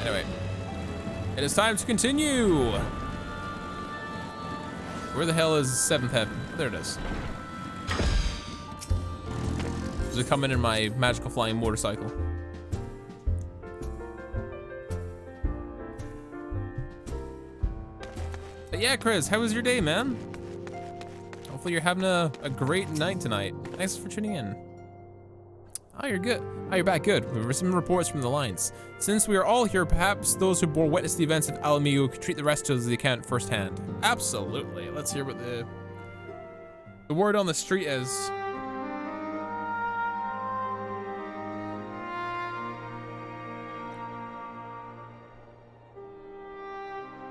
Anyway, it is time to continue. Where the hell is 7th heaven? There it is. Just coming in my magical flying motorcycle. But yeah, Chris, how was your day, man? Hopefully you're having a great night tonight. Thanks for tuning in. Oh, you're good. Oh, you're back. Good. We've received reports from the Alliance. Since we are all here, perhaps those who bore witness to the events of Alamigo could treat the rest of the account firsthand. Absolutely. Let's hear what the word on the street is.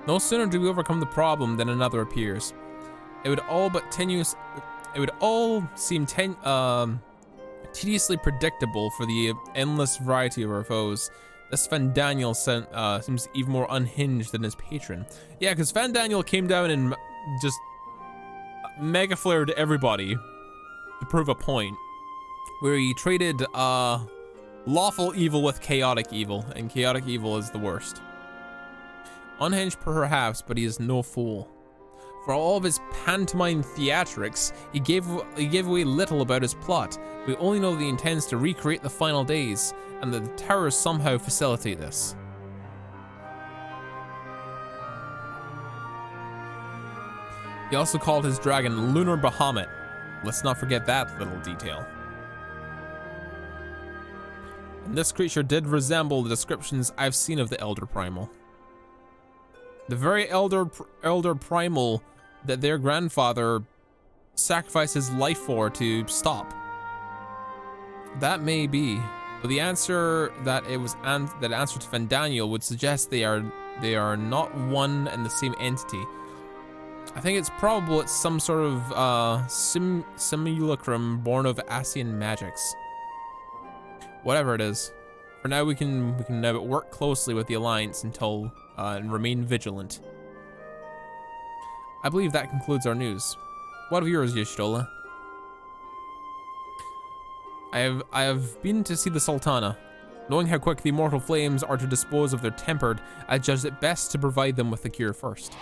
No sooner do we overcome the problem than another appears. It would all seem tediously predictable for the endless variety of our foes. This Van Daniel seems even more unhinged than his patron. Yeah, because Van Daniel came down and just mega flared everybody to prove a point, where he traded lawful evil with chaotic evil, and chaotic evil is the worst. Unhinged perhaps, but he is no fool. For all of his pantomime theatrics, he gave away little about his plot. We only know that he intends to recreate the final days, and that the towers somehow facilitate this. He also called his dragon Lunar Bahamut. Let's not forget that little detail. And this creature did resemble the descriptions I've seen of the Elder Primal. The very elder primal that their grandfather sacrificed his life for to stop. That may be, but the answer that answer to Van Daniel would suggest they are not one and the same entity. I think it's probable it's some sort of simulacrum born of Asian magics. Whatever it is, for now we can work closely with the Alliance until and remain vigilant. I believe that concludes our news. What of yours, Y'shtola? I have been to see the Sultana. Knowing how quick the immortal flames are to dispose of their tempered, I judged it best to provide them with the cure first.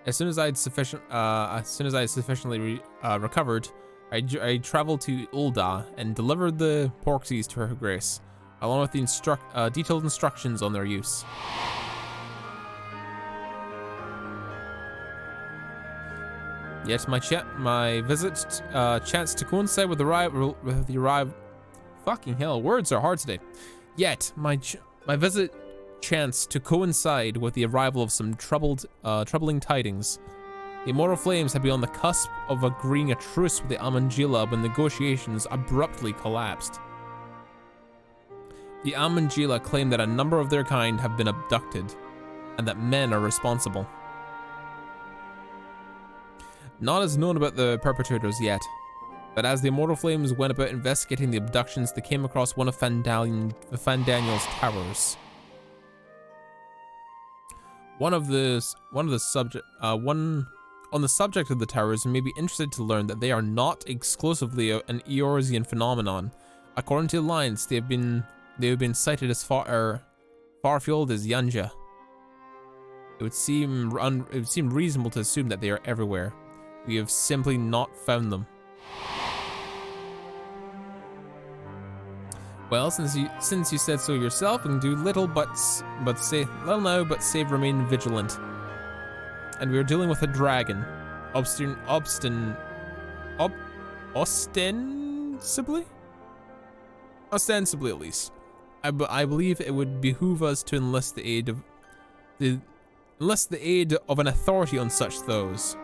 As soon as I had sufficiently recovered, I traveled to Ul'dah and delivered the porksies to Her Grace, along with the detailed instructions on their use. Yet my visit chanced to coincide with the arrival. Fucking hell, words are hard today. Yet my visit chanced to coincide with the arrival of some troubling tidings. The immortal flames had been on the cusp of agreeing a truce with the Amangila when negotiations abruptly collapsed. The Amangila claim that a number of their kind have been abducted, and that men are responsible. Not as known about the perpetrators yet, but as the immortal flames went about investigating the abductions, they came across one of Van Daniel's towers. On the subject of the towers, you may be interested to learn that they are not exclusively an Eorzean phenomenon. According to the Alliance, they have been sighted as far afield as Yanja. It would seem reasonable to assume that they are everywhere. We have simply not found them. Well, since you said so yourself, we can do little but save remain vigilant. And we are dealing with a dragon, ostensibly at least. I believe it would behoove us to enlist the aid of an authority on such foes.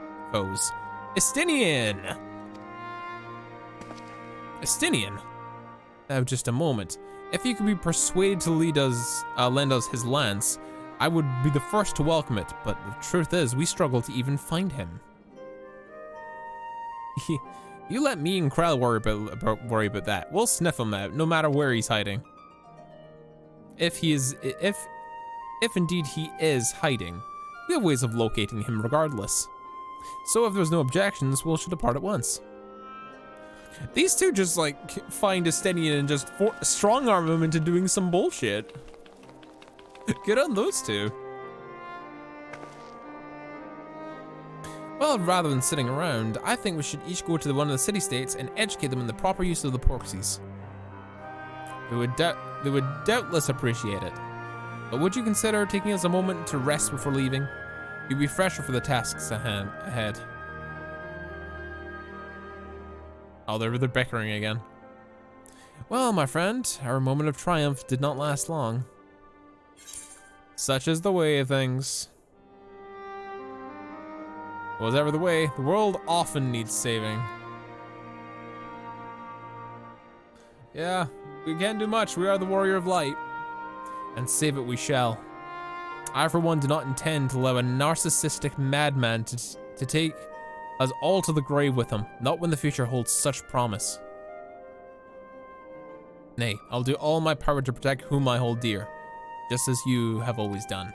Estinian. Just a moment. If he could be persuaded to lend us his lance, I would be the first to welcome it. But the truth is, we struggle to even find him. You let me and Krell worry about that. We'll sniff him out, no matter where he's hiding. If indeed he is hiding, we have ways of locating him regardless. So if there's no objections, we should depart at once. These two just like find Estinian and just strong arm him into doing some bullshit. Good on those two. Well, rather than sitting around, I think we should each go to one of the city-states and educate them in the proper use of the proxies. They would doubtless appreciate it. But would you consider taking us a moment to rest before leaving? You'd be fresher for the tasks ahead. Oh, they're bickering again. Well, my friend, our moment of triumph did not last long. Such is the way of things. Whatever the way, the world often needs saving. Yeah, we can't do much. We are the warrior of light. And save it we shall. I, for one, do not intend to allow a narcissistic madman to take us all to the grave with him, not when the future holds such promise. Nay, I'll do all in my power to protect whom I hold dear, just as you have always done.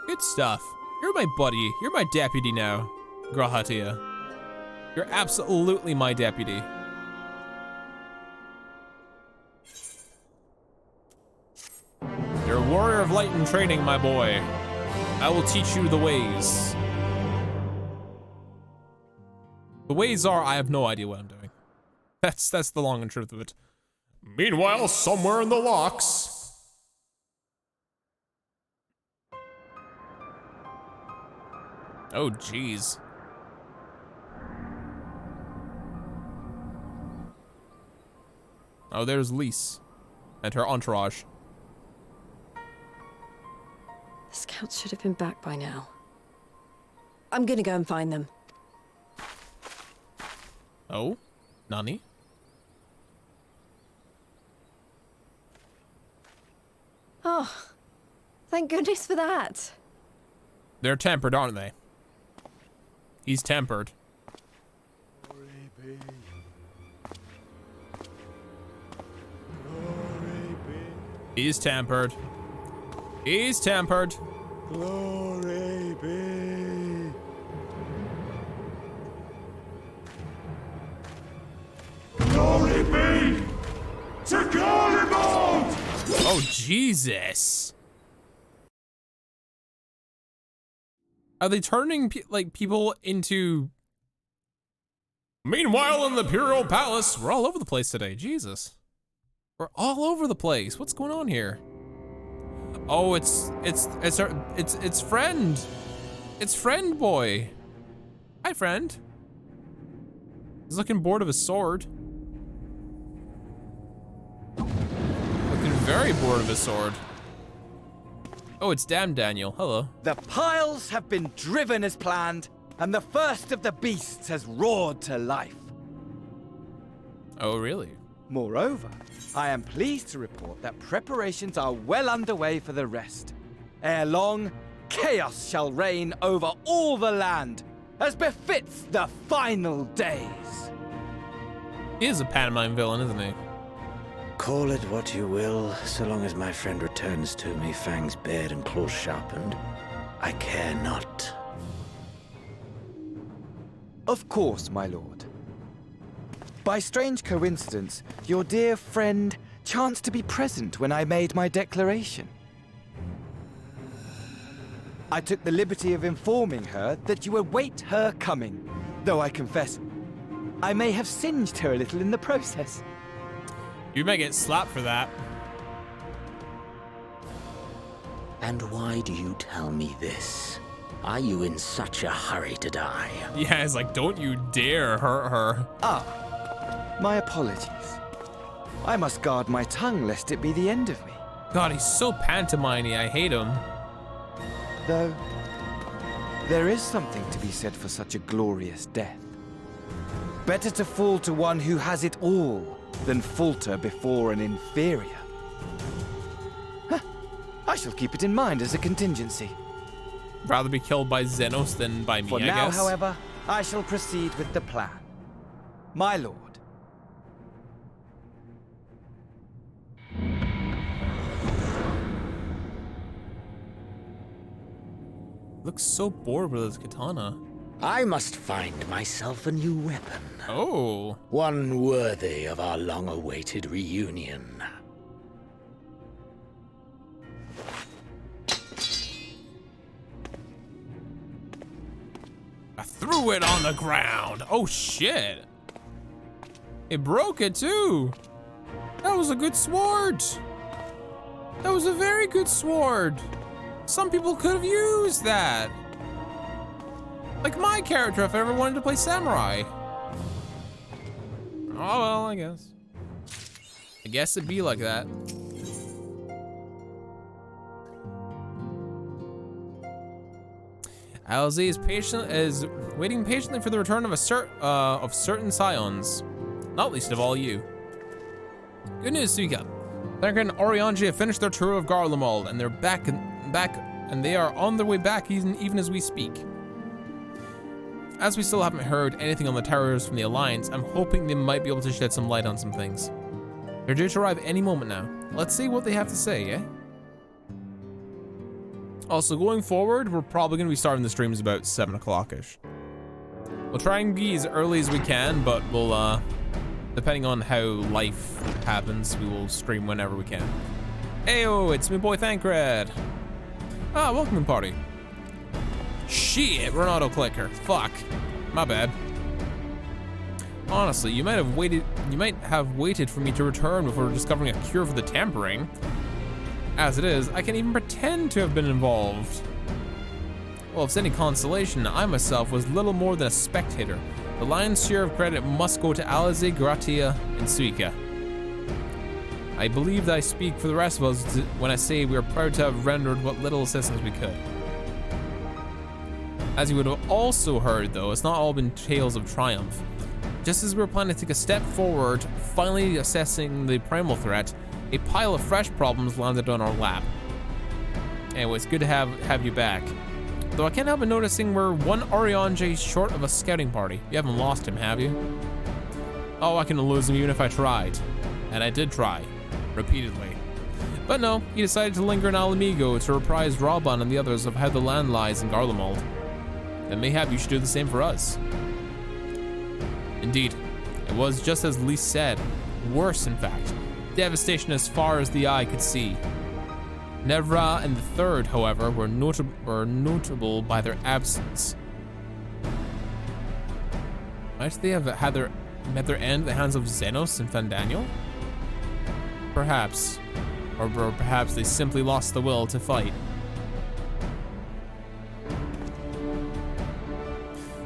Good stuff. You're my buddy. You're my deputy now, Grahatia. You're absolutely my deputy. You're a warrior of light in training, my boy. I will teach you the ways. The ways are, I have no idea what I'm doing. That's the long and truth of it. Meanwhile, somewhere in the locks. Oh, jeez. Oh, there's Lise and her entourage. The scouts should have been back by now. I'm gonna go and find them. Oh, Nani? Oh, thank goodness for that. They're tempered, aren't they? He's tempered. He's tempered. He's tempered. Glory be. Glory be to Garibald! Oh, Jesus. Are they turning people into... Meanwhile, in the Imperial Palace, we're all over the place today. Jesus. We're all over the place. What's going on here? Oh, it's friend. It's friend boy. Hi, friend. He's looking bored of his sword. Looking very bored of his sword. Oh, it's damn Daniel. Hello. The piles have been driven as planned, and the first of the beasts has roared to life. Oh, really? Moreover, I am pleased to report that preparations are well underway for the rest. Ere long, chaos shall reign over all the land, as befits the final days. He is a pantomime villain, isn't he? Call it what you will, so long as my friend returns to me, fangs bared and claws sharpened. I care not. Of course, my lord. By strange coincidence, your dear friend chanced to be present when I made my declaration. I took the liberty of informing her that you await her coming, though I confess, I may have singed her a little in the process. You may get slapped for that. And why do you tell me this? Are you in such a hurry to die? Yeah, it's like, don't you dare hurt her. Ah, my apologies. I must guard my tongue lest it be the end of me. God, he's so pantomime-y. I hate him. Though, there is something to be said for such a glorious death. Better to fall to one who has it all than falter before an inferior. Huh. I shall keep it in mind as a contingency. Rather be killed by Xenos than by me, For I now, guess. however, I shall proceed with the plan. My lord. Looks so bored with his katana. I must find myself a new weapon. Oh. One worthy of our long-awaited reunion. I threw it on the ground. Oh shit. It broke it too. That was a good sword. That was a very good sword. Some people could have used that. Like my character if I ever wanted to play samurai. Oh well, I guess. I guess it'd be like that. Alze is waiting patiently for the return of certain scions, not least of all you. Good news, Suika. Thancred and Orianji have finished their tour of Garlemald, and they're back, and they are on their way back even as we speak. As we still haven't heard anything on the towers from the Alliance, I'm hoping they might be able to shed some light on some things. They're due to arrive any moment now. Let's see what they have to say, eh? Also, going forward, we're probably going to be starting the streams about 7 o'clock-ish. We'll try and be as early as we can, but we'll, depending on how life happens, we will stream whenever we can. Heyo, it's me boy Thancred. Ah, welcome to the party. Shit, we're an auto-clicker. Fuck, my bad. Honestly, you might have waited for me to return before discovering a cure for the tampering. As it is, I can't even pretend to have been involved. Well, if it's any consolation, I myself was little more than a spectator. The lion's share of credit must go to Alze, Gratia, and Suika. I believe that I speak for the rest of us when I say we are proud to have rendered what little assistance we could. As you would have also heard, though, it's not all been tales of triumph. Just as we were planning to take a step forward, finally assessing the primal threat, a pile of fresh problems landed on our lap. Anyway, it's good to have you back. Though I can't help but noticing we're one Orianji short of a scouting party. You haven't lost him, have you? Oh, I can lose him even if I tried. And I did try. Repeatedly. But no, he decided to linger in Alamigo to reprise Raban and the others of how the land lies in Garlemald. Then mayhap you should do the same for us. Indeed, it was just as Lise said. Worse, in fact. Devastation as far as the eye could see. Nevra and the Third, however, were notable by their absence. Might they have met their end at the hands of Xenos and Fandaniel? Perhaps. Or perhaps they simply lost the will to fight.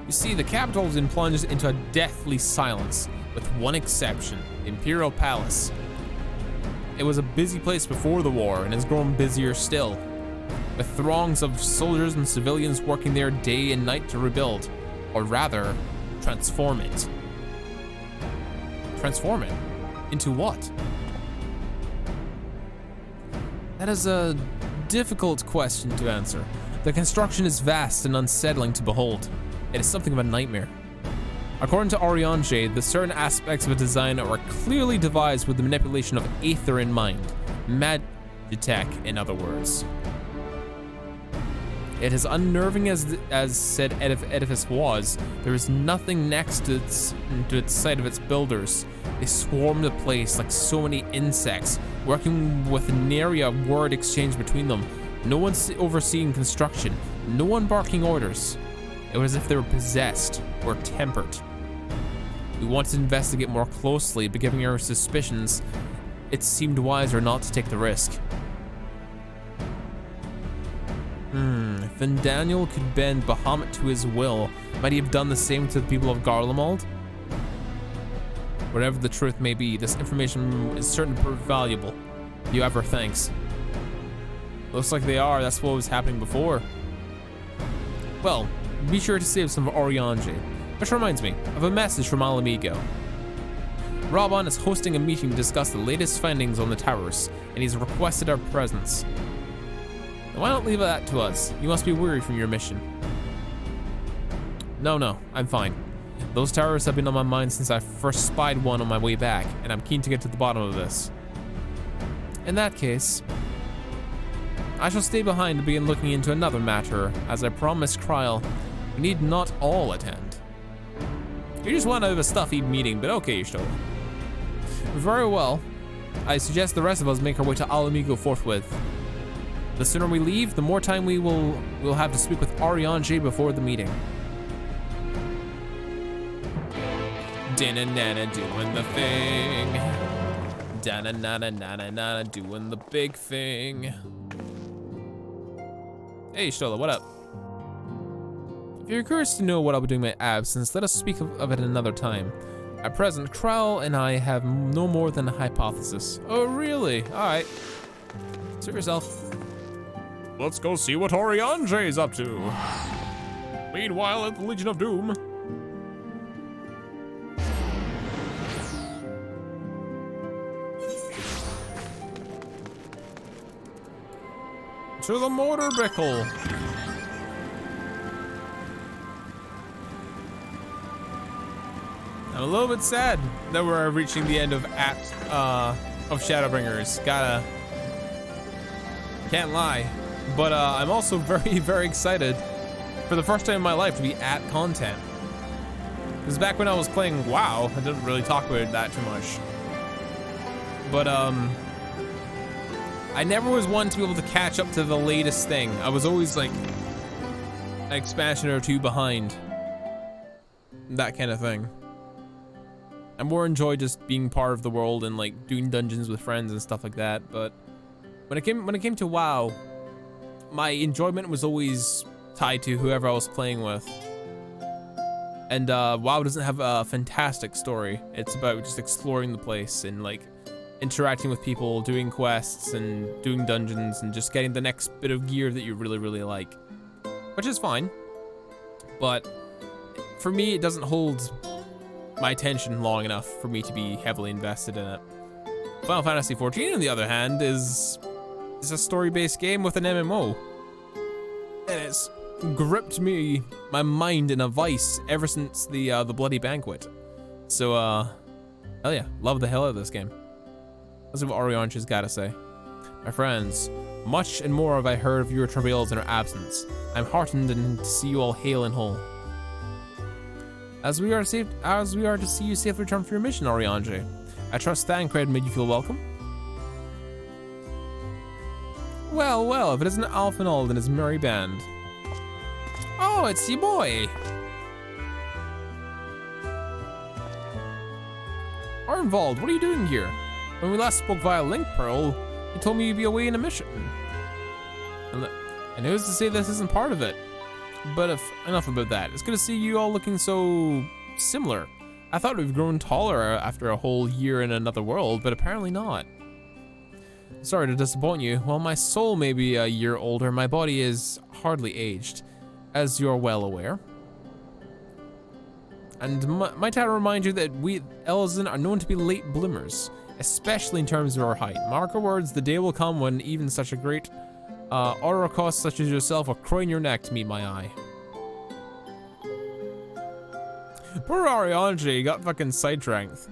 You see, the capital has been plunged into a deathly silence, with one exception, the Imperial Palace. It was a busy place before the war and has grown busier still, with throngs of soldiers and civilians working there day and night to rebuild, or rather, transform it. Transform it? Into what? That is a difficult question to answer. The construction is vast and unsettling to behold. It is something of a nightmare. According to Orianji, the certain aspects of a design are clearly devised with the manipulation of aether in mind. Magitech, in other words. It is unnerving as said edifice was. There is nothing next to its site of its builders. They swarm the place like so many insects, working with nary a word exchange between them. No one overseeing construction, no one barking orders. It was as if they were possessed or tempered. We wanted to investigate more closely, but given our suspicions, it seemed wiser not to take the risk. If Fandaniel could bend Bahamut to his will, might he have done the same to the people of Garlemald? Whatever the truth may be, this information is certain to prove valuable. You have our thanks. Looks like they are. That's what was happening before. Well, be sure to save some of Orianji. Which reminds me of a message from Alamigo. Raban is hosting a meeting to discuss the latest findings on the towers, and he's requested our presence. Now why not leave that to us? You must be weary from your mission. No, I'm fine. Those towers have been on my mind since I first spied one on my way back, and I'm keen to get to the bottom of this. In that case, I shall stay behind to begin looking into another matter, as I promised Kryl We need not all attend. You just want to have a stuffy meeting, but okay, Stola. Very well. I suggest the rest of us make our way to Alamigo forthwith. The sooner we leave, the more time we'll have to speak with Ariange before the meeting. Da-na-na-na, doing the thing. Da-na-na-na-na-na, doing the big thing. Hey, Stola, what up? If you're curious to know what I'll be doing in my absence, let us speak of it another time. At present, Krell and I have no more than a hypothesis. Oh, really? Alright. Suit yourself. Let's go see what Ariange is up to. Meanwhile, at the Legion of Doom. To the mortar bickle. I'm a little bit sad that we're reaching the end of Shadowbringers. Can't lie. But I'm also very, very excited for the first time in my life to be at content. Because back when I was playing WoW, I didn't really talk about it that too much. But I never was one to be able to catch up to the latest thing. I was always like an expansion or two behind. That kind of thing. I more enjoy just being part of the world and like doing dungeons with friends and stuff like that. But when it came to WoW, my enjoyment was always tied to whoever I was playing with. And WoW doesn't have a fantastic story. It's about just exploring the place and like interacting with people, doing quests and doing dungeons and just getting the next bit of gear that you really, really like. Which is fine. But for me, it doesn't hold my attention long enough for me to be heavily invested in it. Final Fantasy XIV, on the other hand, is a story-based game with an MMO. And it's gripped my mind in a vice ever since the Bloody Banquet. So, hell yeah, love the hell out of this game. Let's see what Ariange's gotta say. My friends, much and more have I heard of your travails in our absence. I'm heartened to see you all hale and whole. As we are to see you safely return from your mission, Ariange. I trust Thancred made you feel welcome. Well, well, if it isn't Alfinald and his merry band. Oh, it's your boy. Arnvald, what are you doing here? When we last spoke via Link Pearl, you told me you'd be away in a mission. And who's to say this isn't part of it? But enough about that. It's good to see you all looking so similar. I thought we've grown taller after a whole year in another world, but apparently not. Sorry to disappoint you. While my soul may be a year older, my body is hardly aged, as you're well aware. And might I remind you that we Elzen are known to be late bloomers, especially in terms of our height. Mark our words, the day will come when even such a great Oracos such as yourself will crane your neck to meet my eye. Poor Ariange got fucking sidetracked.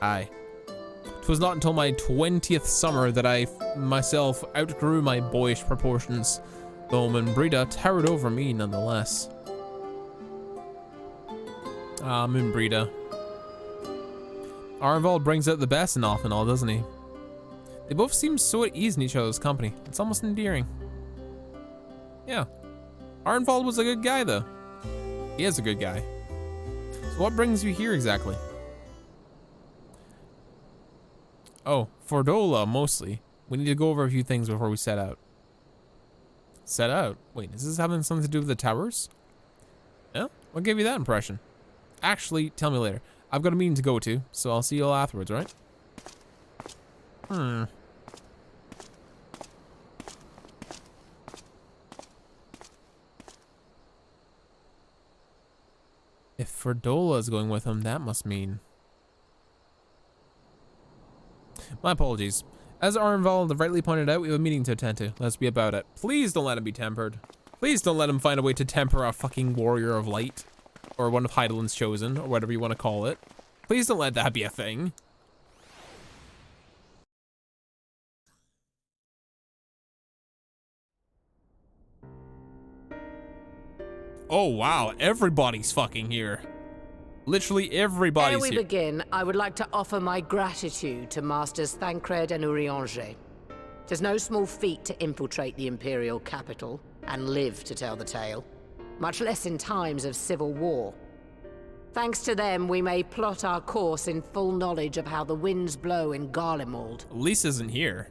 Aye. 'Twas not until my 20th summer that I myself outgrew my boyish proportions, though Minbrida towered over me nonetheless. Ah, Minbrida. Arnvald brings out the best in Alfinal, doesn't he? They both seem so at ease in each other's company. It's almost endearing. Yeah. Arnvald was a good guy, though. He is a good guy. So what brings you here exactly? Oh, Fordola, mostly. We need to go over a few things before we set out. Set out? Wait, is this having something to do with the towers? Yeah? What gave you that impression? Actually, tell me later. I've got a meeting to go to, so I'll see you all afterwards, right? If Fordola is going with him, that must mean... My apologies. As Arnvald rightly pointed out, we have a meeting to attend to. Let's be about it. Please don't let him be tempered. Please don't let him find a way to temper a fucking warrior of light. Or one of Heidelin's chosen, or whatever you want to call it. Please don't let that be a thing. Oh wow, everybody's fucking here. Literally everybody's Ere we here. begin, I would like to offer my gratitude to Masters Thancred and Urianger. Tis no small feat to infiltrate the Imperial capital and live to tell the tale, much less in times of civil war. Thanks to them, we may plot our course in full knowledge of how the winds blow in Garlemald. Lise isn't here.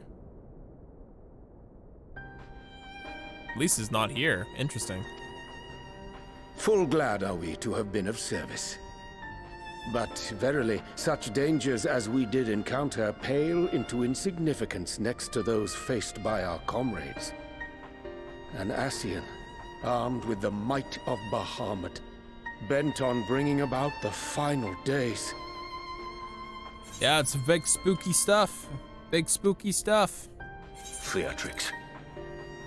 Lisa's not here. Interesting. Full glad are we to have been of service. But verily, such dangers as we did encounter pale into insignificance next to those faced by our comrades. An Ascian, armed with the might of Bahamut, bent on bringing about the final days. Yeah, it's big spooky stuff. Big spooky stuff. Theatrics.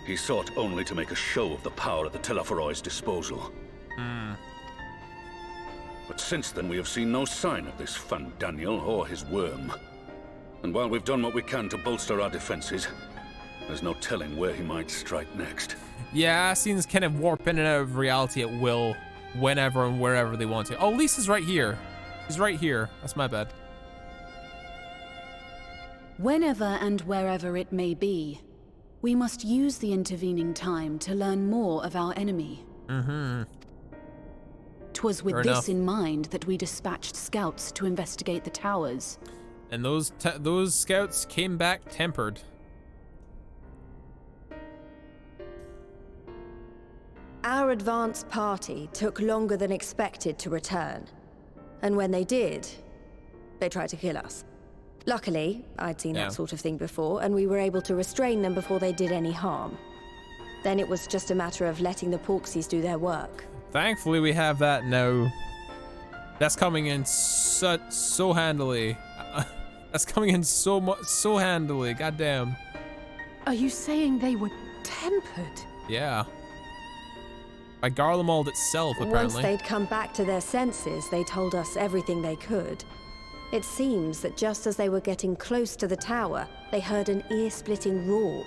He sought only to make a show of the power at the Teleforoi's disposal. But since then we have seen no sign of this Fandaniel or his worm. And while we've done what we can to bolster our defenses, there's no telling where he might strike next. Yeah, Ascians kind of warp in and out of reality at will, whenever and wherever they want to. Oh, Lisa's right here. She's right here. That's my bad. Whenever and wherever it may be, we must use the intervening time to learn more of our enemy. 'Twas with Fair this enough. in mind that we dispatched scouts to investigate the towers. And those scouts came back tempered. Our advance party took longer than expected to return. And when they did, they tried to kill us. Luckily, I'd seen Yeah. that sort of thing before, and we were able to restrain them before they did any harm. Then it was just a matter of letting the Porksies do their work. Thankfully, we have that now. That's coming in so handily. That's coming in so handily. Goddamn. Are you saying they were tempered? Yeah. By Garlemald itself, apparently. Once they'd come back to their senses, they told us everything they could. It seems that just as they were getting close to the tower, they heard an ear-splitting roar.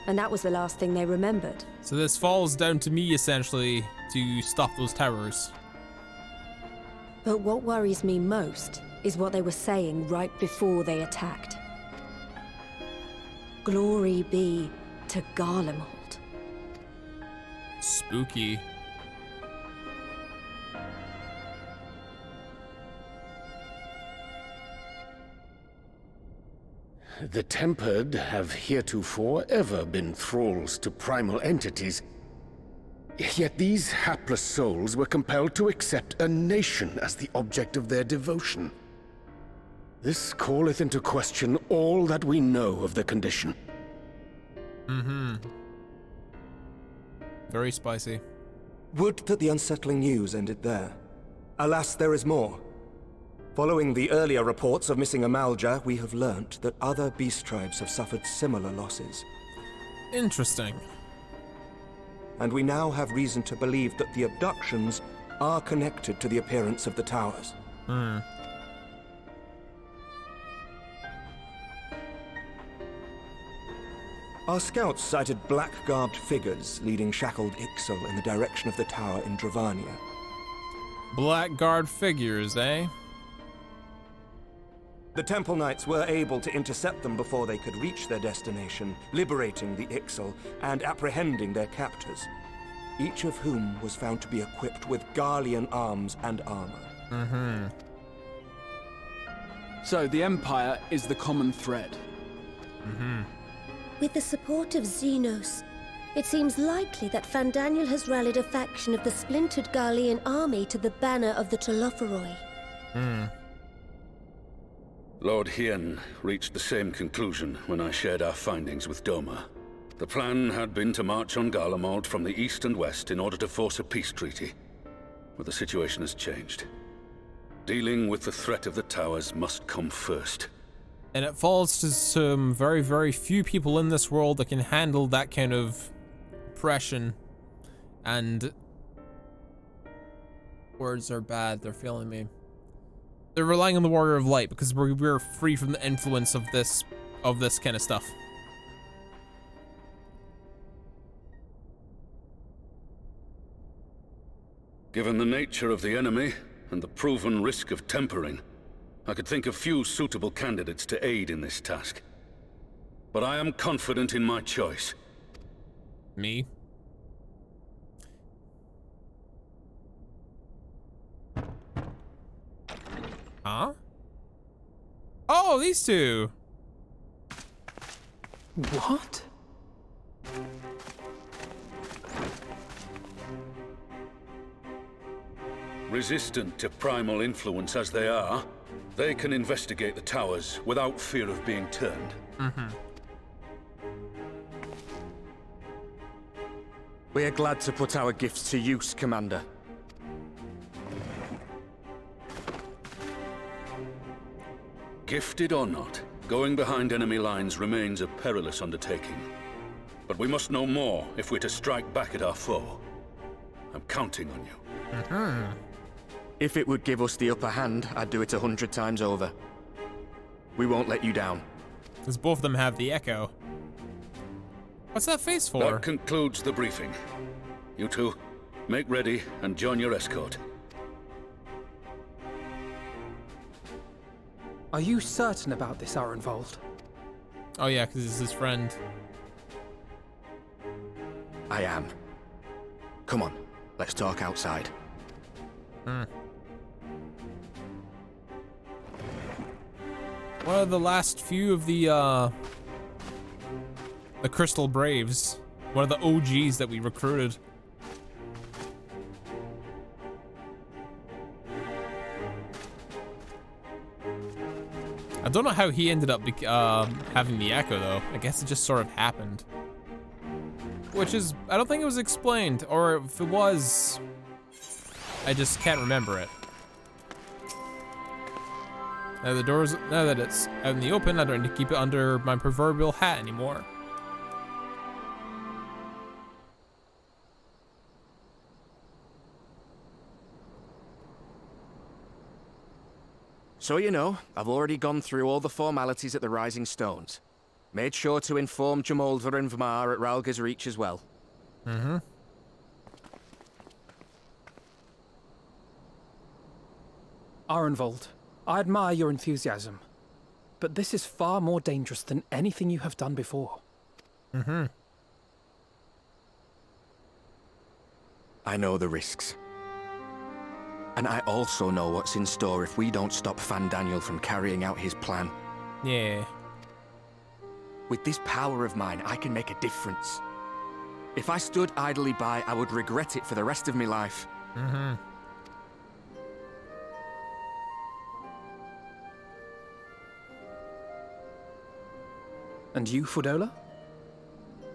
And that was the last thing they remembered. So this falls down to me, essentially, to stop those towers. But what worries me most is what they were saying right before they attacked. Glory be to Garlemald. Spooky. The Tempered have heretofore ever been thralls to primal entities. Yet these hapless souls were compelled to accept a nation as the object of their devotion. This calleth into question all that we know of the condition. Very spicy. Would that the unsettling news ended there. Alas, there is more. Following the earlier reports of missing Amalja, we have learnt that other beast tribes have suffered similar losses. Interesting. And we now have reason to believe that the abductions are connected to the appearance of the towers. Our scouts sighted black-garbed figures leading shackled Ixal in the direction of the tower in Dravania. Blackguard figures, eh? The Temple Knights were able to intercept them before they could reach their destination, liberating the Ixal and apprehending their captors, each of whom was found to be equipped with Garlean arms and armor. So the Empire is the common thread. With the support of Xenos, it seems likely that Fandaniel has rallied a faction of the splintered Garlean army to the banner of the Telophoroi. Lord Hien reached the same conclusion when I shared our findings with Doma. The plan had been to march on Garlemald from the east and west in order to force a peace treaty. But the situation has changed. Dealing with the threat of the towers must come first. And it falls to some very, very few people in this world that can handle that kind of oppression. And words are bad, they're failing me. They're relying on the Warrior of Light because we're free from the influence of this kind of stuff. Given the nature of the enemy and the proven risk of tempering, I could think of few suitable candidates to aid in this task. But I am confident in my choice. Me? Huh? Oh, these two! What? Resistant to primal influence as they are, they can investigate the towers without fear of being turned. We are glad to put our gifts to use, Commander. Gifted or not, going behind enemy lines remains a perilous undertaking. But we must know more if we're to strike back at our foe. I'm counting on you. If it would give us the upper hand, I'd do it 100 times over. We won't let you down. Because both of them have the echo. What's that face for? That concludes the briefing. You two, make ready and join your escort. Are you certain about this, Arenvold? Oh yeah, because it's his friend. I am. Come on, let's talk outside. One of the last few of the Crystal Braves. One of the OGs that we recruited. I don't know how he ended up having the echo though. I guess it just sort of happened. Which is, I don't think it was explained, or if it was, I just can't remember it. Now now that it's out in the open, I don't need to keep it under my proverbial hat anymore. So you know, I've already gone through all the formalities at the Rising Stones. Made sure to inform Jamolver and Vmar at Ralga's Reach as well. Arenvold, I admire your enthusiasm, but this is far more dangerous than anything you have done before. I know the risks. And I also know what's in store if we don't stop Fandaniel from carrying out his plan. Yeah. With this power of mine, I can make a difference. If I stood idly by, I would regret it for the rest of my life. And you, Fudola?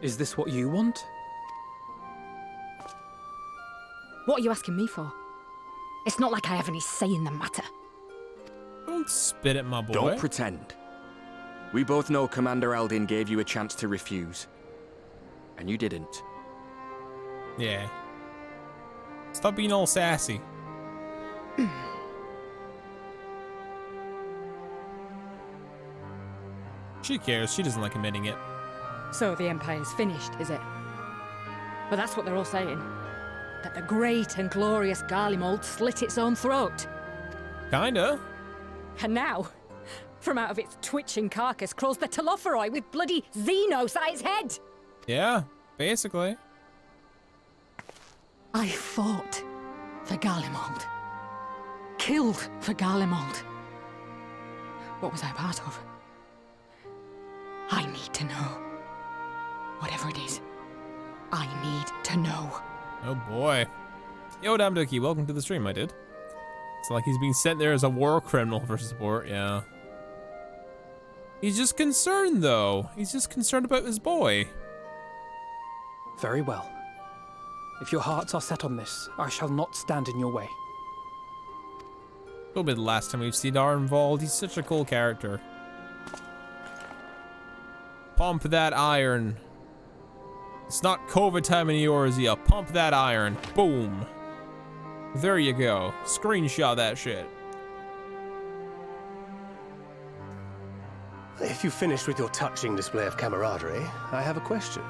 Is this what you want? What are you asking me for? It's not like I have any say in the matter. Don't spit at my boy. Don't pretend. We both know Commander Eldin gave you a chance to refuse. And you didn't. Yeah. Stop being all sassy. She cares. She doesn't like admitting it. So the Empire's finished, is it? But that's what they're all saying. That the great and glorious Garlemald slit its own throat. Kinda. And now, from out of its twitching carcass crawls the Telophoroi with bloody Xenos at its head! Yeah, basically. I fought for Garlemald. Killed for Garlemald. What was I part of? I need to know. Whatever it is, I need to know. Oh boy. Yo, Damduki, welcome to the stream, my dude. It's like he's being sent there as a war criminal for support, yeah. He's just concerned, though. He's just concerned about his boy. Very well. If your hearts are set on this, I shall not stand in your way. It'll be the last time we've seen Arenvold. He's such a cool character. Pump that iron. It's not COVID time in Eorzea. Pump that iron. Boom. There you go. Screenshot that shit. If you've finished with your touching display of camaraderie, I have a question.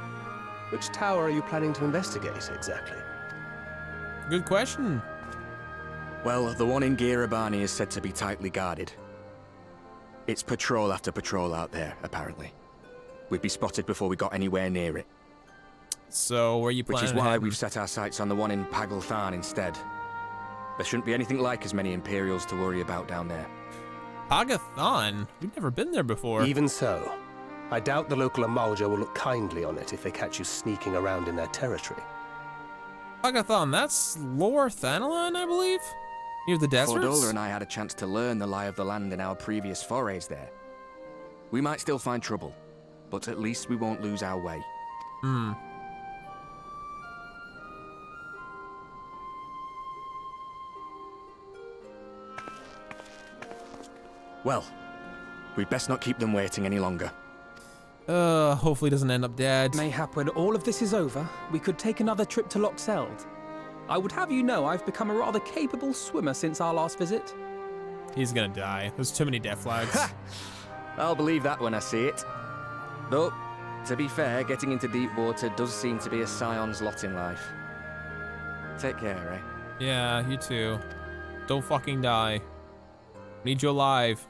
Which tower are you planning to investigate, exactly? Good question. Well, the one in Girabani is said to be tightly guarded. It's patrol after patrol out there, apparently. We'd be spotted before we got anywhere near it. So, where are you planning? Which is why we've set our sights on the one in Pagalthan instead. There shouldn't be anything like as many Imperials to worry about down there. Pagathan? We've never been there before. Even so, I doubt the local Amalja will look kindly on it if they catch you sneaking around in their territory. Pagathan, that's Lower Thanalan, I believe? Near the deserts? Fordola and I had a chance to learn the lie of the land in our previous forays there. We might still find trouble, but at least we won't lose our way. Hmm. Well, we'd best not keep them waiting any longer. Hopefully it doesn't end up dead. Mayhap when all of this is over, we could take another trip to Loxeld. I would have you know I've become a rather capable swimmer since our last visit. He's gonna die. There's too many death flags. I'll believe that when I see it. Though, to be fair, getting into deep water does seem to be a scion's lot in life. Take care, eh? Yeah, you too. Don't fucking die. Need you alive.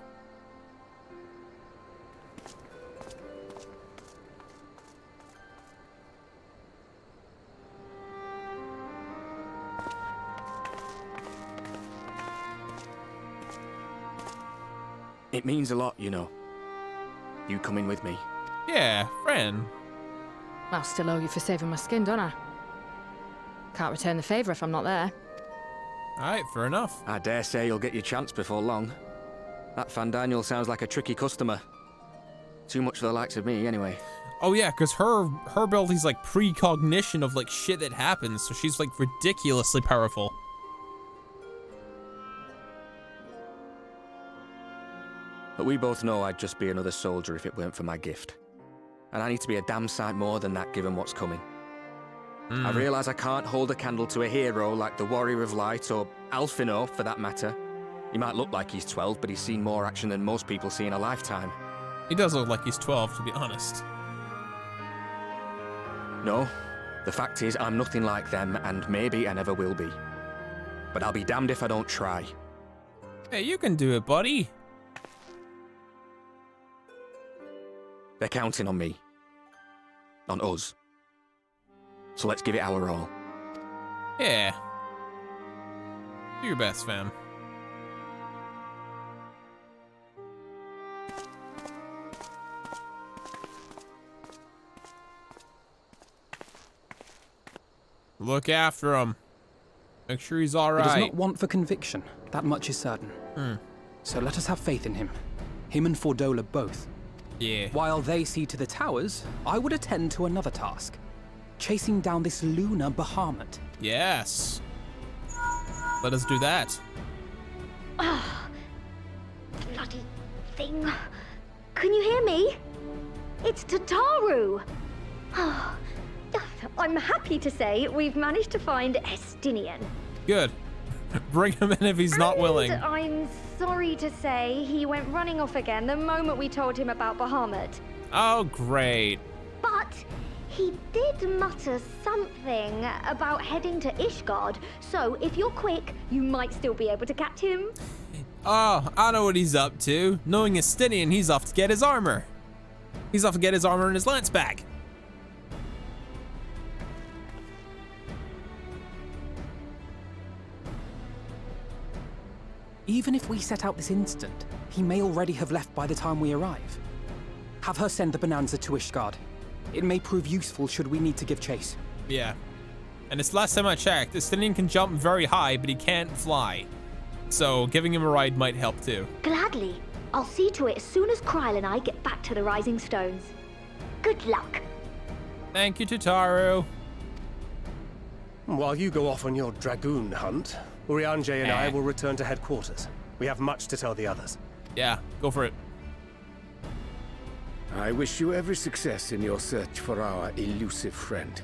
It means a lot, you know. You coming with me? Yeah, friend. I'll still owe you for saving my skin, don't I? Can't return the favour if I'm not there. Alright, fair enough. I dare say you'll get your chance before long. That Fandaniel sounds like a tricky customer. Too much for the likes of me, anyway. Oh yeah, because her ability's like precognition of like shit that happens, so she's like ridiculously powerful. But we both know I'd just be another soldier if it weren't for my gift. And I need to be a damn sight more than that given what's coming. I realise I can't hold a candle to a hero like the Warrior of Light or Alphino, for that matter. He might look like he's 12, but he's seen more action than most people see in a lifetime. He does look like he's 12, to be honest. No, the fact is I'm nothing like them, and maybe I never will be. But I'll be damned if I don't try. Hey, you can do it, buddy. They're counting on me. On us. So let's give it our all. Yeah. Do your best, fam. Look after him. Make sure he's all right. He does not want for conviction. That much is certain. So let us have faith in him. Him and Fordola both. Yeah. While they see to the towers, I would attend to another task. Chasing down this lunar Bahamut. Yes. Let us do that. Ah, bloody thing. Can you hear me? It's Tataru. I'm happy to say we've managed to find Estinian. Good. Bring him in if he's not willing. I'm sorry to say he went running off again the moment we told him about Bahamut. Oh, great. But he did mutter something about heading to Ishgard, so if you're quick, you might still be able to catch him. Oh, I know what he's up to. Knowing Estinian, he's off to get his armor. He's off to get his armor and his lance back. Even if we set out this instant, he may already have left by the time we arrive. Have her send the Bonanza to Ishgard. It may prove useful should we need to give chase. Yeah. And it's last time I checked, Estinian can jump very high, but he can't fly. So giving him a ride might help too. Gladly. I'll see to it as soon as Kryl and I get back to the Rising Stones. Good luck. Thank you, Tataru. While you go off on your dragoon hunt, Urianger and I will return to headquarters. We have much to tell the others. Yeah, go for it. I wish you every success in your search for our elusive friend.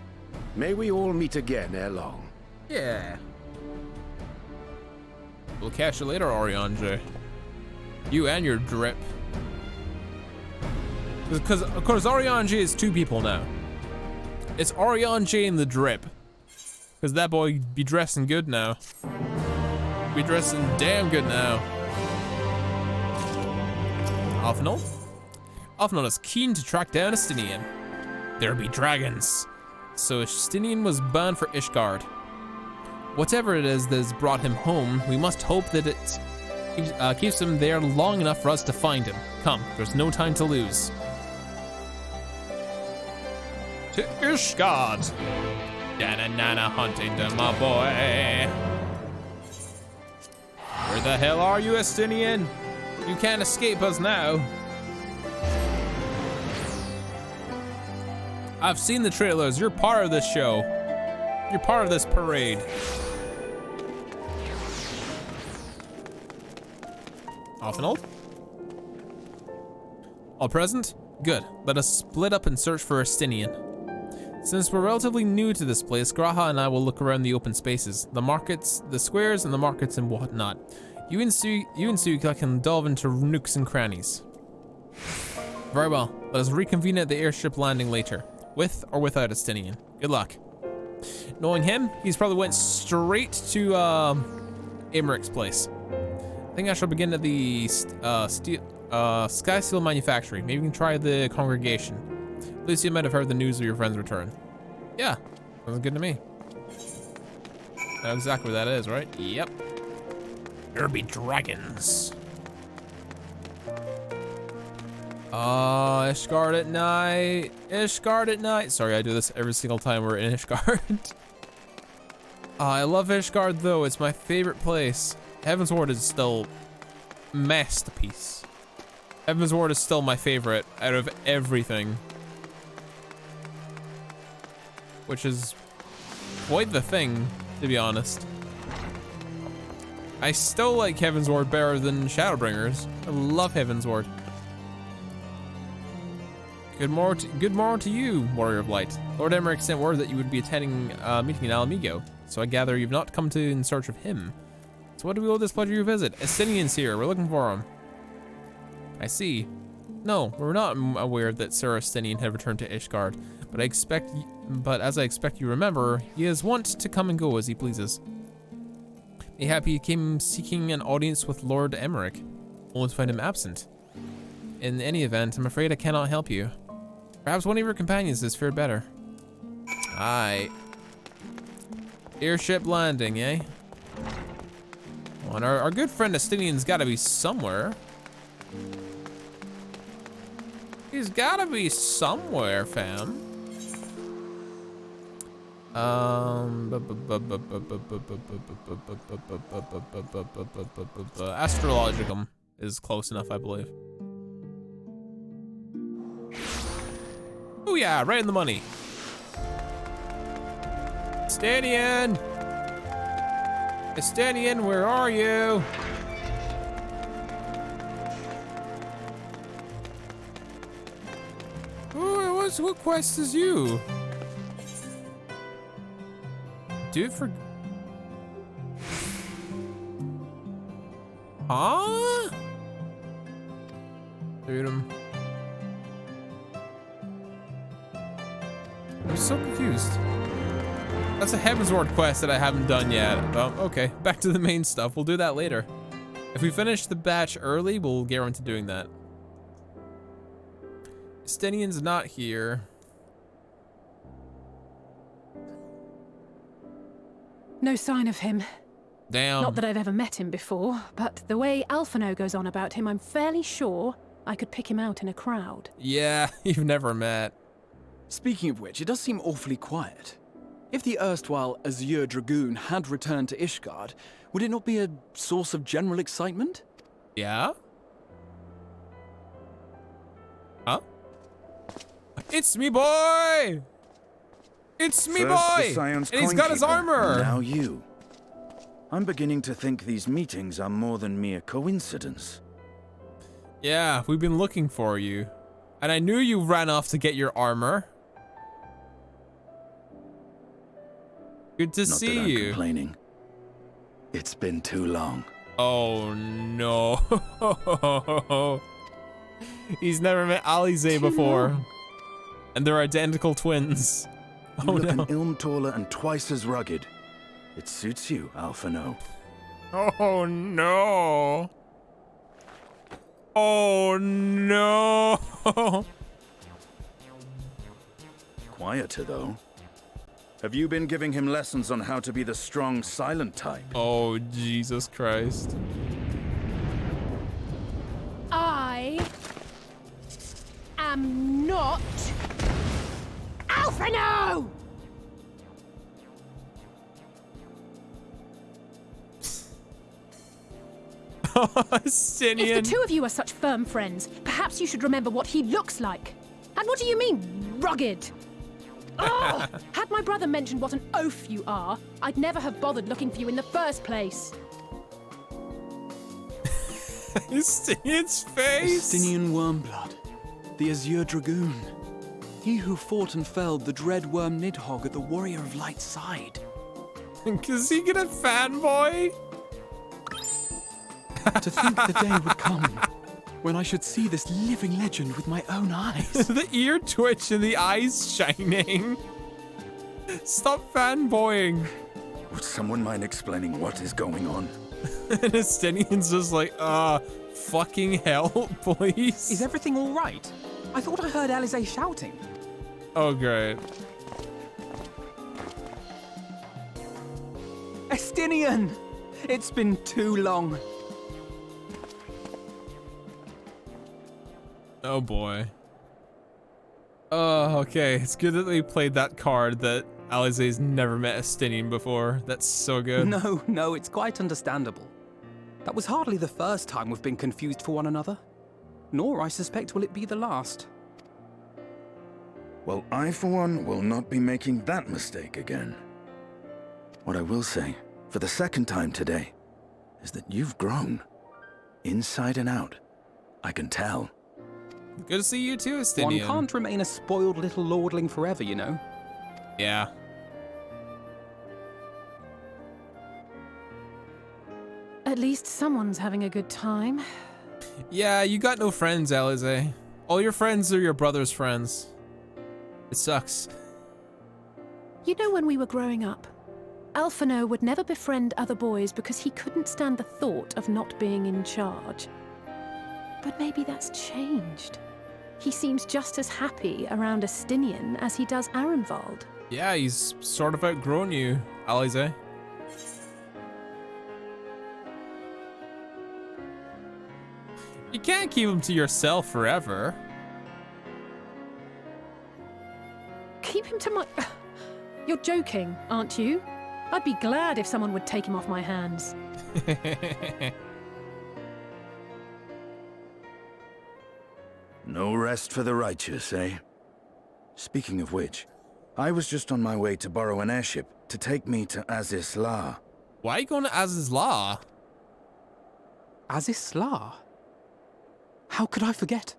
May we all meet again ere long. Yeah. We'll catch you later, Urianger. You and your drip. Because, of course, Urianger is two people now. It's Urianger and the drip. Because that boy be dressing good now. Be dressing damn good now. Alphanol? Alphanol is keen to track down Estinian. There be dragons. So Estinian was bound for Ishgard. Whatever it is that has brought him home, we must hope that it keeps him there long enough for us to find him. Come, there's no time to lose. To Ishgard. Da-na-na-na, hunting to my boy. Where the hell are you, Estinian? You can't escape us now. I've seen the trailers. You're part of this show. You're part of this parade. Off and old? All present? Good. Let us split up and search for Estinian. Since we're relatively new to this place, Graha and I will look around the open spaces, the markets, the squares, and the markets and whatnot. You and Suika can delve into nooks and crannies. Very well. Let us reconvene at the airship landing later, with or without Estinian. Good luck. Knowing him, he's probably went straight to Americ's place. I think I shall begin at the Sky Seal Manufactory. Maybe we can try the Congregation. At least you might have heard the news of your friend's return. Yeah, sounds good to me. That's exactly what that is, right? Yep. There be dragons. Ishgard at night. Ishgard at night. Sorry, I do this every single time we're in Ishgard. I love Ishgard though. It's my favorite place. Heaven's Ward is still masterpiece. Heaven's Ward is still my favorite out of everything. Which is quite the thing, to be honest. I still like Heaven's Ward better than Shadowbringers. I love Heaven's Ward. Good morrow to you, Warrior of Light. Lord Emmerich sent word that you would be attending a meeting in Alamigo, so I gather you've not come in search of him. So what do we owe this pleasure your visit? Estinian's here, we're looking for him. I see. No, we're not aware that Sir Estinian had returned to Ishgard, but as I expect you remember, he is wont to come and go as he pleases. Mayhap he came seeking an audience with Lord Emmerich, only to find him absent. In any event, I'm afraid I cannot help you. Perhaps one of your companions has fared better. Aye. Airship landing, eh? Well, and our good friend Estinian's gotta be somewhere. He's gotta be somewhere, fam. Astrologicum is close enough, I believe. Oh yeah, right in the money. Estinian! Estinian, where are you? What quest is you? Do it for... Huh? Dude, I'm so confused. That's a Heaven's Ward quest that I haven't done yet. Okay, back to the main stuff. We'll do that later. If we finish the batch early, we'll get around to doing that. Estinian's not here. No sign of him. Damn. Not that I've ever met him before, but the way Alphino goes on about him, I'm fairly sure I could pick him out in a crowd. Yeah, you've never met. Speaking of which, it does seem awfully quiet. If the erstwhile Azure Dragoon had returned to Ishgard, would it not be a source of general excitement? Yeah? Huh? It's me, boy! It's me, boy! And he's got his armor! Now you. I'm beginning to think these meetings are more than mere coincidence. Yeah, we've been looking for you. And I knew you ran off to get your armor. Good to see Not that I'm you. Complaining. It's been too long. Oh no. He's never met Alize before. And they're identical twins. You look an ilm taller and twice as rugged. It suits you, Alphino. Oh no. Oh no. Quieter, though. Have you been giving him lessons on how to be the strong, silent type? Oh, Jesus Christ. I am not Alphino! Stinian. If the two of you are such firm friends, perhaps you should remember what he looks like. And what do you mean, rugged? Oh, had my brother mentioned what an oaf you are, I'd never have bothered looking for you in the first place. Stinian's face. Estinian Wormblood, the Azure Dragoon. He who fought and felled the dread worm Nidhogg at the Warrior of Light's side. Is he gonna fanboy? To think the day would come when I should see this living legend with my own eyes. The ear twitch and the eyes shining. Stop fanboying. Would someone mind explaining what is going on? And Estinian's just like, fucking help, please. Is everything all right? I thought I heard Alize shouting. Oh, great. Estinian! It's been too long. Oh boy. Oh, okay. It's good that they played that card that Alize's never met Estinian before. That's so good. No, it's quite understandable. That was hardly the first time we've been confused for one another. Nor, I suspect, will it be the last. Well, I, for one, will not be making that mistake again. What I will say, for the second time today, is that you've grown. Inside and out. I can tell. Good to see you too, Estinian. One can't remain a spoiled little lordling forever, you know. Yeah. At least someone's having a good time. Yeah, you got no friends, Alize. All your friends are your brother's friends. It sucks. You know, when we were growing up, Alphino would never befriend other boys because he couldn't stand the thought of not being in charge. But maybe that's changed. He seems just as happy around Estinian as he does Arenvald. Yeah, he's sort of outgrown you, Alize. You can't keep him to yourself forever. Keep him to my... You're joking, aren't you? I'd be glad if someone would take him off my hands. No rest for the righteous, eh? Speaking of which, I was just on my way to borrow an airship to take me to Azizla. Why are you going to Azizla? Azizla? How could I forget?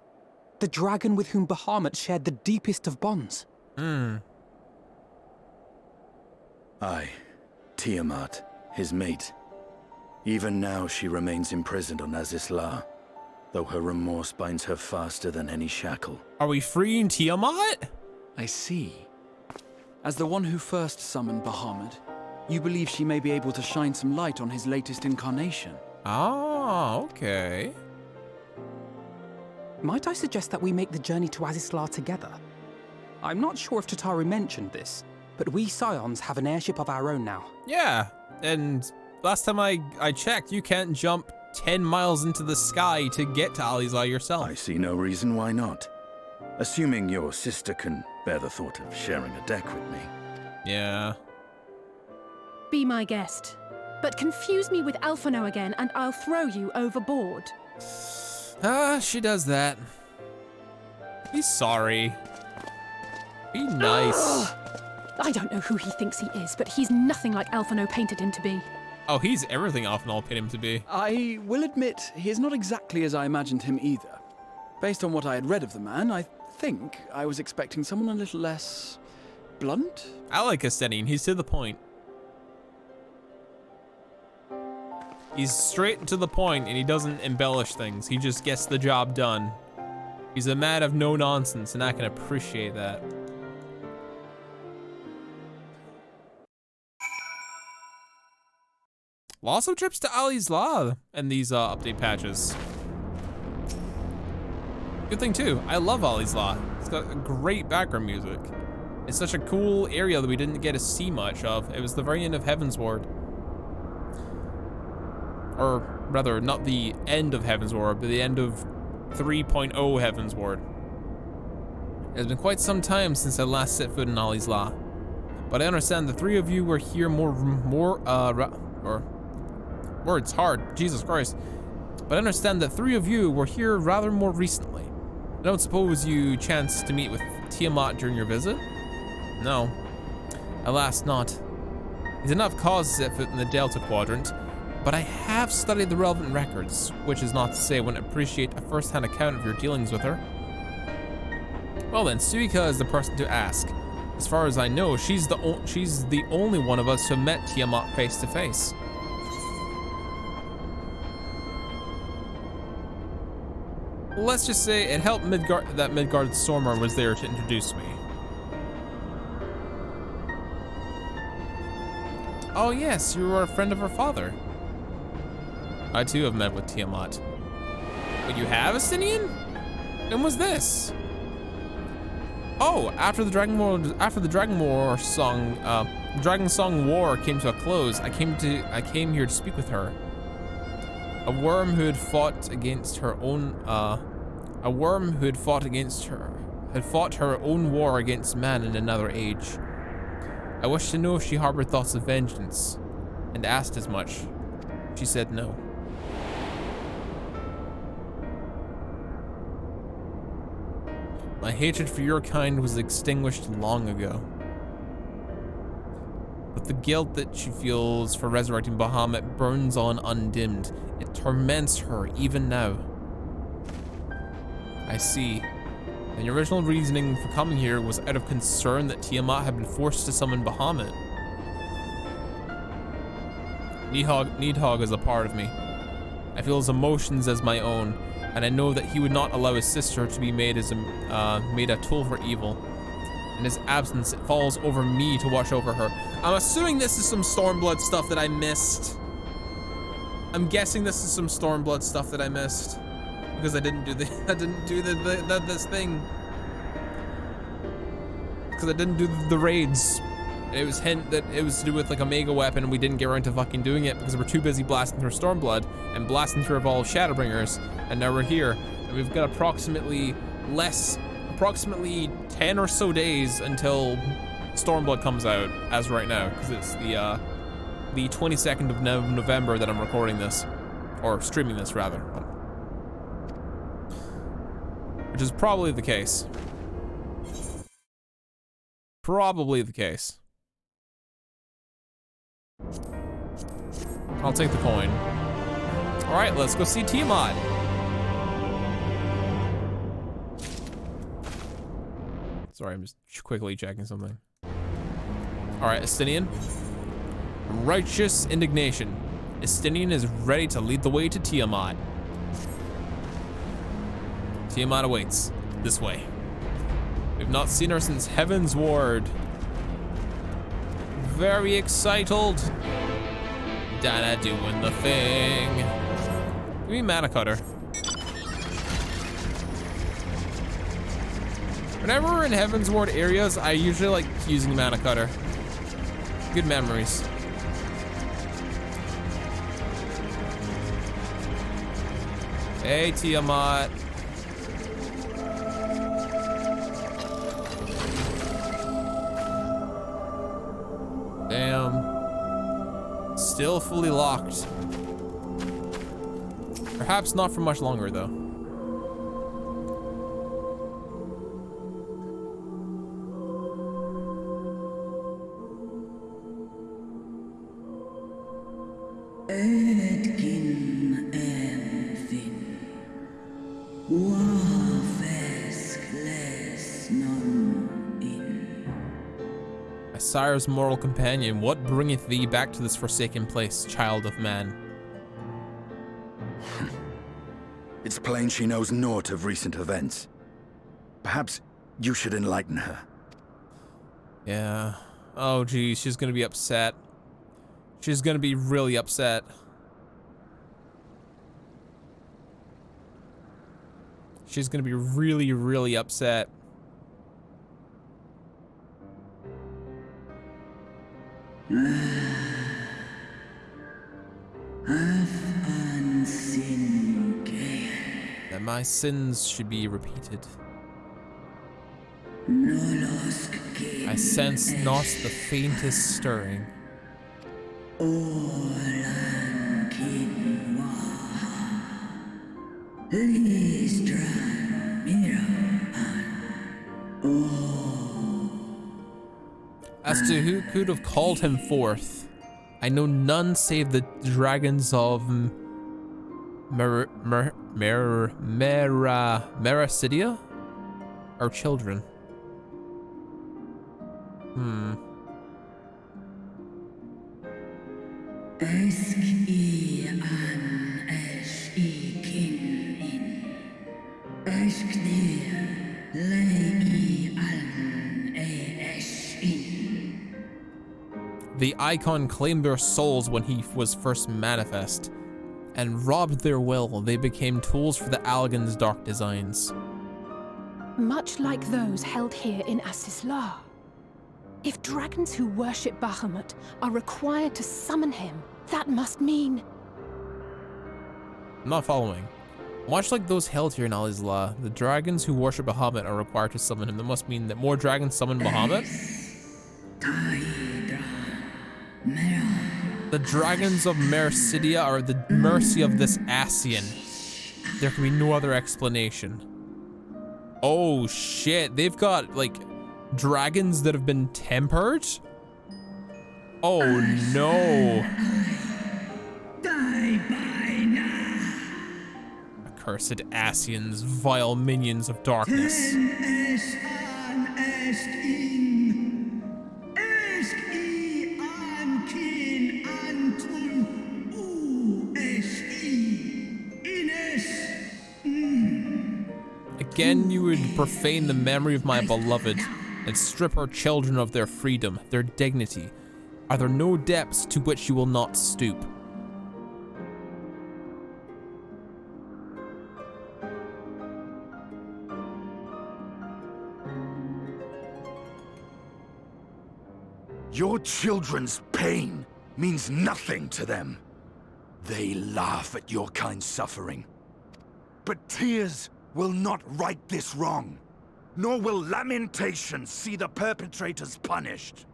The dragon with whom Bahamut shared the deepest of bonds. Aye, Tiamat, his mate. Even now she remains imprisoned on Azizla, though her remorse binds her faster than any shackle. Are we freeing Tiamat? I see. As the one who first summoned Bahamut, you believe she may be able to shine some light on his latest incarnation. Ah, okay. Might I suggest that we make the journey to Azizla together? I'm not sure if Tataru mentioned this, but we Scions have an airship of our own now. Yeah, and last time I checked, you can't jump 10 miles into the sky to get to Alizla yourself. I see no reason why not. Assuming your sister can bear the thought of sharing a deck with me. Yeah. Be my guest. But confuse me with Alphino again and I'll throw you overboard. She does that. He's sorry. Be nice. I don't know who he thinks he is, but he's nothing like Alphino painted him to be. Oh, he's everything Alphino paid him to be. I will admit, he is not exactly as I imagined him either. Based on what I had read of the man, I think I was expecting someone a little less... blunt? I like Estinian. He's to the point. He's straight and to the point, and he doesn't embellish things. He just gets the job done. He's a man of no nonsense, and I can appreciate that. Lots of trips to Ali's Law in these update patches. Good thing too, I love Ali's Law. It's got great background music. It's such a cool area that we didn't get to see much of. It was the very end of Heaven's Ward. Or rather, not the end of Heaven's Ward, but the end of 3.0 Heaven's Ward. It has been quite some time since I last set foot in Ali's Law. But I understand the three of you were here words hard, Jesus Christ. But I understand that three of you were here rather more recently. I don't suppose you chanced to meet with Tiamat during your visit? No. Alas, not. I did not have cause to set foot in the Delta Quadrant, but I have studied the relevant records, which is not to say I wouldn't appreciate a first-hand account of your dealings with her. Well then, Suika is the person to ask. As far as I know, she's the only one of us who met Tiamat face to face. Let's just say it helped that Midgard Stormer was there to introduce me. Oh yes, you were a friend of her father. I too have met with Tiamat. But you have, Estinian? When was this? Oh, after the Dragon Song War came to a close, I came here to speak with her. A worm who had fought her own war against man in another age. I wished to know if she harbored thoughts of vengeance, and asked as much. She said no. My hatred for your kind was extinguished long ago. But the guilt that she feels for resurrecting Bahamut burns on undimmed. It torments her even now. I see. And your original reasoning for coming here was out of concern that Tiamat had been forced to summon Bahamut. Needhog is a part of me. I feel his emotions as my own, and I know that he would not allow his sister to be made a tool for evil. In his absence, it falls over me to watch over her. I'm assuming this is some Stormblood stuff that I missed. I'm guessing this is some Stormblood stuff that I missed. Because I didn't do this thing. Because I didn't do the raids. It was hint that it was to do with like a mega weapon and we didn't get around to fucking doing it because we're too busy blasting through Stormblood and blasting through all Shadowbringers. And now we're here. And we've got approximately 10 or so days until Stormblood comes out as right now. Because it's the 22nd of November that I'm recording this. Or streaming this rather. Which is probably the case. Probably the case. I'll take the coin. All right, let's go see Tiamat. Sorry, I'm just quickly checking something. All right, Estinian. Righteous indignation. Estinian is ready to lead the way to Tiamat. Tiamat awaits. This way. We've not seen her since Heaven's Ward. Very excited. Dana doing the thing. Give me Mana Cutter. Whenever we're in Heaven's Ward areas, I usually like using Mana Cutter. Good memories. Hey, Tiamat. Damn. Still fully locked. Perhaps not for much longer, though. Sire's moral companion, what bringeth thee back to this forsaken place, child of man? It's plain she knows naught of recent events. Perhaps you should enlighten her. Yeah. Oh geez, she's gonna be upset. She's gonna be really upset. She's gonna be really, really upset. That my sins should be repeated. I sense not the faintest stirring. As to who could have called him forth, I know none save the dragons of Mericidia? Our children. The Icon claimed their souls when he was first manifest, and robbed their will. They became tools for the Allagan's dark designs. Much like those held here in Asisla. If dragons who worship Bahamut are required to summon him, that must mean... I'm not following. Much like those held here in Al-Isla, the dragons who worship Bahamut are required to summon him. That must mean that more dragons summon Bahamut? The dragons of Mericidia are the mercy of this Asian. There can be no other explanation. Oh shit, they've got like dragons that have been tempered? Oh no. Accursed Asians, vile minions of darkness. Again, you would profane the memory of my beloved and strip her children of their freedom, their dignity. Are there no depths to which you will not stoop? Your children's pain means nothing to them. They laugh at your kind suffering. But tears will not right this wrong, nor will lamentation see the perpetrators punished.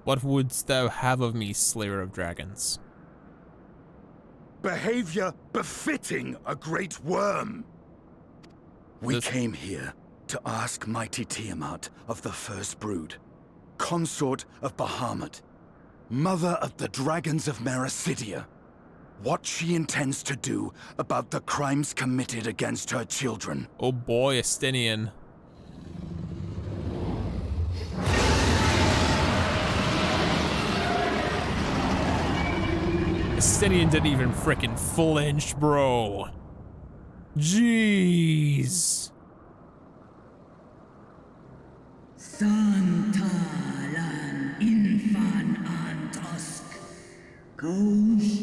What wouldst thou have of me, Slayer of Dragons? Behavior befitting a great worm. We came here to ask mighty Tiamat of the First Brood, consort of Bahamut, mother of the dragons of Mericidia, what she intends to do about the crimes committed against her children. Oh boy, Estinian. Estinian didn't even frickin' flinch, bro. Jeez. Santalan infan antosk. Goes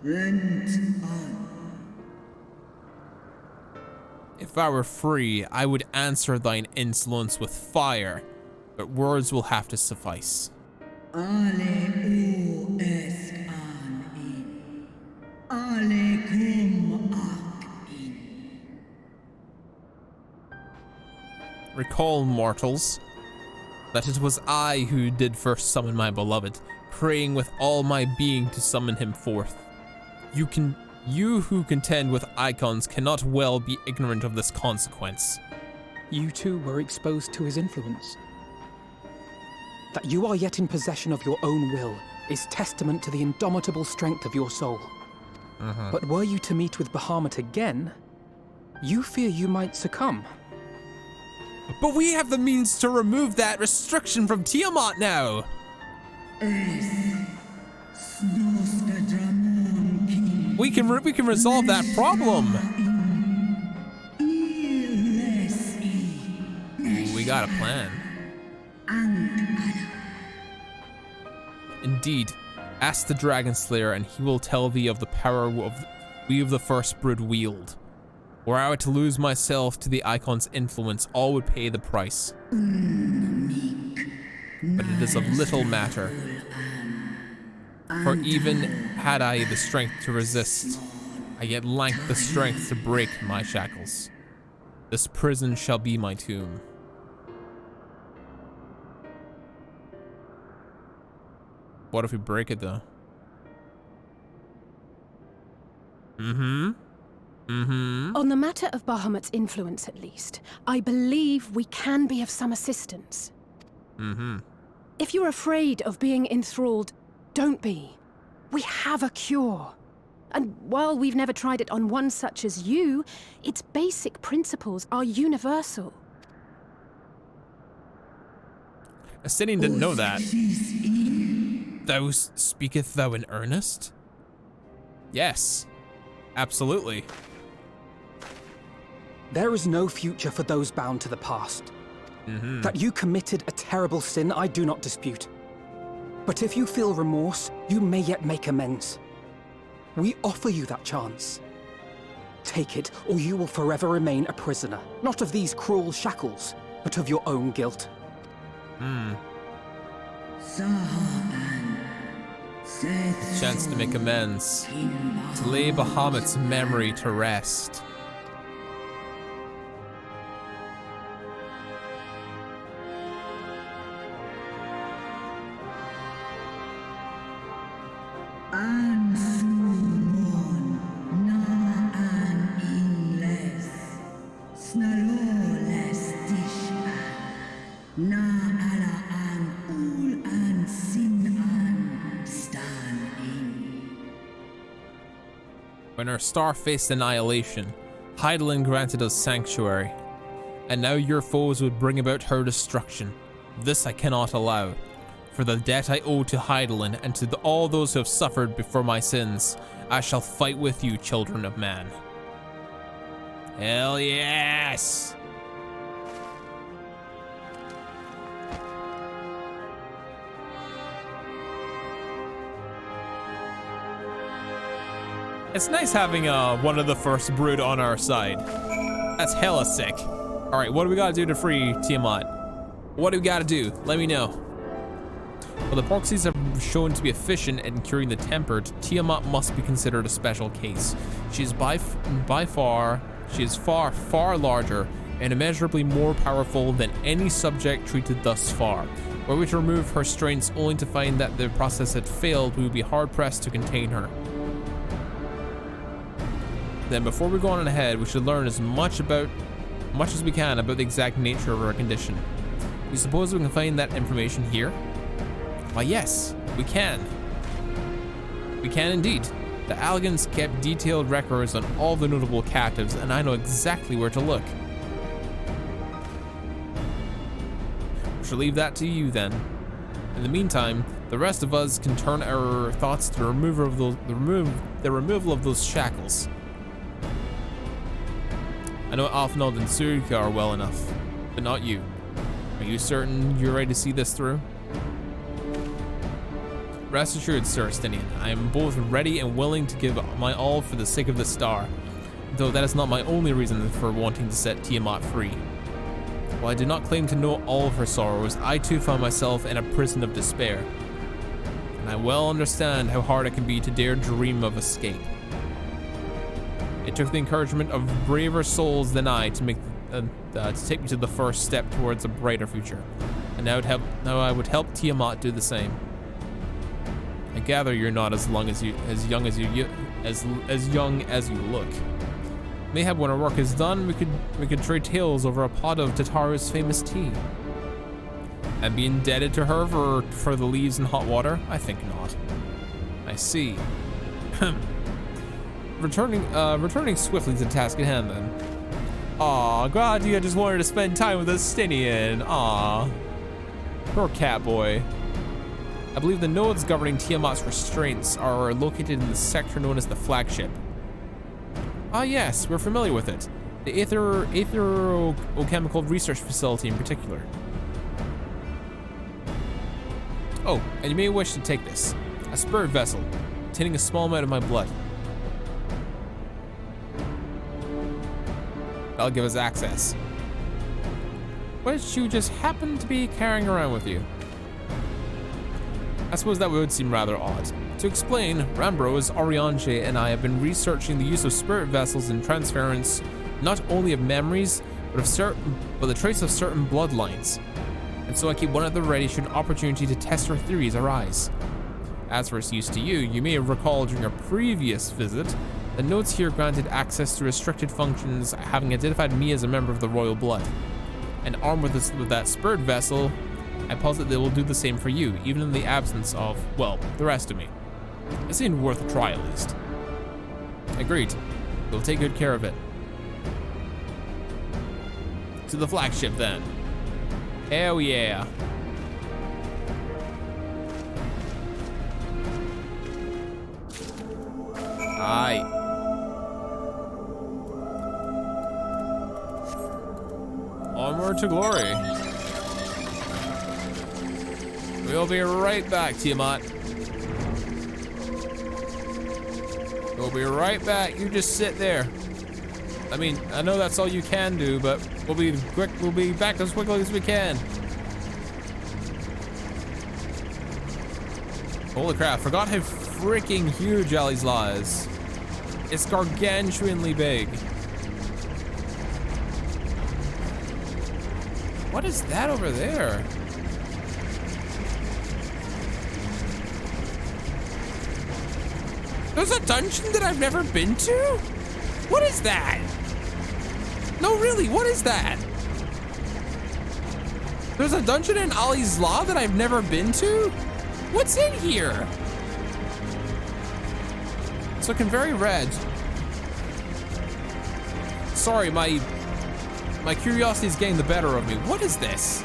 rent on. If I were free, I would answer thine insolence with fire, but words will have to suffice. Ale u esk an in. Ale kum ak in. Recall, mortals, that it was I who did first summon my beloved, praying with all my being to summon him forth. You who contend with icons cannot well be ignorant of this consequence. You too were exposed to his influence. That you are yet in possession of your own will is testament to the indomitable strength of your soul. But were you to meet with Bahamut again, you fear you might succumb. But we have the means to remove that restriction from Tiamat now. We can resolve that problem. got a plan. Indeed, ask the Dragon Slayer, and he will tell thee of the power we of the First Brood wield. Were I to lose myself to the Icon's influence, all would pay the price. But it is of little matter. For even had I the strength to resist, I yet lack the strength to break my shackles. This prison shall be my tomb. What if we break it though? On the matter of Bahamut's influence, at least, I believe we can be of some assistance. If you're afraid of being enthralled, don't be. We have a cure. And while we've never tried it on one such as you, its basic principles are universal. Astinian didn't know that. Thou speaketh thou in earnest? Yes, absolutely. There is no future for those bound to the past. That you committed a terrible sin, I do not dispute. But if you feel remorse, you may yet make amends. We offer you that chance. Take it, or you will forever remain a prisoner, not of these cruel shackles, but of your own guilt. Chance to make amends. To lay Bahamut's memory to rest. When our star faced annihilation, Hydaelyn granted us sanctuary, and now your foes would bring about her destruction. This I cannot allow. For the debt I owe to Hydaelyn and to all those who have suffered before my sins, I shall fight with you, children of man. Hell yes! It's nice having one of the First Brood on our side. That's hella sick. All right, what do we gotta do to free Tiamat? What do we gotta do? Let me know. While the proxies have shown to be efficient in curing the tempered, Tiamat must be considered a special case. She is far, far larger and immeasurably more powerful than any subject treated thus far. Were we to remove her strengths only to find that the process had failed, we would be hard-pressed to contain her. Then before we go on ahead, we should learn as much as we can about the exact nature of her condition. You suppose we can find that information here? Why yes, we can. We can indeed. The Allagans kept detailed records on all the notable captives, and I know exactly where to look. We shall leave that to you then. In the meantime, the rest of us can turn our thoughts to the removal of those shackles. I know Alfnald and Surika are well enough, but not you. Are you certain you're ready to see this through? Rest assured, Sir Astinian, I am both ready and willing to give my all for the sake of the star, though that is not my only reason for wanting to set Tiamat free. While I do not claim to know all of her sorrows, I too found myself in a prison of despair, and I well understand how hard it can be to dare dream of escape. It took the encouragement of braver souls than I to take me to the first step towards a brighter future, and now I would help Tiamat do the same. I gather you're not as young as you look. Mayhap when our work is done, we could trade tales over a pot of Tataru's famous tea. And be indebted to her for the leaves and hot water? I think not. I see. Returning swiftly to the task at hand then. Aw, glad you just wanted to spend time with Astinian. Aw. Poor cat boy. I believe the nodes governing Tiamat's restraints are located in the sector known as the flagship. Ah yes, we're familiar with it. The Aetherochemical Research Facility in particular. Oh, and you may wish to take this. A spirit vessel, containing a small amount of my blood. That'll give us access. Which you just happen to be carrying around with you. I suppose that would seem rather odd. To explain, Rambros, Oriange, and I have been researching the use of spirit vessels in transference not only of memories, but the trace of certain bloodlines. And so I keep one at the ready should an opportunity to test our theories arise. As for its use to you, you may recall during a previous visit, the notes here granted access to restricted functions, having identified me as a member of the royal blood. And armed with that spirit vessel, I posit they will do the same for you, even in the absence of, well, the rest of me. It seemed worth a try at least. Agreed. We'll take good care of it. To the flagship then. Hell yeah. Aye. Onward to glory. We'll be right back, Tiamat. We'll be right back. You just sit there. I mean, I know that's all you can do, but we'll be quick. We'll be back as quickly as we can. Holy crap! Forgot how freaking huge Ali's Law is. It's gargantuanly big. What is that over there? There's a dungeon that I've never been to? What is that? No, really, what is that? There's a dungeon in Ali's Law that I've never been to? What's in here? It's looking very red. Sorry, my curiosity is getting the better of me. What is this?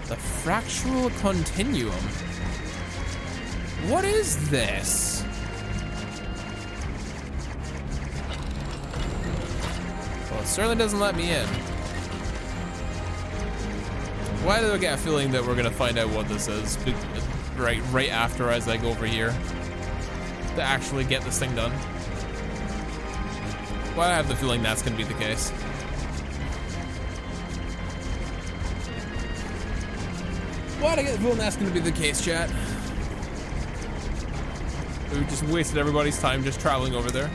The fractural continuum. What is this? Well, it certainly doesn't let me in. Why do I get a feeling that we're gonna find out what this is right after as I go over here to actually get this thing done? Well, I have the feeling that's gonna be the case. Why do I get the feeling that's gonna be the case, chat? We just wasted everybody's time just traveling over there.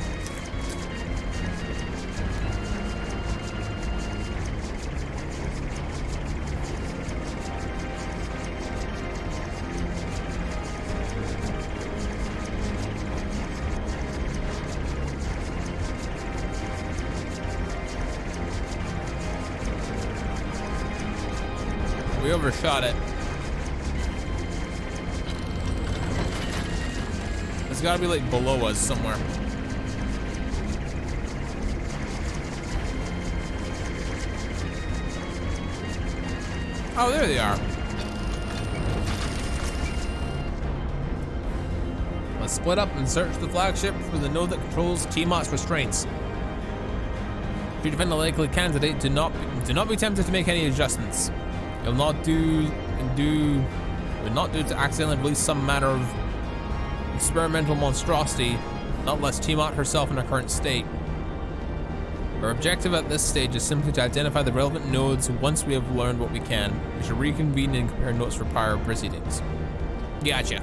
We overshot it. It's gotta be like below us somewhere. Oh, there they are. Let's split up and search the flagship for the node that controls Tiamat's restraints. If you defend a likely candidate, do not be tempted to make any adjustments. It will not do to accidentally release some manner of experimental monstrosity, not less Tiamat herself in her current state. Our objective at this stage is simply to identify the relevant nodes. Once we have learned what we can, we shall reconvene and compare notes for prior proceedings. Gotcha.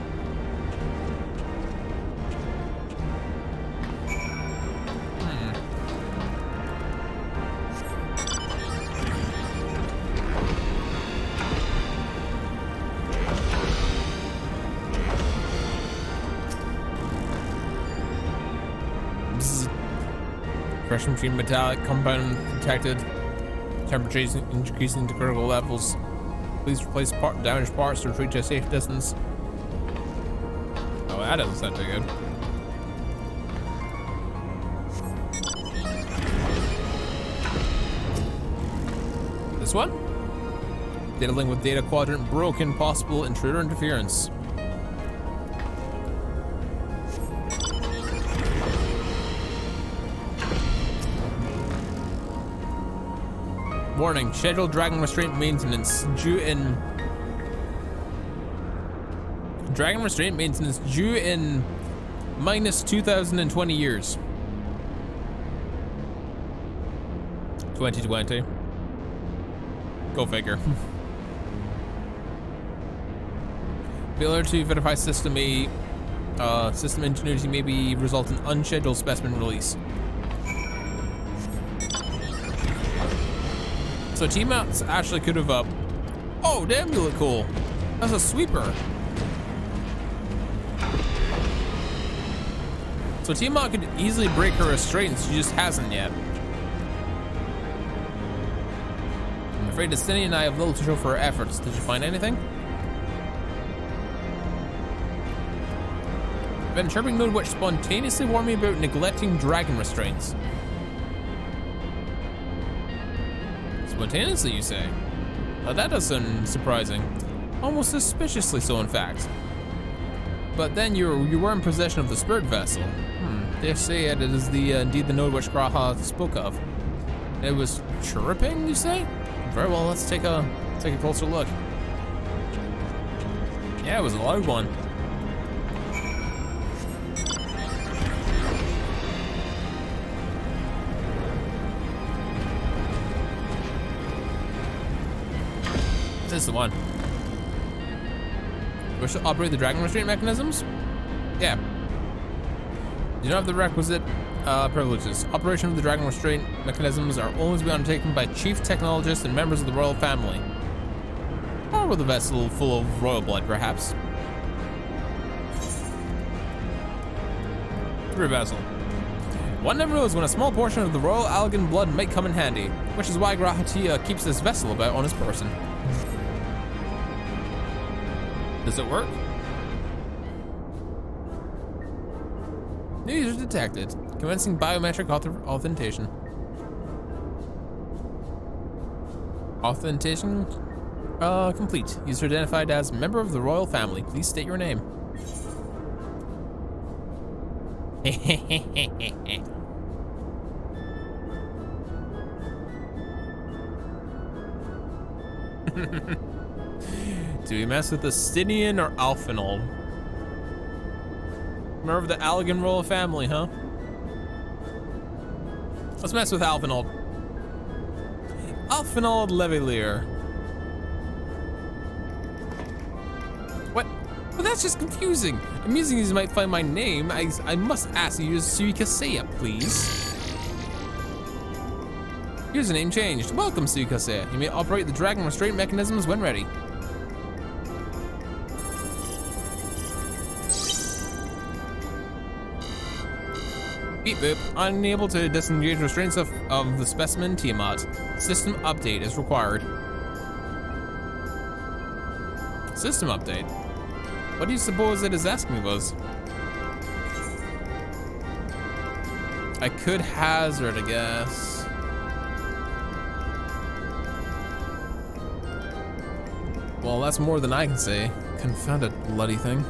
Pressure machine metallic compound detected. Temperature increasing to critical levels. Please replace damaged parts to retreat to a safe distance. Oh, that doesn't sound too good. This one? Data link with data quadrant broken. Possible intruder interference. Warning, scheduled dragon restraint maintenance due in... Dragon restraint maintenance due in minus 2,020 years. 2020. Go figure. Failure to verify system ingenuity may result in unscheduled specimen release. So teammates actually could have oh damn, you look cool. That's a sweeper. So Tiamat could easily break her restraints, she just hasn't yet. I'm afraid Destiny and I have little to show for our efforts. Did you find anything? Been chirping node which spontaneously warned me about neglecting dragon restraints. Spontaneously, you say? Now that does sound surprising. Almost suspiciously so, in fact. But then you were in possession of the spirit vessel. They say it is indeed the node which Graha spoke of. It was chirping, you say? Very well, let's take a closer look. Yeah, it was a loud one. This is the one. Wish to operate the dragon restraint mechanisms? Yeah. You don't have the requisite privileges. Operation of the dragon restraint mechanisms are only to be undertaken by chief technologists and members of the royal family. Or with a vessel full of royal blood, perhaps. Through vessel. One never knows when a small portion of the royal Algan blood might come in handy, which is why Grahatia keeps this vessel about on his person. Does it work? New user detected. Commencing biometric authentication. Authentication complete. User identified as member of the royal family. Please state your name. Do we mess with the Stynian or Alphinaud? Member of the Algan royal family, huh? Let's mess with Alphinaud. Alphinaud Levelier. What? Well, that's just confusing. Amusing as you might find my name, I must ask you to use Suikasea, please. Username changed. Welcome, Suikasea. You may operate the dragon restraint mechanisms when ready. Beep boop. Unable to disengage restraints of the specimen Tiamat. System update is required. System update? What do you suppose it is asking of us? I could hazard a guess. Well, that's more than I can say. Confounded bloody thing.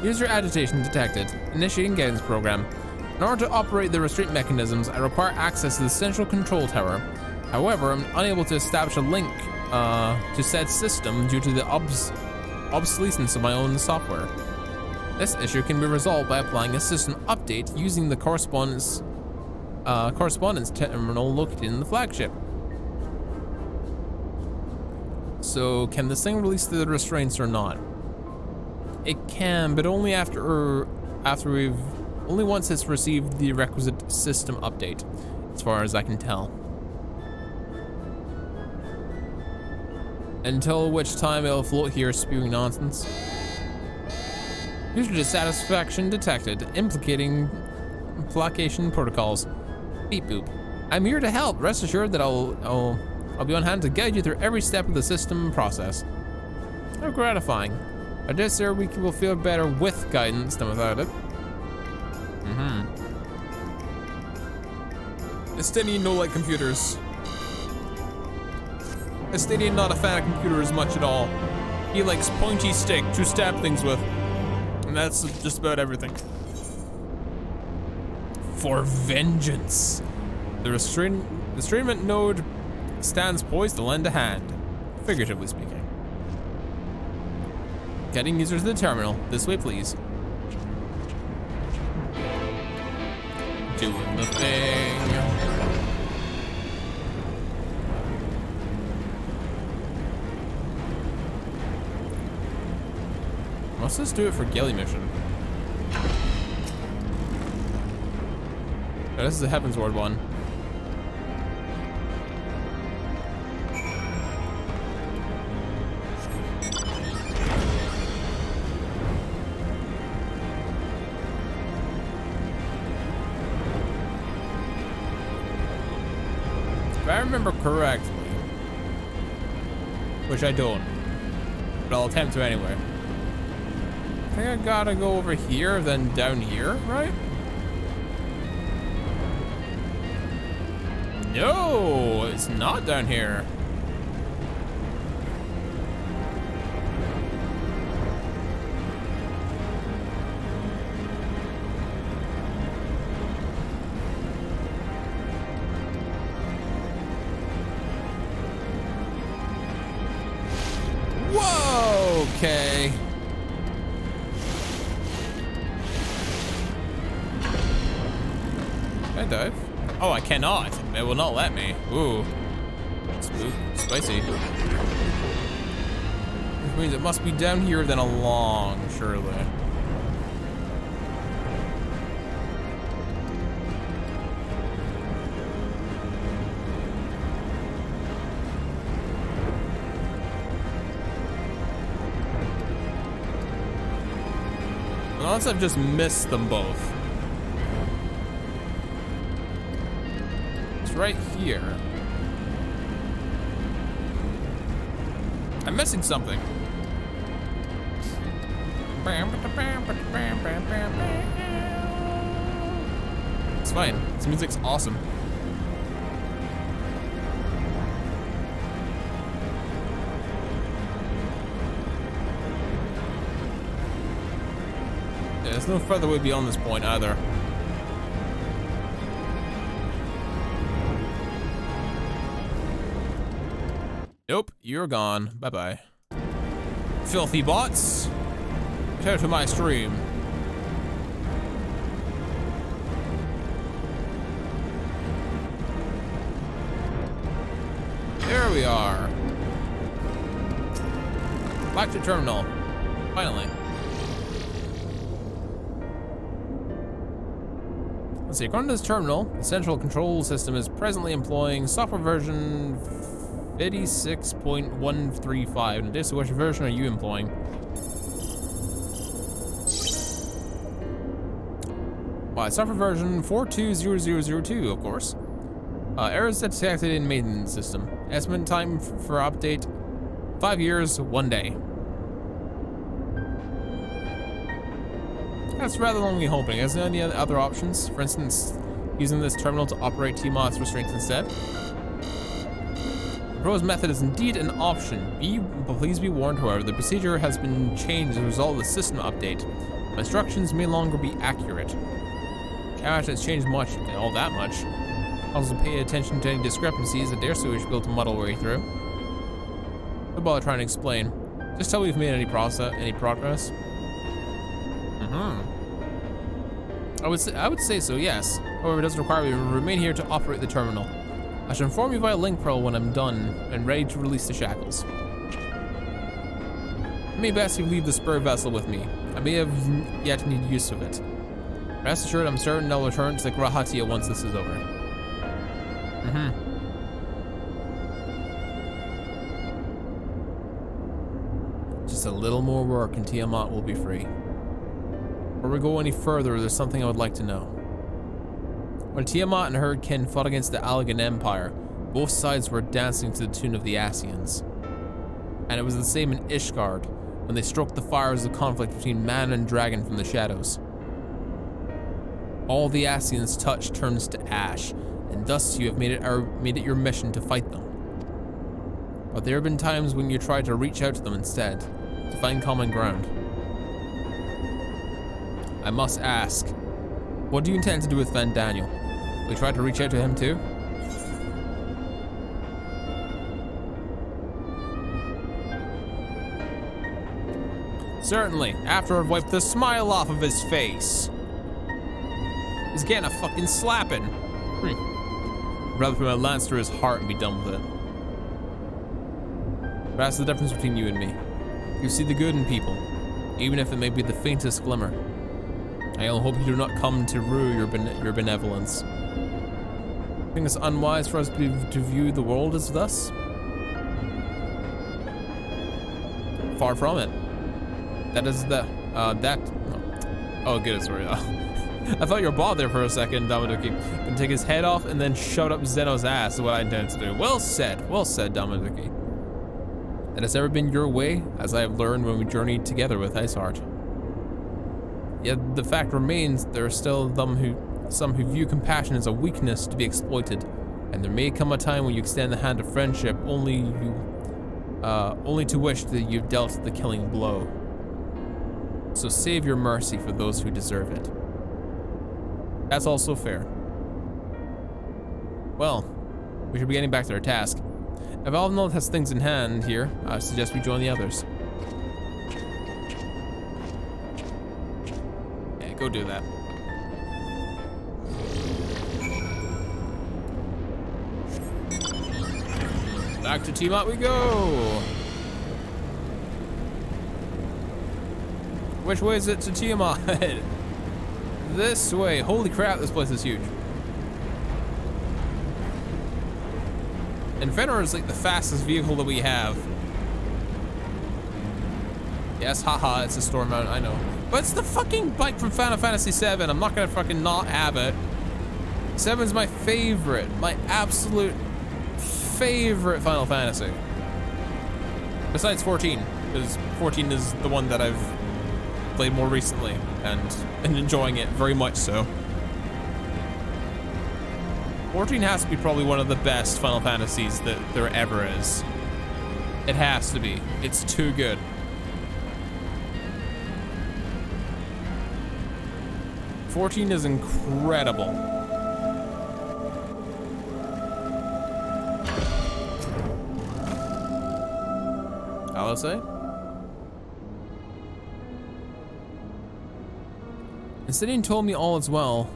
User agitation detected. Initiating guidance program. In order to operate the restraint mechanisms, I require access to the central control tower. However, I'm unable to establish a link to said system due to the obsolescence of my own software. This issue can be resolved by applying a system update using the correspondence terminal located in the flagship. So, can this thing release the restraints or not? It can, but only only once it's received the requisite system update, as far as I can tell. Until which time it'll float here spewing nonsense. User dissatisfaction detected, implicating placation protocols. Beep boop. I'm here to help. Rest assured that I'll be on hand to guide you through every step of the system process. How gratifying. I dare say we will feel better with guidance than without it. Stynian no-light computers. Estadian not a fan of computers much at all. He likes pointy stick to stab things with. And that's just about everything. For vengeance. The restrainment node stands poised to lend a hand, figuratively speaking. Getting users to the terminal. This way, please. Doing the thing. Let's just do it for Gilly mission. Oh, this is the Heaven's Ward one. If I remember correctly, which I don't, but I'll attempt to anyway. I think I gotta go over here, then down here, right? No, it's not down here. Whoa, okay. Can I dive? Oh, I cannot. It will not let me. Ooh. Smooth. Spicy. Which means it must be down here then along, surely. Unless I've just missed them both. Right here. I'm missing something. It's fine. This music's awesome. Yeah, there's no further way beyond this point either. Nope, you're gone. Bye-bye. Filthy bots. Go to my stream. There we are. Back to terminal. Finally. Let's see, according to this terminal, the central control system is presently employing software version 86.135. And this, which version are you employing? Well, software version 420002, of course. Errors detected in maintenance system. Estimate time for update 5 years, 1 day. That's rather lonely hoping. Is there any other options? For instance, using this terminal to operate TMOS restraints instead? The proposed method is indeed an option. Please be warned, however, the procedure has been changed as a result of the system update. My instructions may longer be accurate. I imagine it's changed much, all that much. Also pay attention to any discrepancies that their sewage built to muddle way through. Don't bother trying to explain. Just tell me if we've made any progress. I would say so, yes. However, it does require me to remain here to operate the terminal. I shall inform you via link pearl when I'm done and ready to release the shackles. It may best you leave the spur vessel with me. I may have yet need use of it. Rest assured, I'm certain I'll return to the Grahatia once this is over. Just a little more work and Tiamat will be free. Before we go any further, there's something I would like to know. When Tiamat and her kin fought against the Allagan Empire, both sides were dancing to the tune of the Ascians. And it was the same in Ishgard, when they stroked the fires of conflict between man and dragon from the shadows. All the Ascians touch turns to ash, and thus you have made it your mission to fight them. But there have been times when you tried to reach out to them instead, to find common ground. I must ask, what do you intend to do with Van Daniel? Will you try to reach out to him too? Certainly, after I've wiped the smile off of his face. He's getting a fucking slapping. Rather put my lance through his heart and be done with it. But that's the difference between you and me. You see the good in people, even if it may be the faintest glimmer. I only hope you do not come to rue your benevolence. I think it's unwise for us to view the world as thus. Far from it. That is the, oh good, sorry. I thought you were bald there for a second, Damaduki. Gonna take his head off and then shove it up Zeno's ass is what I intend to do. Well said, Damaduki. That has ever been your way, as I have learned when we journeyed together with Iceheart. Yet the fact remains, there are still some who view compassion as a weakness to be exploited, and there may come a time when you extend the hand of friendship only to wish that you dealt the killing blow. So save your mercy for those who deserve it. That's also fair. Well, we should be getting back to our task. If Alvinold has things in hand here, I suggest we join the others. Yeah, go do that. Back to Tiamat we go! Which way is it to Tiamat? This way. Holy crap, this place is huge. And Fenrir is like the fastest vehicle that we have. Yes, haha, it's a storm mount, I know. But it's the fucking bike from Final Fantasy VII. I'm not gonna fucking not have it. 7's my favorite, my absolute favorite Final Fantasy. Besides 14, because 14 is the one that I've played more recently and enjoying it very much so. 14 has to be probably one of the best Final Fantasies that there ever is. It has to be. It's too good. '14 is incredible. I'll say. Insidian told me all is well,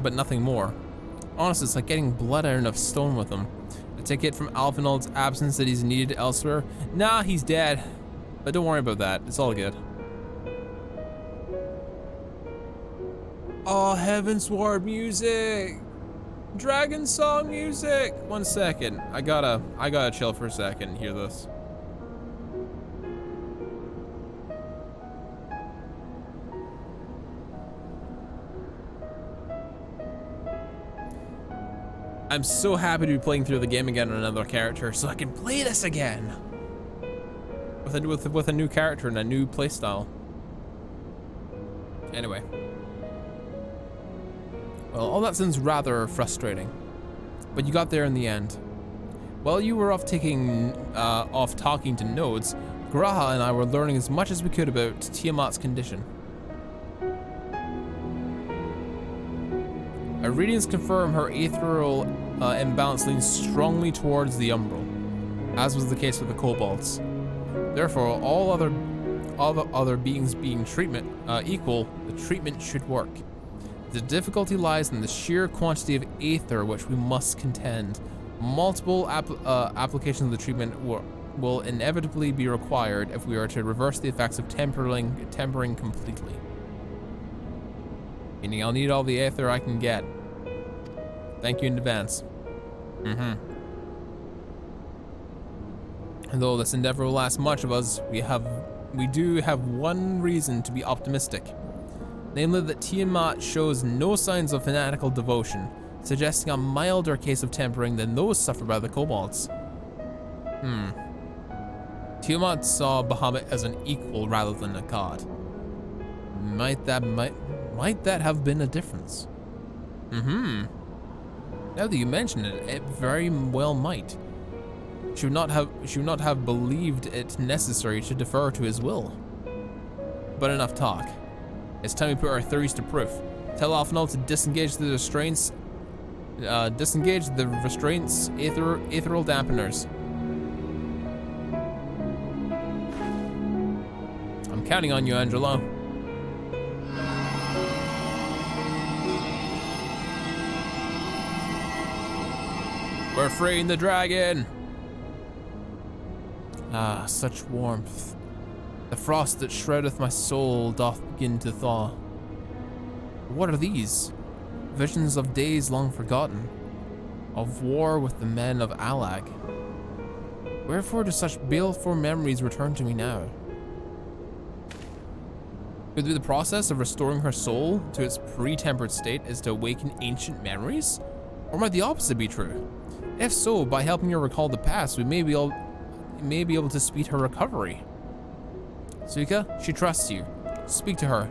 but nothing more. Honestly, it's like getting blood iron of stone with him. A ticket from Alphinold's absence that he's needed elsewhere. Nah, he's dead. But don't worry about that. It's all good. Oh, Heavensward music! Dragon song music! 1 second. I gotta chill for a second and hear this. I'm so happy to be playing through the game again on another character so I can play this again. With a new character and a new playstyle. Anyway. Well, all that sounds rather frustrating. But you got there in the end. While you were off talking to nodes, Graha and I were learning as much as we could about Tiamat's condition. Our readings confirm her ethereal imbalance leans strongly towards the umbral, as was the case with the kobolds. Therefore, all the other beings being equal, the treatment should work. The difficulty lies in the sheer quantity of aether which we must contend. Multiple applications of the treatment will inevitably be required if we are to reverse the effects of tempering completely. Meaning I'll need all the aether I can get. Thank you in advance. And though this endeavor will last much of us, we do have one reason to be optimistic. Namely that Tiamat shows no signs of fanatical devotion, suggesting a milder case of tempering than those suffered by the kobolds. Tiamat saw Bahamut as an equal rather than a god. Might that have been a difference? Now that you mention it, it very well might. She would not have believed it necessary to defer to his will. But enough talk. It's time we put our theories to proof. Tell Alphanol to disengage the restraints. Ethereal dampeners. I'm counting on you, Angelo. We're freeing the dragon! Ah, such warmth. The frost that shroudeth my soul doth begin to thaw. What are these? Visions of days long forgotten, of war with the men of Alag. Wherefore do such baleful memories return to me now? Could be the process of restoring her soul to its pre-tempered state is to awaken ancient memories? Or might the opposite be true? If so, by helping her recall the past, we may be able to speed her recovery. Suika, she trusts you. Speak to her.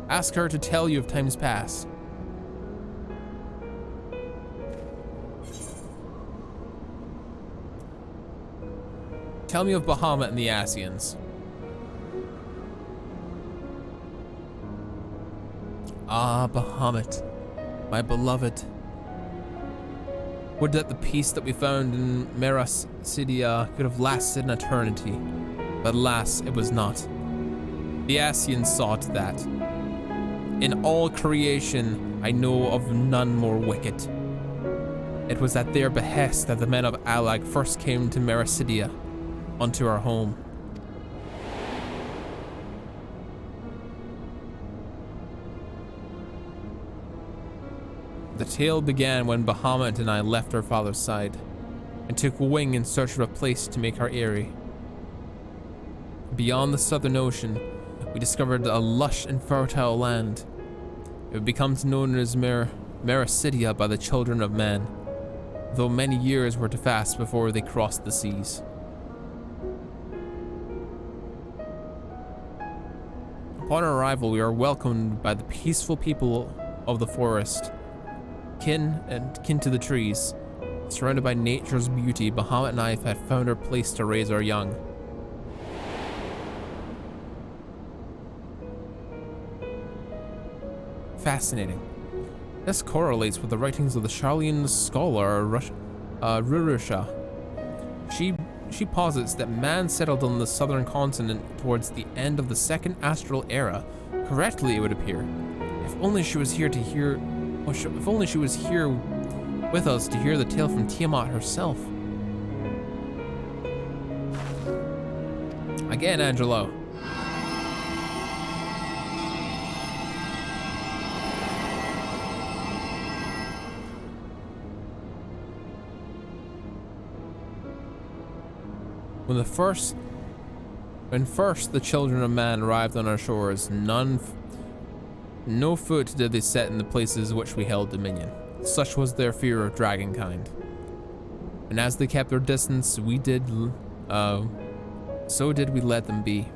Ask her to tell you of times past. Tell me of Bahamut and the Asians. Ah, Bahamut, my beloved. Would that the peace that we found in Merasidia could have lasted an eternity, but alas, it was not. The Asians sought that. In all creation, I know of none more wicked. It was at their behest that the men of Alag first came to Merasidia, unto our home. The tale began when Bahamut and I left our father's side, and took wing in search of a place to make our eyrie. Beyond the southern ocean, we discovered a lush and fertile land. It would become known as Merasidia by the children of men, though many years were to pass before they crossed the seas. Upon our arrival, we were welcomed by the peaceful people of the forest, kin to the trees. Surrounded by nature's beauty, Bahamut and I had found our place to raise our young. Fascinating. This correlates with the writings of the Charlian scholar Rurusha. She posits that man settled on the southern continent towards the end of the second astral era. Correctly, it would appear. If only she was here to hear. If only she was here with us to hear the tale from Tiamat herself. Again, Angelo. When first the children of man arrived on our shores, no foot did they set in the places which we held dominion. Such was their fear of dragonkind. And as they kept their distance, so did we let them be.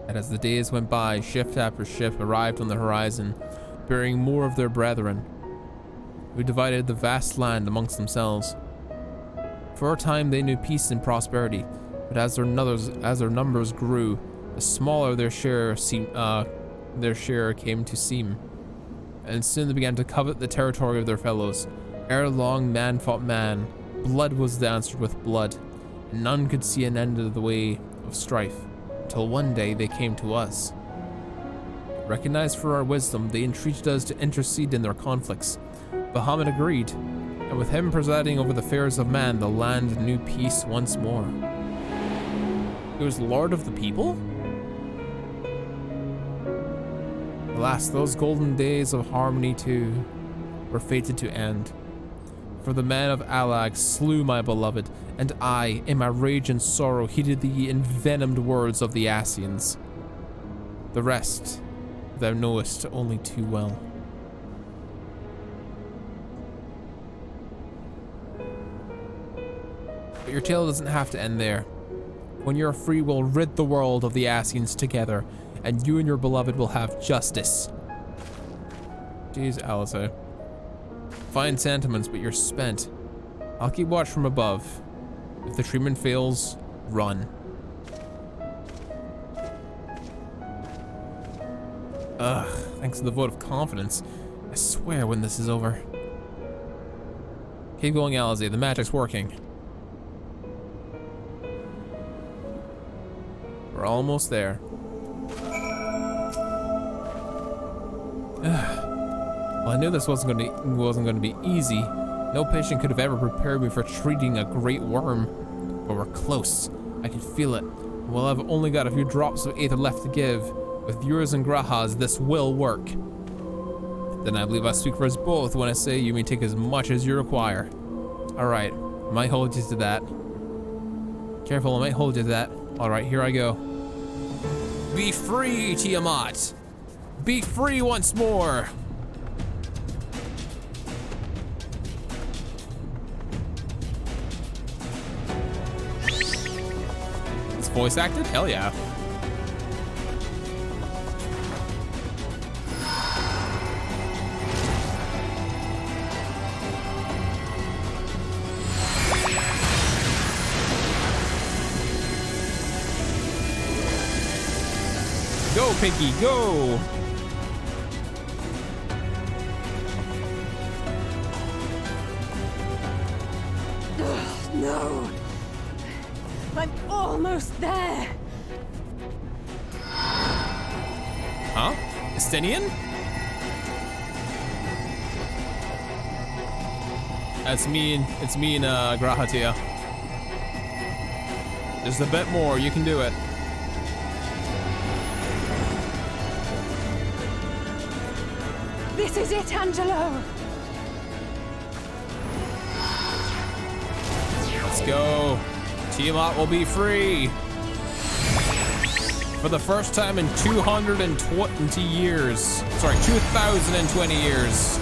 And as the days went by, ship after ship arrived on the horizon, bearing more of their brethren, who divided the vast land amongst themselves. For a time they knew peace and prosperity, but as their numbers grew, the smaller their share came to seem, and soon they began to covet the territory of their fellows. Ere long, man fought man, blood was answered with blood, and none could see an end of the way of strife, until one day they came to us. Recognized for our wisdom, they entreated us to intercede in their conflicts. Bahamut agreed, and with him presiding over the affairs of man, the land knew peace once more. He was Lord of the people? Alas, those golden days of harmony too were fated to end. For the men of Alag slew my beloved, and I, in my rage and sorrow, heeded the envenomed words of the Asians. The rest thou knowest only too well. But your tale doesn't have to end there. When you're free, we'll rid the world of the Asians together, and you and your beloved will have justice. Jeez, Alice. Fine sentiments, but you're spent. I'll keep watch from above. If the treatment fails, run. Ugh, thanks to the vote of confidence. I swear when this is over. Keep going, Alize, the magic's working. We're almost there. Well, I knew this wasn't going to be easy. No patient could have ever prepared me for treating a great worm. But we're close. I can feel it. Well, I've only got a few drops of aether left to give. With yours and Graha's, this will work. Then I believe I speak for us both when I say you may take as much as you require. Alright, might hold you to that. Careful, I might hold you to that. Alright, here I go. Be free, Tiamat! Be free once more! It's voice acted? Hell yeah. Go, Pinky, go! No! I'm almost there! Huh? Estinian? It's me and Grahatia. Just a bit more, you can do it. This is it, Angelo! Let's go. Tiamat will be free. For the first time in 220 years. Sorry, 2020 years.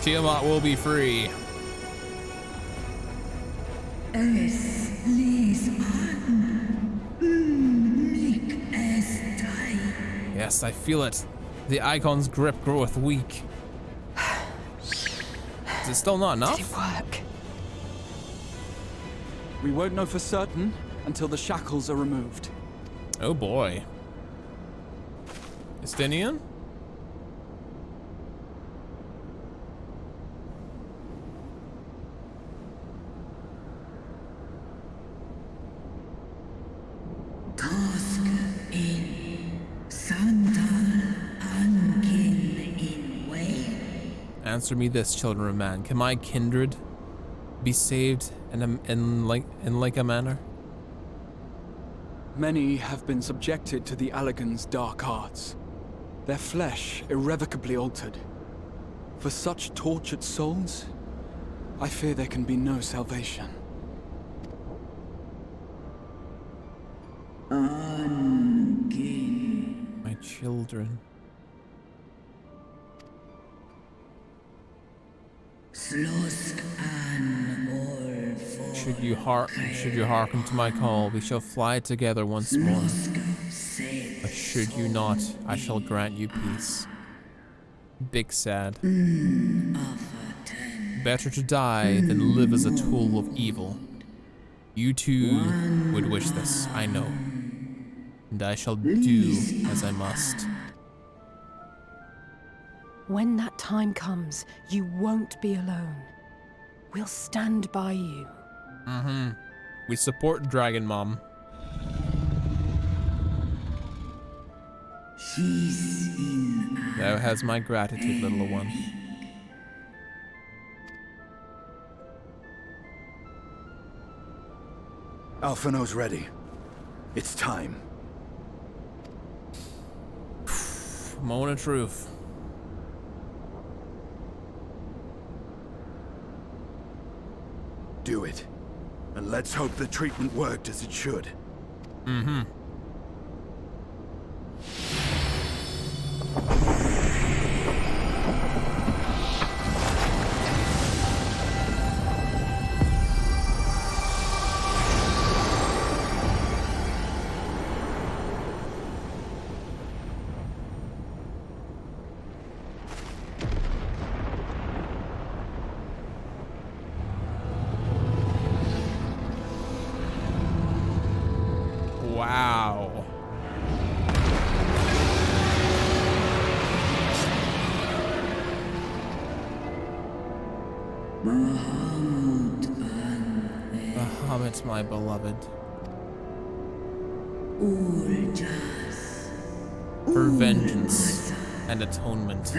Tiamat will be free. Yes, I feel it. The icon's grip groweth weak. Is it still not enough? Did it work? We won't know for certain until the shackles are removed. Oh boy. Estinian? Answer me this, children of man. Can my kindred be saved in like a manner? Many have been subjected to the Allagan's dark arts, their flesh irrevocably altered. For such tortured souls, I fear there can be no salvation. My children. Should you hearken to my call, we shall fly together once more. But should you not, I shall grant you peace. Big sad. Better to die than live as a tool of evil. You too would wish this, I know. And I shall do as I must. When that time comes, you won't be alone. We'll stand by you. Mm-hmm. We support Dragon Mom. Thou has my gratitude, little one. Alphino's ready. It's time. Moment of truth. Do it. And let's hope the treatment worked as it should. Mm-hmm. Bahamut, my beloved. For vengeance and atonement,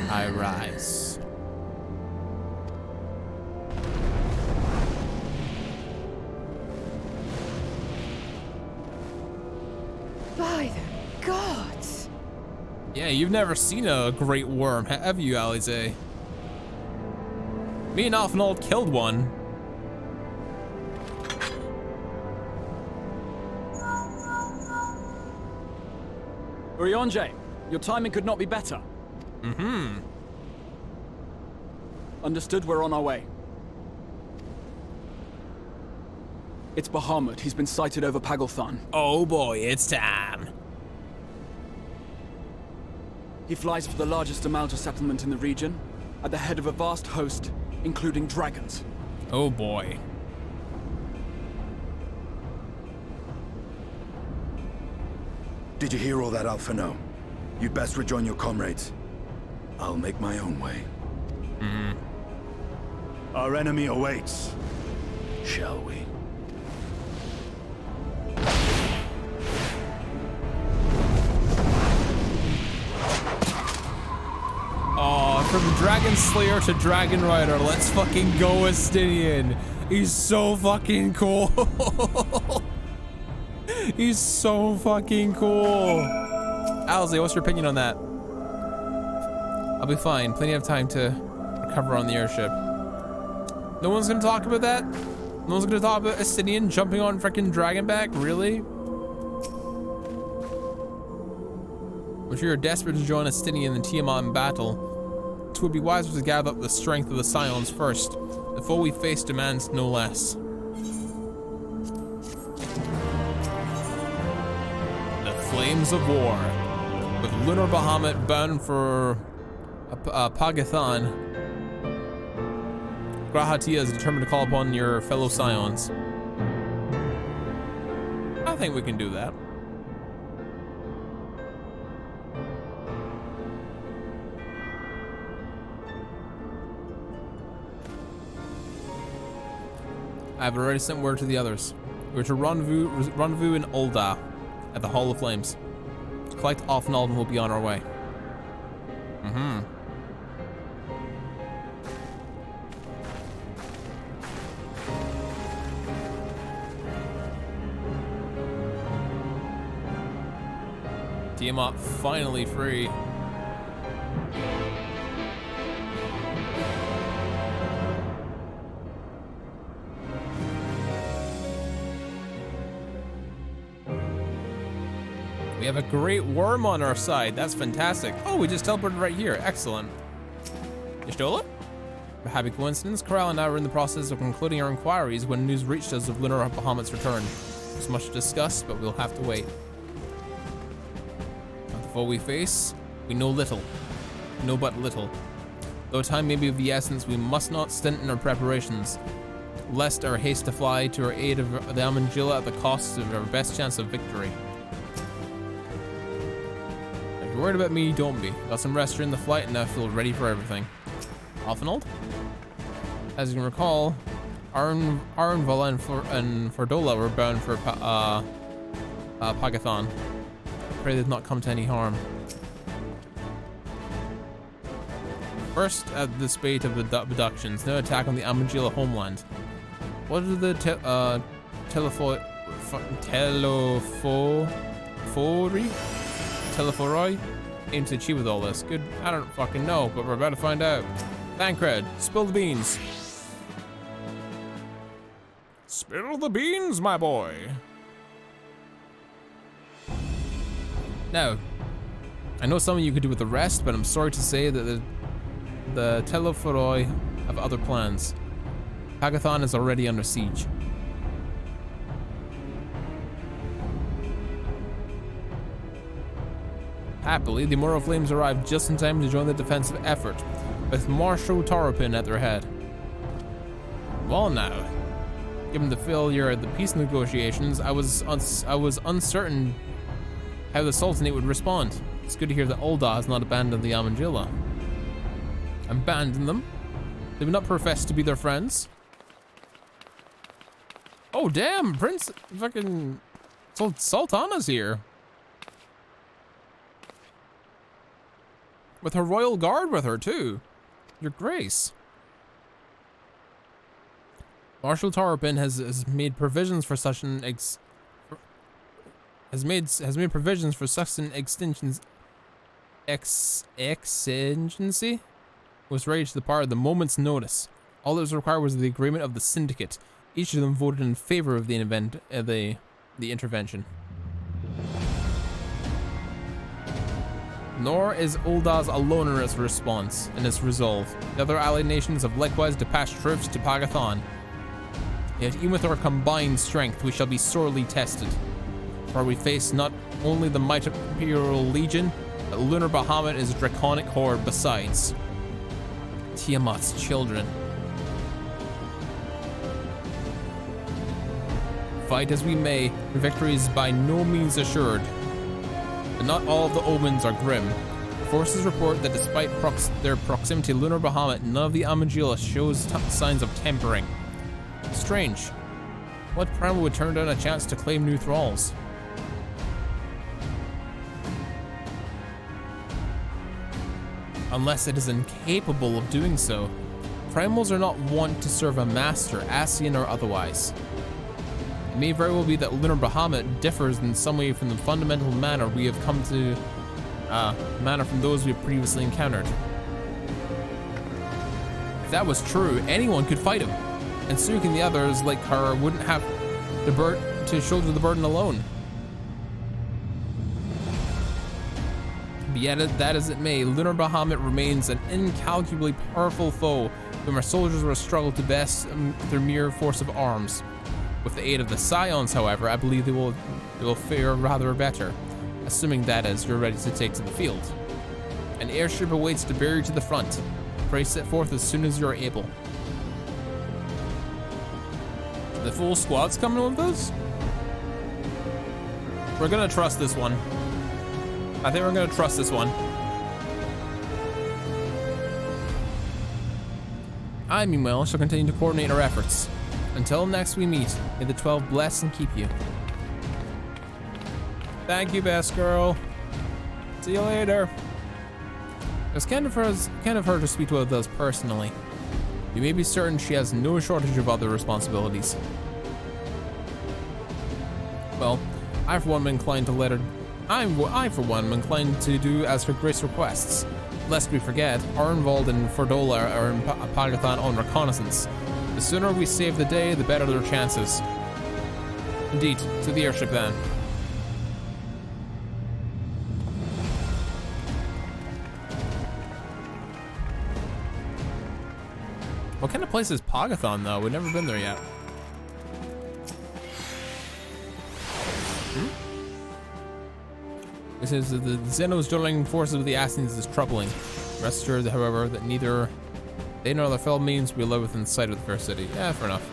I rise. By the gods! Yeah, you've never seen a great worm, have you, Alize? Me and Alphinaud killed one. Urianger, your timing could not be better. Mm-hmm. Understood, we're on our way. It's Bahamut. He's been sighted over Pagalthan. Oh boy, it's time. He flies for the largest Amalta settlement in the region, at the head of a vast host, including dragons. Oh boy. Did you hear all that, Alphinaud? You'd best rejoin your comrades. I'll make my own way. Our enemy awaits. Shall we? Oh, from Dragon Slayer to Dragon Rider, let's fucking go, Estinian. He's so fucking cool. He's so fucking cool. Owlsley, what's your opinion on that? I'll be fine. Plenty of time to recover on the airship. No one's gonna talk about that? No one's gonna talk about Estinian jumping on freaking Dragonback? Really? I'm sure you're desperate to join Estinian and Tiamat in battle. It would be wiser to gather up the strength of the Scions first. The foe we face demands no less. The Flames of War. With Lunar Bahamut bound for Pagathan, Grahatia is determined to call upon your fellow Scions. I think we can do that. I've already sent word to the others. We're to rendezvous in Ulda at the Hall of Flames. Collect Alphinaud and we'll be on our way. Tiamat finally free. We have a great worm on our side. That's fantastic. Oh, we just teleported right here. Excellent. You stole it? A happy coincidence. Corral and I were in the process of concluding our inquiries when news reached us of Lunar Bahamut's return. There's much to discuss, but we'll have to wait. Of the foe we face, we know little. Know but little. Though time may be of the essence, we must not stint in our preparations, lest our haste to fly to our aid of the Amangila at the cost of our best chance of victory. If you're worried about me, don't be. Got some rest during the flight and now feel ready for everything. Alphinaud? As you can recall, Aranvala and Fordola were bound for Pagathan. Pray they've not come to any harm. First, at the spate of the abductions, no attack on the Amangila homeland. What are the Telephoroi aim to achieve with all this? Good, I don't fucking know, but we're about to find out. Thancred, spill the beans. Spill the beans, my boy. Now, I know some of you could do with the rest, but I'm sorry to say that the Telephoroi have other plans. Pagathan is already under siege. Happily, the Moro Flames arrived just in time to join the defensive effort, with Marshal Taropin at their head. Well now, given the failure at the peace negotiations, I was uncertain how the Sultanate would respond. It's good to hear that Ulda has not abandoned the Amangila. Abandoned them? They would not profess to be their friends. Oh, damn, Prince fucking Sultana's here. With her royal guard with her, too. Your Grace. Marshal Tarpin has made provisions for such an exigency was ready to depart at the moment's notice. All that was required was the agreement of the syndicate. Each of them voted in favor of the intervention. Nor is Ul'dah's alone in its response and its resolve. The other allied nations have likewise dispatched troops to Pagathan. Yet even with our combined strength, we shall be sorely tested. For we face not only the might of Imperial Legion, but Lunar Bahamut is a draconic horde besides. Tiamat's children. Fight as we may, victory is by no means assured. But not all of the omens are grim. Forces report that despite their proximity to Lunar Bahamut, none of the Amangila shows signs of tempering. Strange. What primal would turn down a chance to claim new thralls? Unless it is incapable of doing so. Primals are not wont to serve a master, Ascian or otherwise. It may very well be that Lunar Bahamut differs in some way from the fundamental manner we have come to, from those we have previously encountered. If that was true, anyone could fight him, and Suk and the others like her wouldn't have to shoulder the burden alone. But yet, that as it may, Lunar Bahamut remains an incalculably powerful foe whom our soldiers will struggle to best their mere force of arms. With the aid of the Scions, however, I believe they will fare rather better, assuming that as you're ready to take to the field. An airship awaits to bear you to the front. Pray set forth as soon as you're able. The full squad's coming with us? We're gonna trust this one. I think we're gonna trust this one. I, meanwhile, shall continue to coordinate our efforts. Until next we meet, may the 12 bless and keep you. Thank you, best girl. See you later. It was kind of her to speak with us personally. You may be certain she has no shortage of other responsibilities. Well, I for one am inclined to let her. I for one am inclined to do as her grace requests. Lest we forget, Arnvald and Fordola are in Pagathan on reconnaissance. The sooner we save the day, the better their chances. Indeed, to the airship then. What kind of place is Pagathan, though? We've never been there yet. This is the Xenos joining forces of the Ascians is troubling. Rest assured, however, that neither they nor their fellow means will live within sight of the fair city. Yeah, fair enough.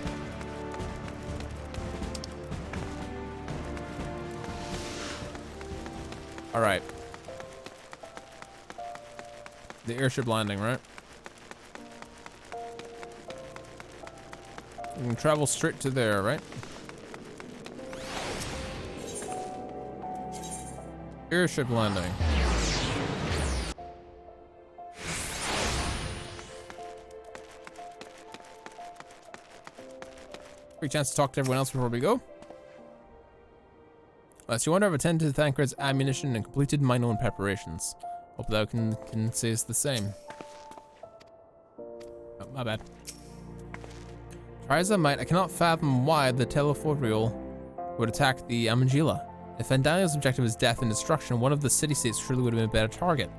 All right. The airship landing, right? We can travel straight to there, right? Airship landing. Free chance to talk to everyone else before we go. Last you wonder, I've attended to Thancred's ammunition and completed my own preparations. Hope thou can say it's the same. Oh, my bad. Try as I might, I cannot fathom why the Teleforial would attack the Amangila. If Vandalia's objective is death and destruction, one of the city-states surely would have been a better target.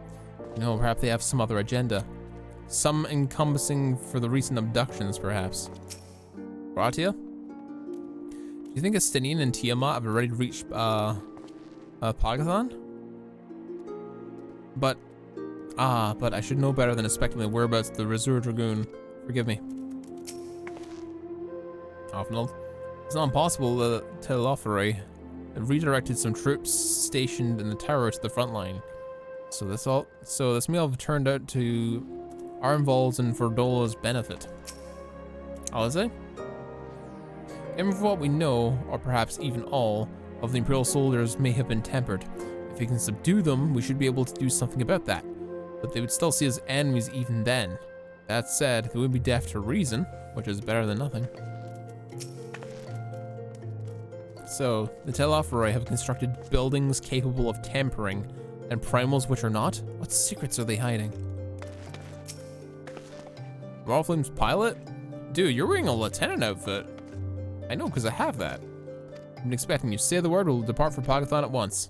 No, perhaps they have some other agenda. Some encompassing for the recent abductions, perhaps. Gratia? Do you think Estinian and Tiamat have already reached Pagathan? But I should know better than to speculate whereabouts the Reserve Dragoon. Forgive me. Offenald. It's not impossible that Telefori redirected some troops stationed in the tower to the front line. So this may have turned out to are involved in Verdola's benefit. All is it? Even for what we know, or perhaps even all, of the Imperial soldiers may have been tempered. If we can subdue them, we should be able to do something about that. But they would still see us enemies even then. That said, they would be deaf to reason, which is better than nothing. So, the Telophori have constructed buildings capable of tempering, and primals which are not? What secrets are they hiding? Morflame's pilot? Dude, you're wearing a lieutenant outfit. I know, because I have that. I've been expecting you. Say the word, we'll depart for Pagathon at once.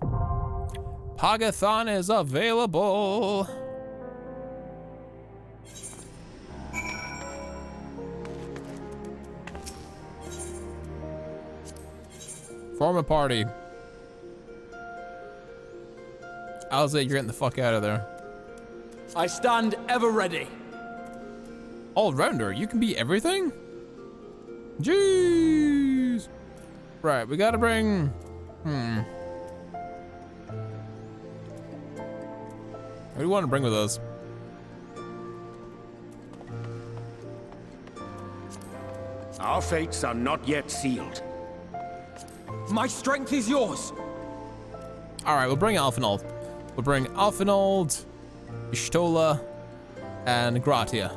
Pagathon is available. Form a party. Alzay, you're getting the fuck out of there. I stand ever ready. All-rounder, you can be everything? Jeez. Right, we gotta bring... What do you want to bring with us? Our fates are not yet sealed. My strength is yours. All right, we'll bring Alphinaud. We'll bring Alphinaud, Ishtola, and Gratia.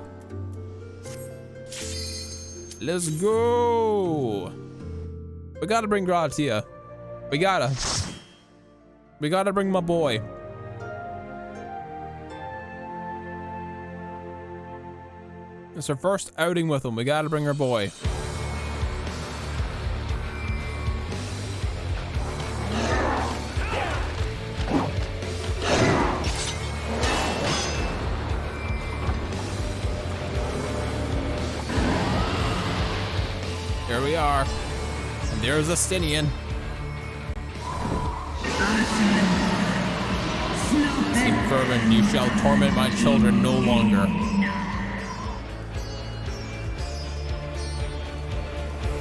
Let's go. We gotta bring Gratia. We gotta bring my boy. It's our first outing with him. We gotta bring our boy. Here we are. And there's Astinian. Seem fervent, you shall torment my children no longer.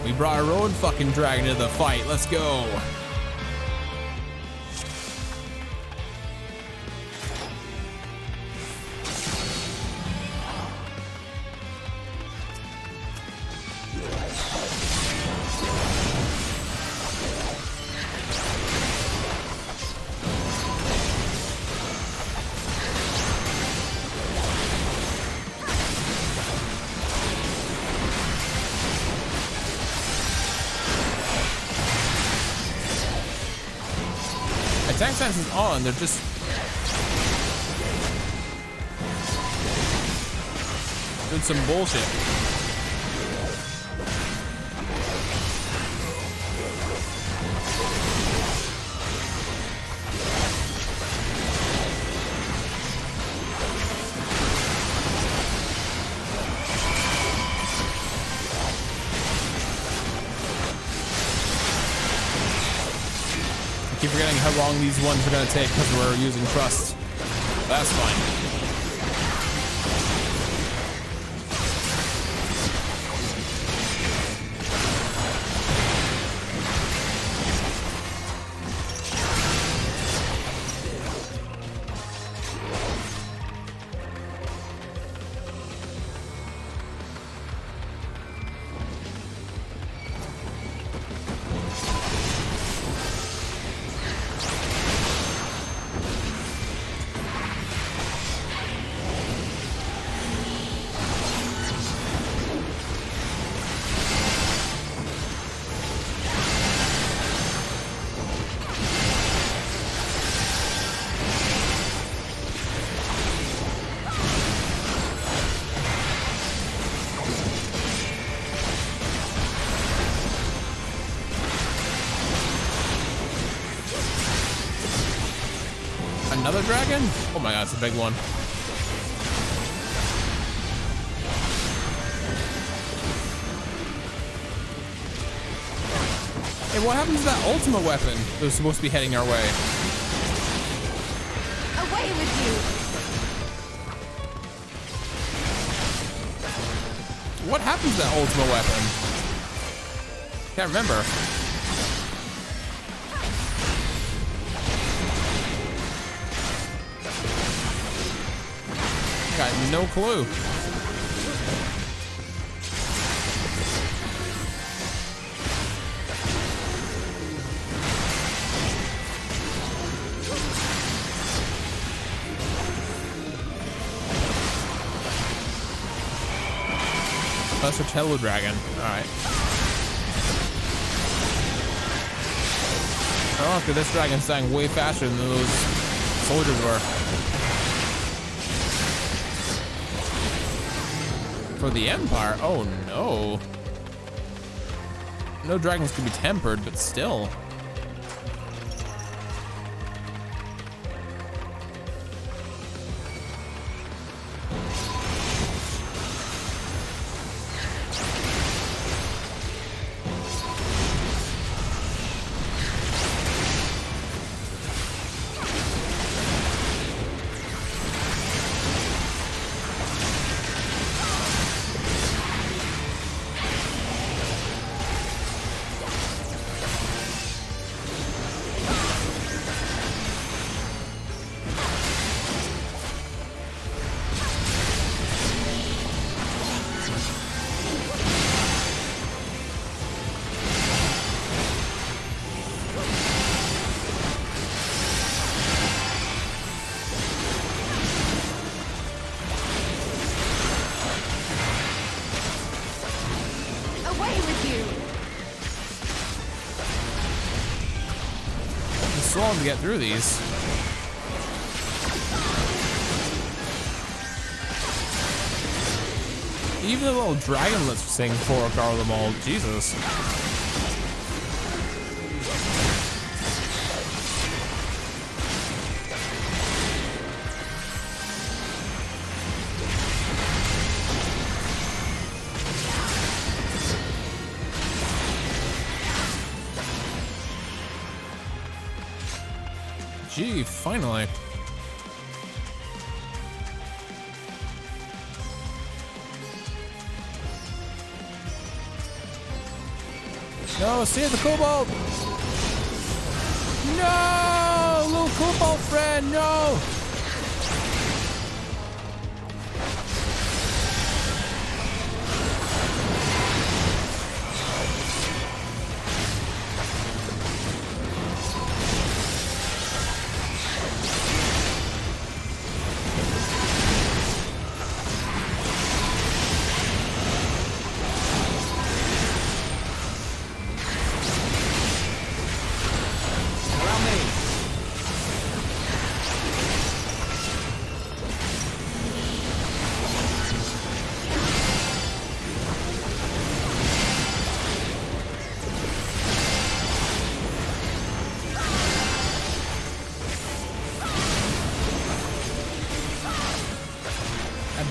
We brought our own fucking dragon to the fight. Let's go. Attack stance is on, they're just... doing some bullshit. I keep forgetting how long these ones are gonna take because we're using trust. That's fine. Another dragon? Oh my god, it's a big one. Hey, what happens to that ultimate weapon that was supposed to be heading our way? Away with you! What happens to that ultimate weapon? Can't remember. Got no clue. That's a Tello Dragon. Alright. Oh, okay, this dragon's dying way faster than those soldiers were. For the Empire? Oh no. No dragons can be tempered, but still. To get through these. Even the little dragonlets sing for Garlemald. Jesus. Gee, finally. No, save the kobold! No! Little kobold friend, no!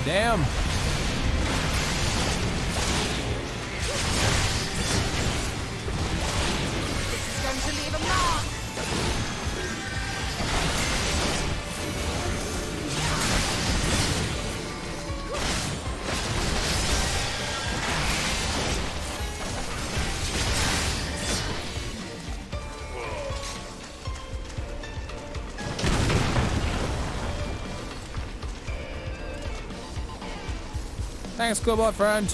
Damn. It's going to leave a mark. Thanks, kobold friend.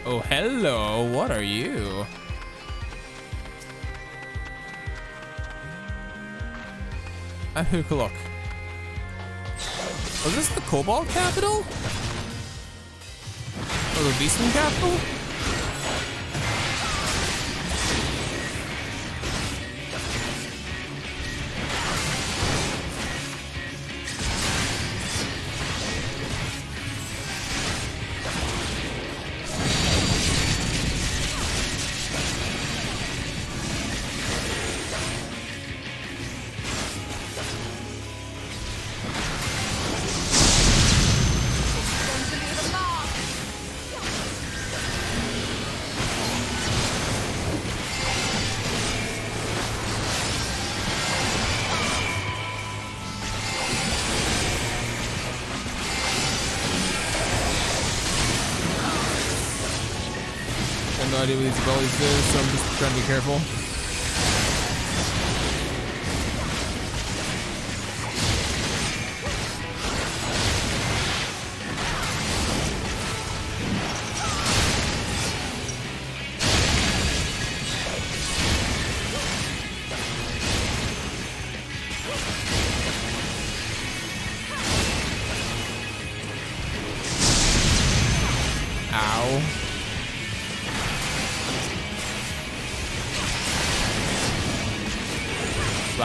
Oh, hello. What are you? I'm Hukaluk. Was this the kobold capital? Or the beastman capital? No idea what these abilities do, so I'm just trying to be careful.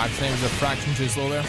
Black name's a fraction too slow there.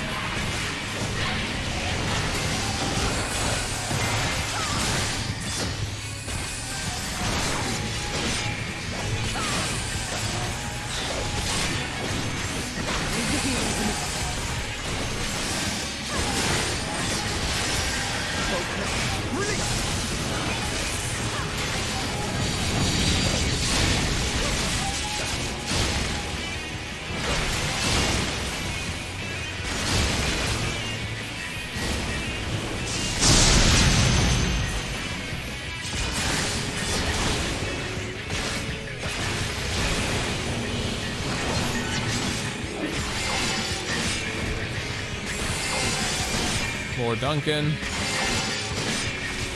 More Duncan.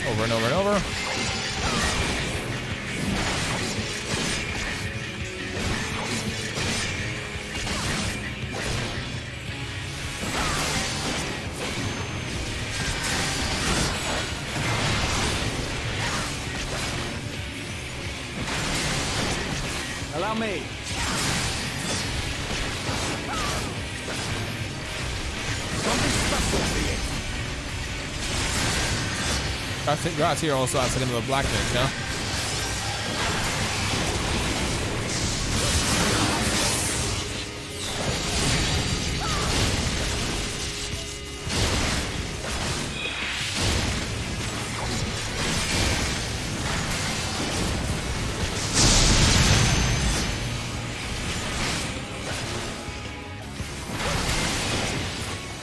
Over and over and over. Allow me. Something special for you. I think Graz here also has like another black mage, no?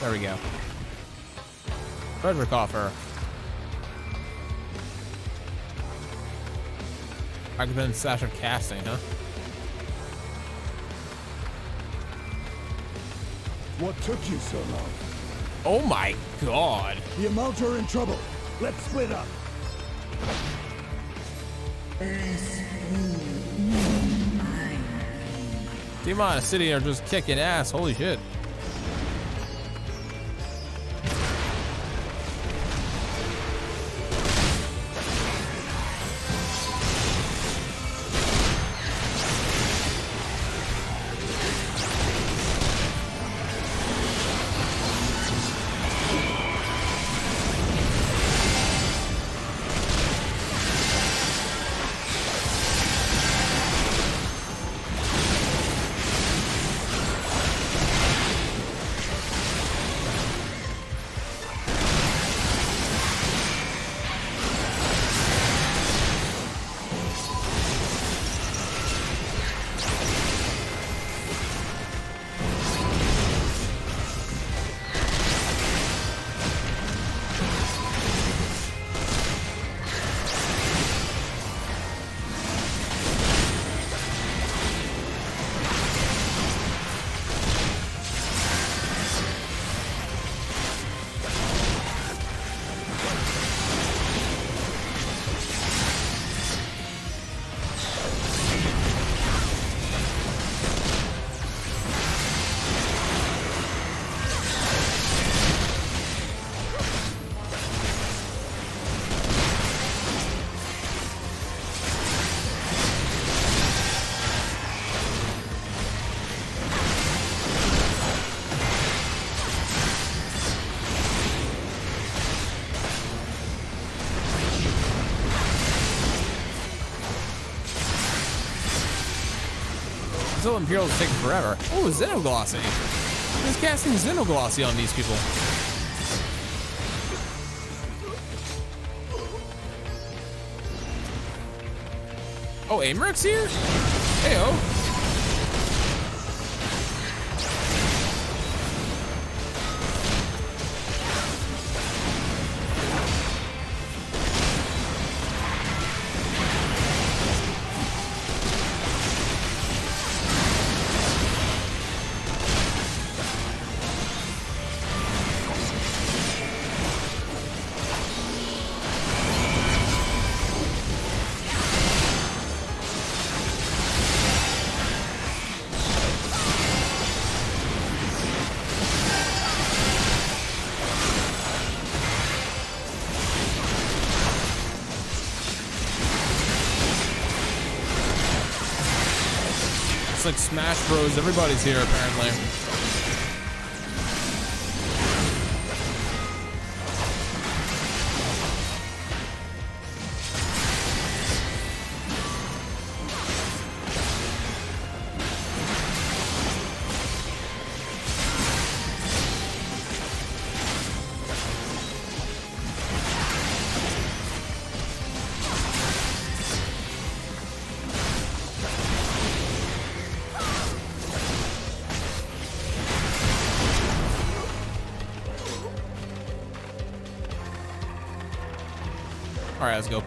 There we go. Frederick offer. I could then Sash of casting, huh? What took you so long? Oh my god. The Amalta are in trouble. Let's split up. Demon City are just kicking ass. Holy shit. Still Imperial's taking forever. Oh, Xenoglossy. He's casting Xenoglossy on these people. Oh, Aymerick's here? Heyo. Like Smash Bros. Everybody's here apparently. Alright, let's go.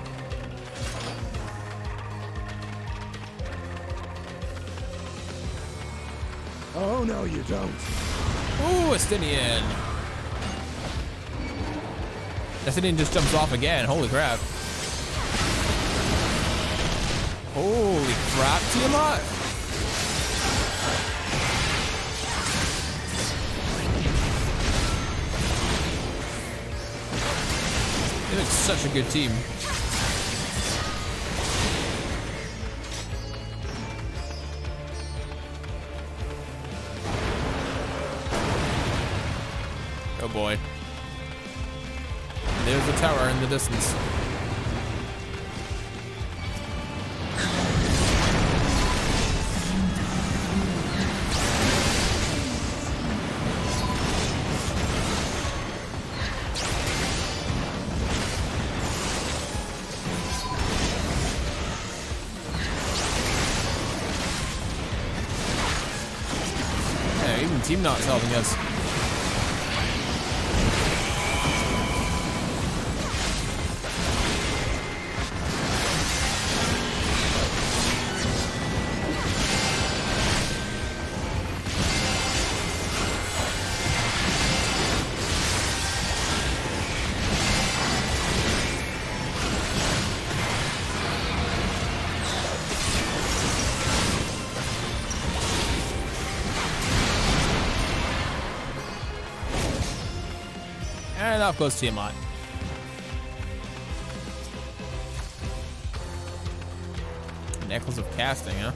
Oh, no, you don't. Ooh, Estinian. Estinian just jumps off again. Holy crap. Holy crap, Tiamat. They look such a good team. Oh boy. There's the tower in the distance. Yeah, even Team Knot's helping us. And off goes Tiamat. Necklace of casting, huh?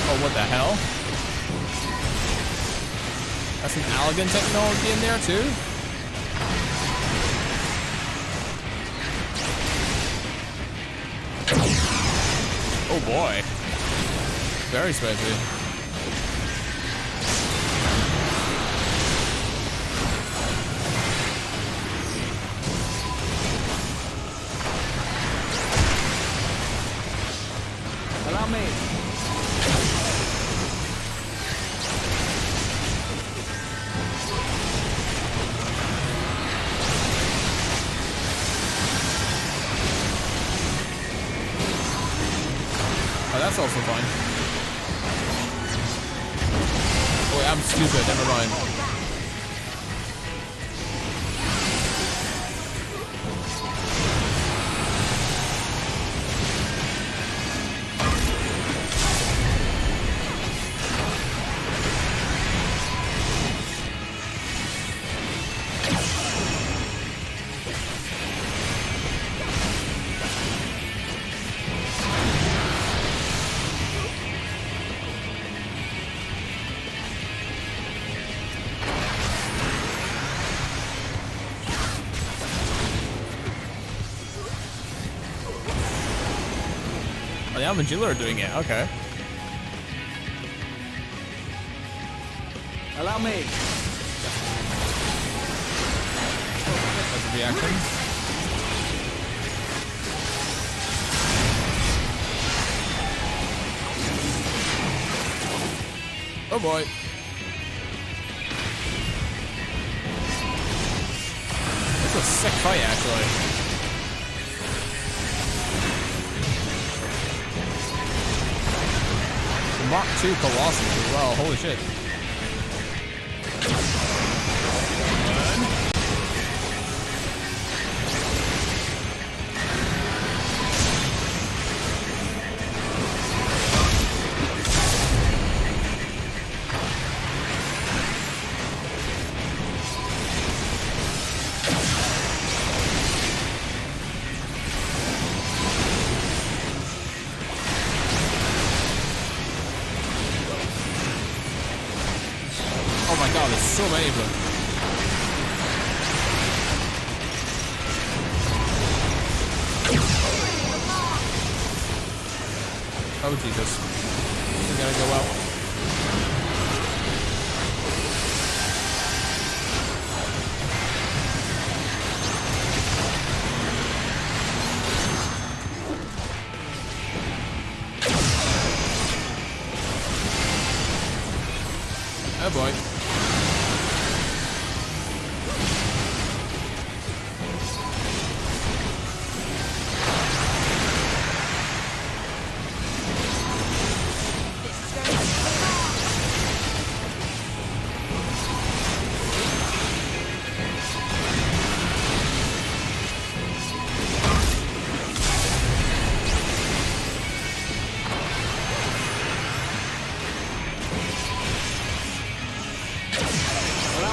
Oh, what the hell? That's an Allegan technology in there too? Oh boy. Very spicy. Allow me. Oh, that's also fine. Oh, wait, I'm stupid. Never mind. The Almagilla are doing it, okay. Allow me. That's a reaction. Oh boy. This is a sick fight, actually. Mark II Colossus as well, holy shit. Oh my god, there's so many of them. Oh Jesus. We gotta go out.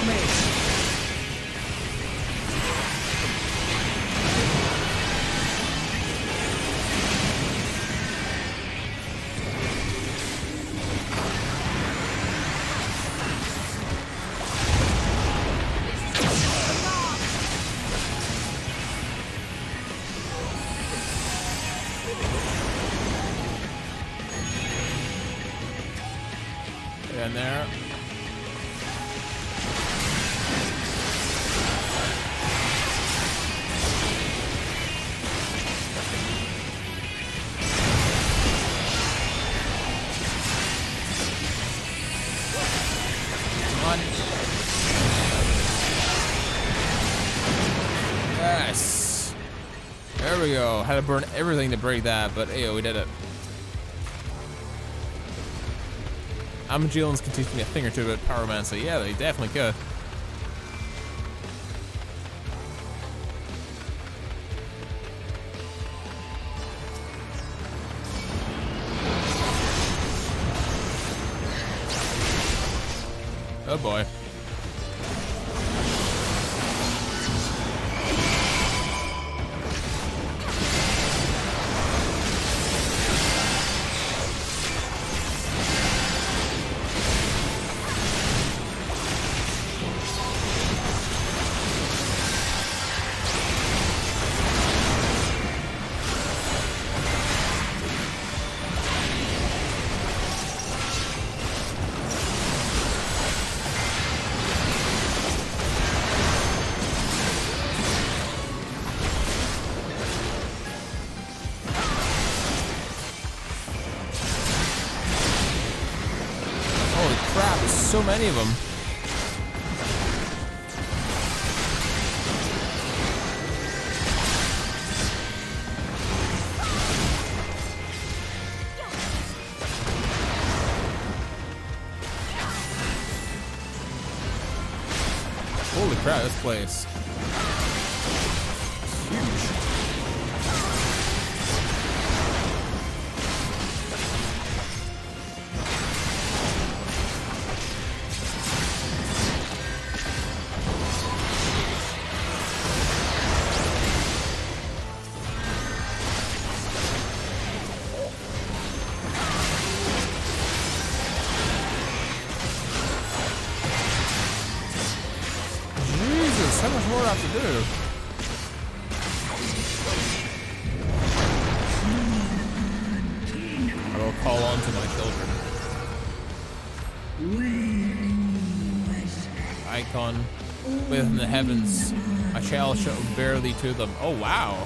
me! In there. Come on. Yes. There we go. Had to burn everything to break that, but hey, we did it. Amagilans can teach me a thing or two about pyromancy. Yeah, they definitely could. Oh boy. So many of them. Holy crap, this place. It's huge. So much more I have to do. I will call on to my children. Icon within the heavens. I shall show barely to them. Oh wow.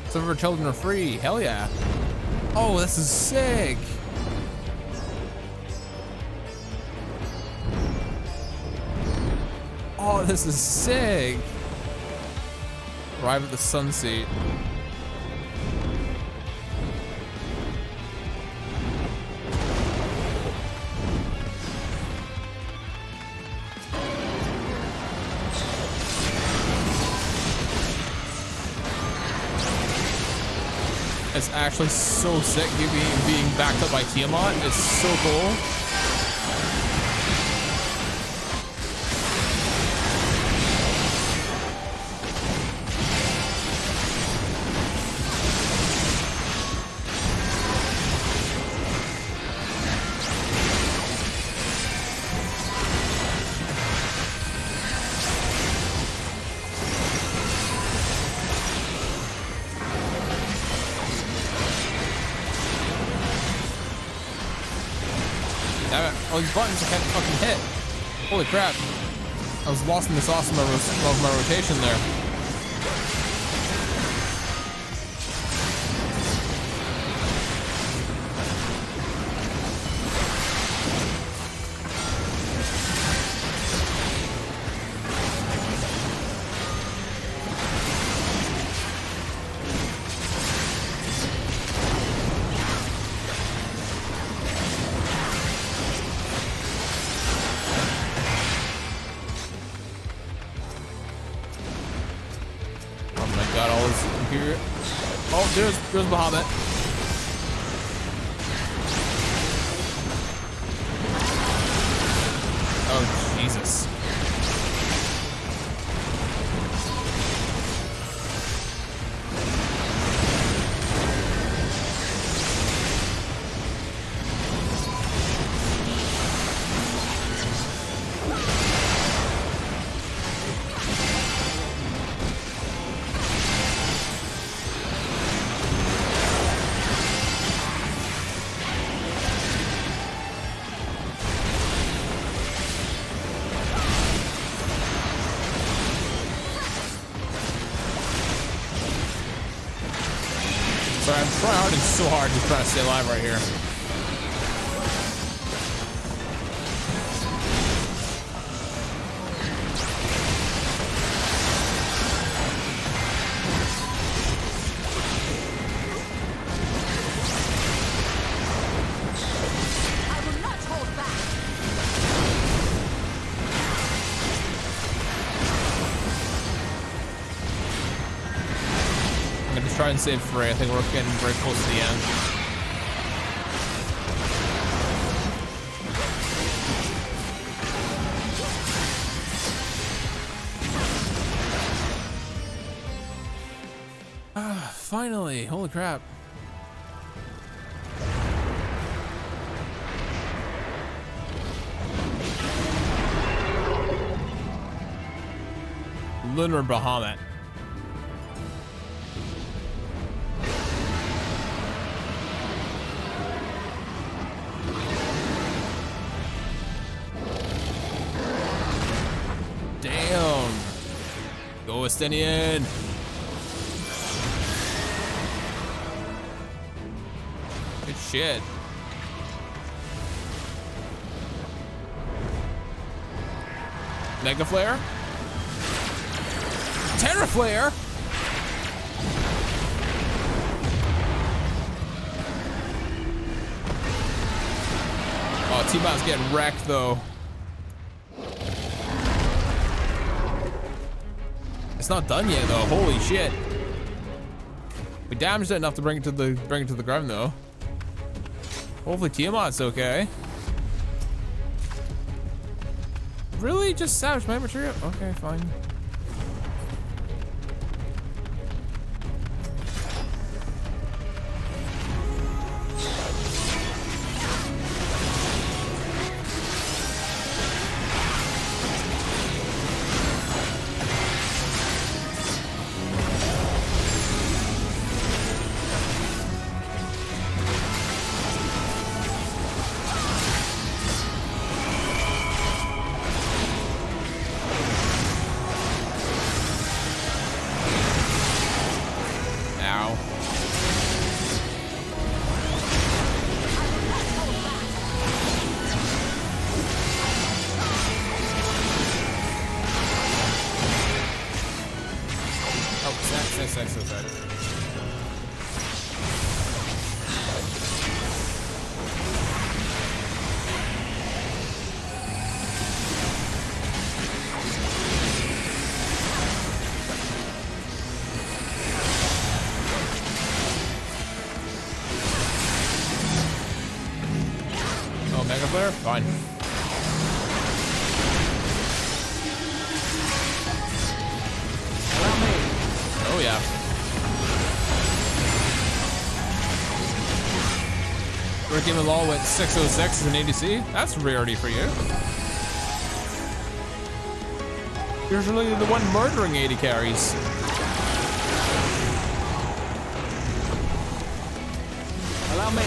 Some of our children are free. Hell yeah. Oh, this is sick. Oh, this is sick. Arrive at the sunset. It's actually so sick being backed up by Tiamat. It's so cool. Oh, these buttons I can't fucking hit. Holy crap. I was lost in the sauce of my rotation there. Got all this here. Oh, there's Bahamut. Jesus. Sorry, I'm trying so hard to try to stay alive right here. Try and save Frey. I think we're getting very close to the end. Ah, finally! Holy crap! Lunar Bahamut. Palestinian. Good shit. Mega Flare. Terra Flare. Oh, T-Bot's getting wrecked though. It's not done yet though. Holy shit. We damaged it enough to bring it to the ground though. Hopefully Tiamat's okay. Really? Just savage my material? Okay, fine. Fine. Oh yeah. Ricky Malal went 606 as an ADC. That's a rarity for you. Usually the one murdering 80 carries. Allow me.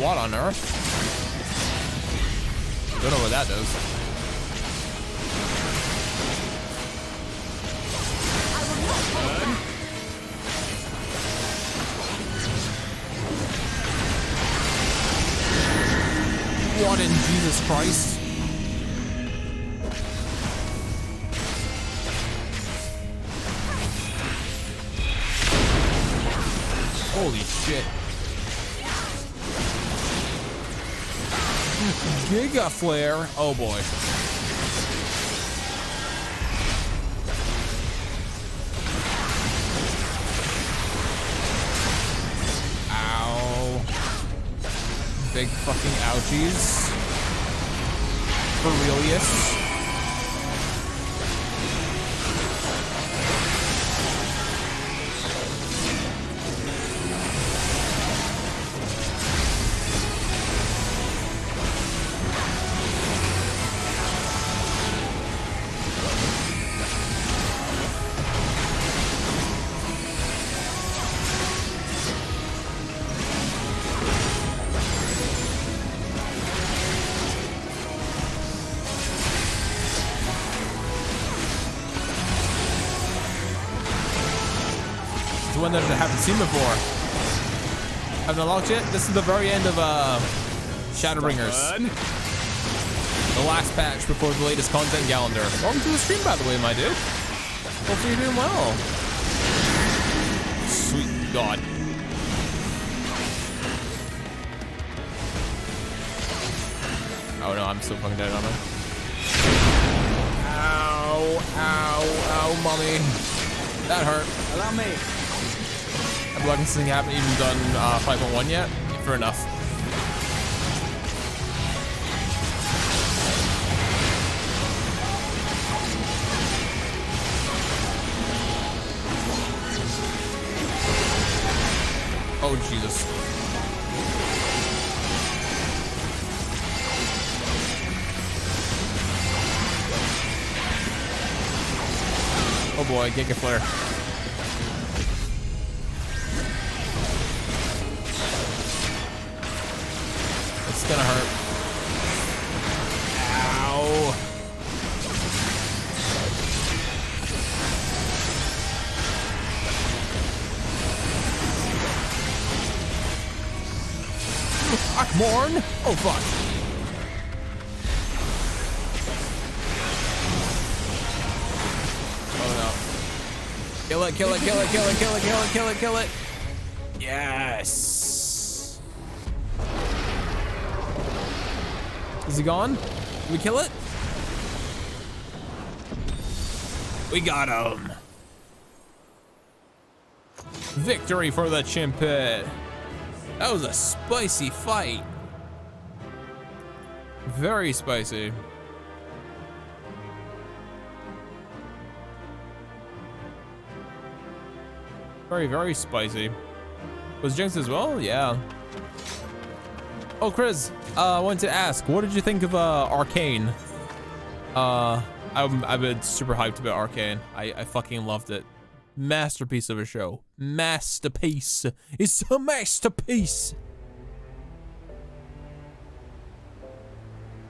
What on earth? Don't know what that does. What in Jesus Christ? Holy shit. Giga Flare. Oh boy. Big fucking ouchies. For realius. One that I haven't seen before. Haven't unlocked yet. This is the very end of Shadowbringers. The last patch before the latest content calendar. Welcome to the stream, by the way, my dude. Hopefully you're doing well. Sweet God. Oh no, I'm so fucking dead on it. Ow, ow, ow, mommy. That hurt. Allow me. I'm lucky this thing haven't even done 5.1 yet. Fair enough. Oh Jesus. Oh boy, Giga Flare. It's gonna hurt. Ow. Akmorn? Oh fuck. Oh no. Kill it, kill it, kill it, kill it, kill it, kill it, kill it, kill it. Yes. Is he gone? Did we kill it? We got him. Victory for the Chimpet. That was a spicy fight. Very spicy. Very, very spicy. Was Jinx as well? Yeah. Oh, Chris, I wanted to ask, what did you think of Arcane? I've been super hyped about Arcane. I fucking loved it. Masterpiece of a show. Masterpiece. It's a masterpiece.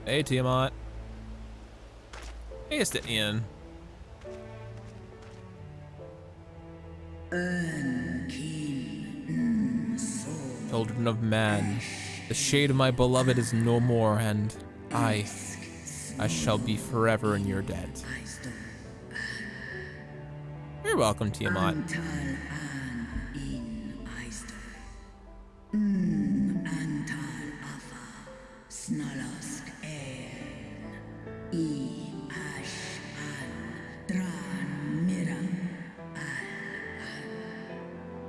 Hey, Tiamat. Paste it in. Children of man, the shade of my beloved is no more, and I shall be forever in your debt. You're welcome, Tiamat.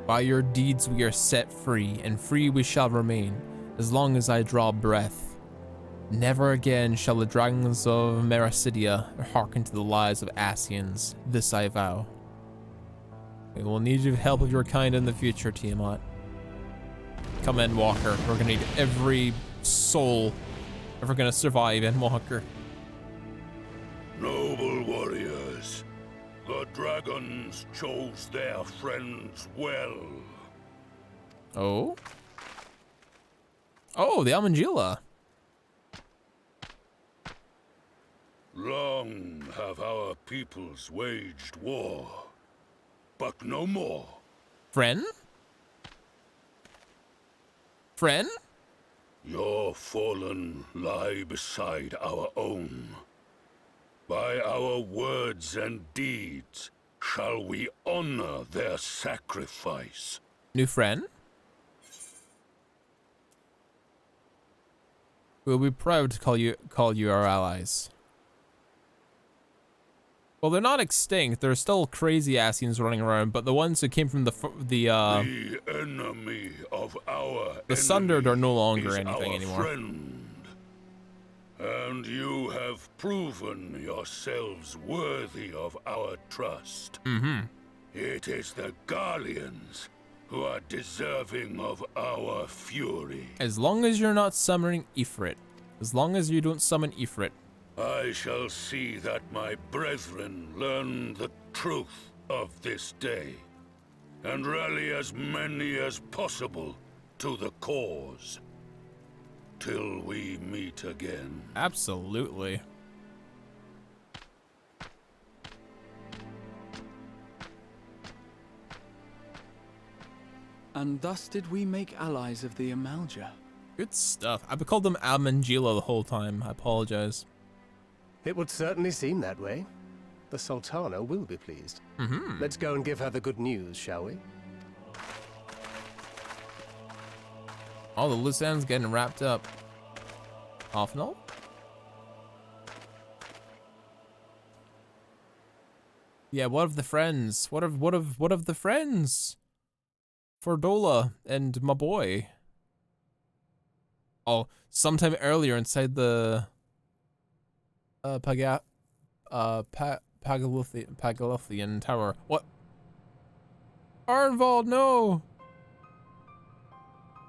By your deeds we are set free, and free we shall remain, as long as I draw breath. Never again shall the dragons of Mericidia hearken to the lies of Asians. This I vow. We will need the help of your kind in the future, Tiamat. Come Endwalker. We're gonna need every soul if we're gonna survive Endwalker. Noble warriors, the dragons chose their friends well. Oh? Oh, the Almangila. Long have our peoples waged war, but no more. Friend? Friend? Your fallen lie beside our own. By our words and deeds shall we honor their sacrifice. New friend? We'll be proud to call you our allies. Well, they're not extinct. There's still crazy Asians running around, but the ones who came from the enemy of our the Sundered are no longer is anything our anymore. Friend. And you have proven yourselves worthy of our trust. Mm-hmm. It is the Garleans who are deserving of our fury. As long as you're not summoning Ifrit. As long as you don't summon Ifrit. I shall see that my brethren learn the truth of this day, and rally as many as possible to the cause. Till we meet again. Absolutely. And thus did we make allies of the Amalja. Good stuff. I've called them Almangila the whole time. I apologize. It would certainly seem that way. The Sultana will be pleased. Mm-hmm. Let's go and give her the good news, shall we? All the loose ends getting wrapped up. Offnall? Yeah, what of the friends? What of the friends? For Dola and my boy. Oh, sometime earlier inside the Pagalithian Tower. What? Arnvald, no!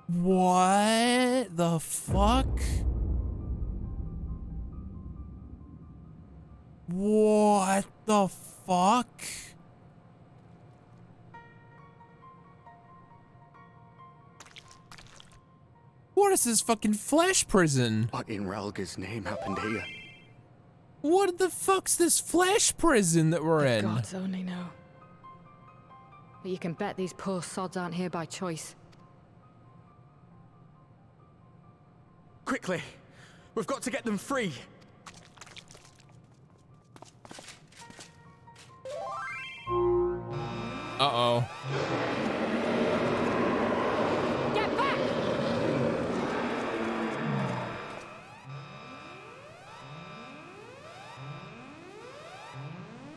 What the fuck? What the fuck? What is this fucking flesh prison? What in Ralga's name happened here? What the fuck's this flesh prison that we're in? Gods only know. But you can bet these poor sods aren't here by choice. Quickly! We've got to get them free! Uh-oh. Get back!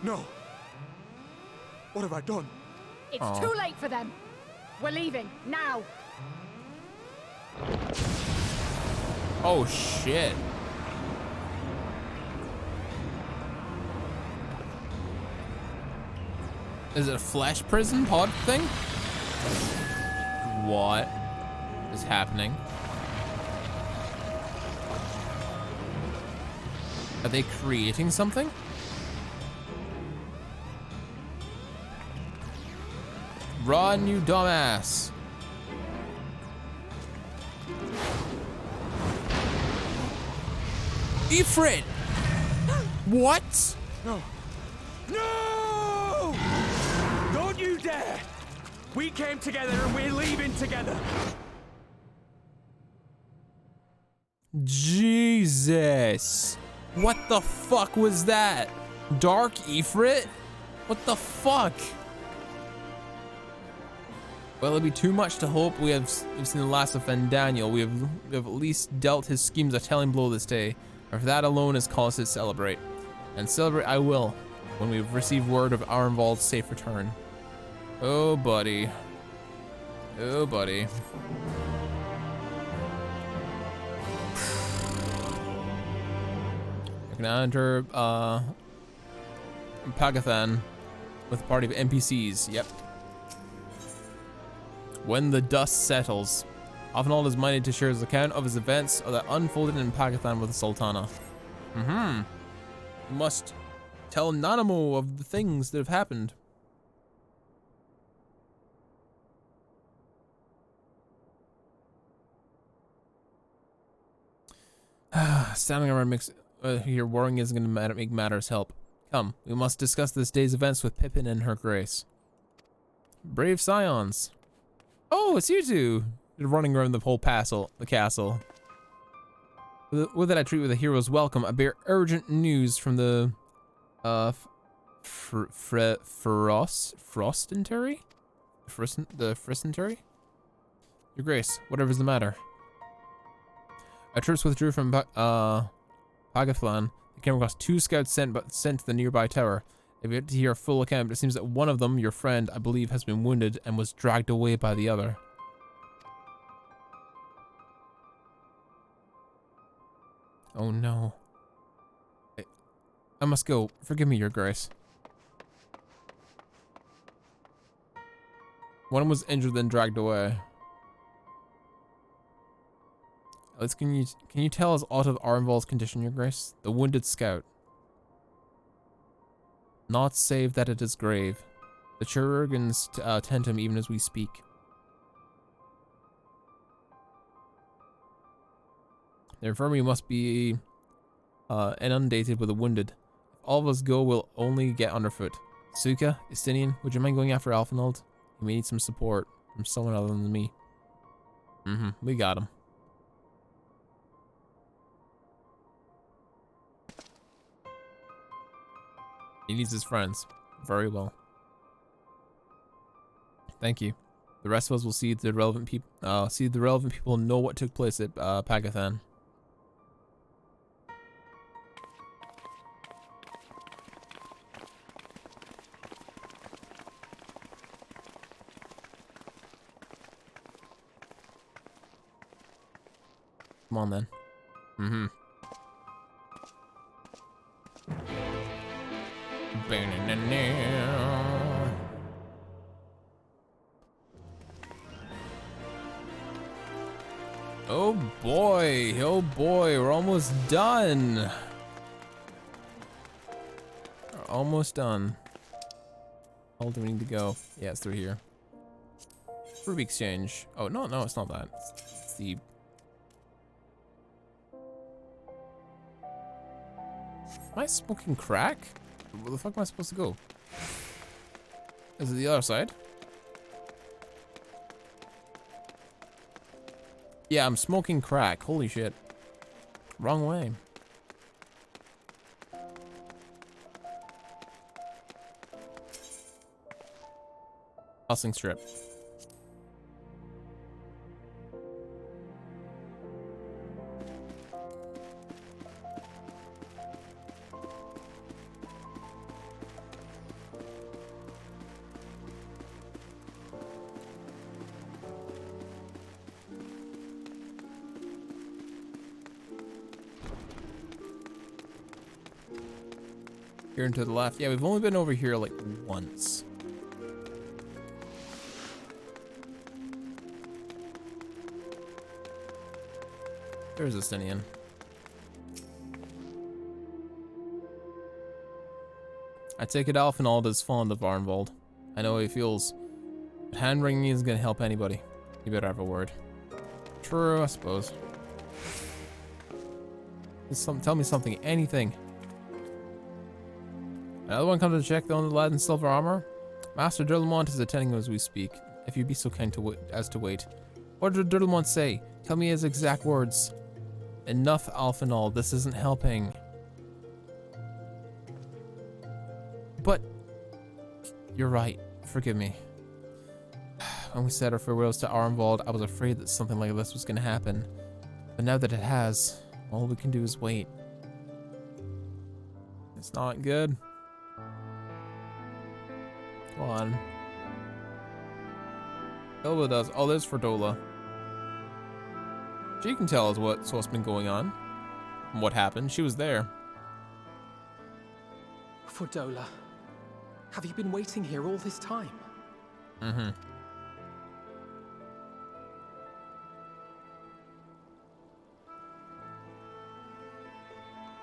No! What have I done? It's too late for them. We're leaving, now! Oh, shit. Is it a flesh prison pod thing? What is happening? Are they creating something? Run, you dumbass. Ifrit! What? No. No! Don't you dare! We came together and we're leaving together. Jesus. What the fuck was that? Dark Ifrit? What the fuck? Well, it'd be too much to hope we've seen the last of Fandaniel. We have at least dealt his schemes a telling blow this day. Or if that alone is cause to celebrate. And celebrate I will, when we've received word of Arnvald's safe return. Oh, buddy. Oh, buddy. I can enter Pagathan with a party of NPCs. Yep. When the dust settles, Avenald is minded to share his account of his events that unfolded in Pagathan with the Sultana. You must tell Nanamo of the things that have happened. Standing around here worrying isn't going to make matters help. Come, we must discuss this day's events with Pippin and her grace. Brave scions. Oh, it's you two. You're running around the whole the castle. With it, I treat with a hero's welcome. I bear urgent news from the Frostentary? The Frostentary? Your Grace, whatever's the matter. Our troops withdrew from Pagathlan. They came across 2 scouts sent to the nearby tower. I've yet to hear a full account, but it seems that one of them, your friend, I believe, has been wounded and was dragged away by the other. Oh no. I must go. Forgive me, Your Grace. One was injured, then dragged away. Alex, can you tell us aught of Arnvald's condition, Your Grace? The wounded scout. Not save that it is grave. The chirurgeons tend to him even as we speak. The infirmary must be inundated with the wounded. If all of us go, we'll only get underfoot. Suka, Istinian, would you mind going after Alphinold? He may need some support from someone other than me. We got him. He needs his friends. Very well. Thank you. The rest of us will see the relevant people know what took place at Pagathan. Come on then. Oh boy, we're almost done. We're almost done. How do we need to go? Yeah, it's through here. Ruby exchange. Oh, no, it's not that. It's the... Am I smoking crack? Where the fuck am I supposed to go? Is it the other side? Yeah, I'm smoking crack. Holy shit. Wrong way. Hustling strip. Here and to the left. Yeah, we've only been over here like once. There's a Stinian. I take it Alphinold is fond of Arnvald. I know how he feels. But hand-wringing isn't gonna help anybody. You better have a word. True, I suppose. Tell me something, anything. Another one comes to check on the lad in silver armor. Master Dirlemont is attending as we speak. If you'd be so kind as to wait. What did Dirlemont say? Tell me his exact words. Enough, Alphinold. This isn't helping. But you're right. Forgive me. When we said our farewells to Arnvald, I was afraid that something like this was going to happen. But now that it has, all we can do is wait. It's not good. Come on. Dola does. Oh, there's Ferdola. She can tell us what's been going on. And what happened. She was there. Ferdola, have you been waiting here all this time?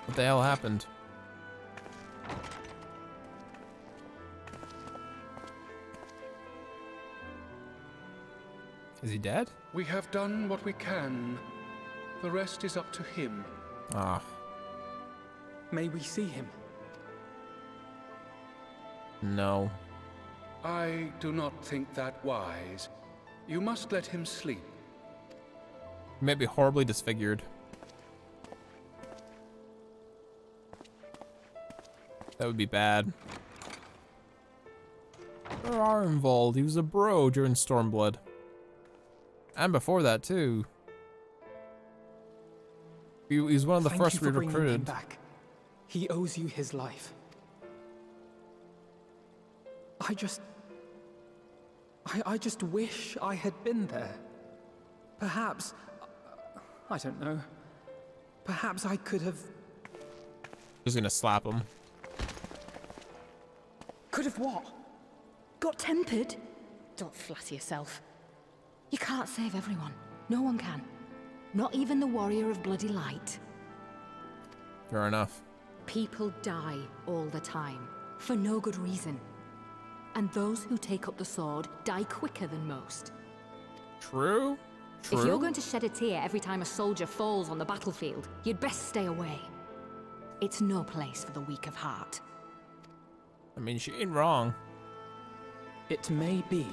What the hell happened? Is he dead? We have done what we can. The rest is up to him. Ah. May we see him? No. I do not think that wise. You must let him sleep. He may be horribly disfigured. That would be bad. Where are involved? He was a bro during Stormblood. And before that too. He was one of the first we recruited. Back. He owes you his life. I just wish I had been there. Perhaps, I don't know. Perhaps I could have... He's gonna slap him. Could have what? Got tempered? Don't flatter yourself. You can't save everyone. No one can. Not even the warrior of bloody light. Fair enough. People die all the time, for no good reason. And those who take up the sword die quicker than most. True. True. If you're going to shed a tear every time a soldier falls on the battlefield, you'd best stay away. It's no place for the weak of heart. I mean, she ain't wrong. It may be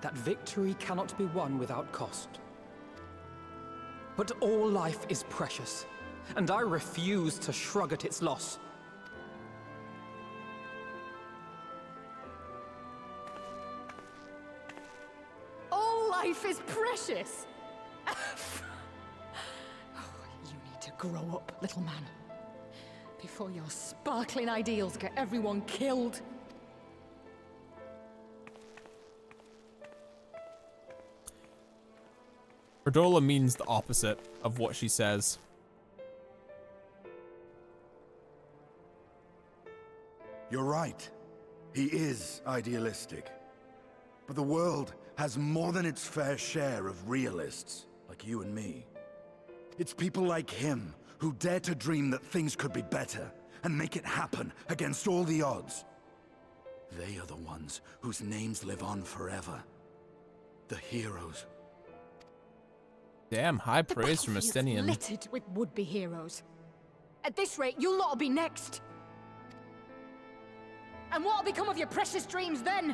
that victory cannot be won without cost. But all life is precious, and I refuse to shrug at its loss. All life is precious! Oh, you need to grow up, little man. Before your sparkling ideals get everyone killed. Perdola means the opposite of what she says. You're right. He is idealistic. But the world has more than its fair share of realists, like you and me. It's people like him who dare to dream that things could be better and make it happen against all the odds. They are the ones whose names live on forever. The heroes. Damn, high praise from Estinian. Littered with would-be heroes. At this rate, you lot'll be next. And what'll become of your precious dreams then?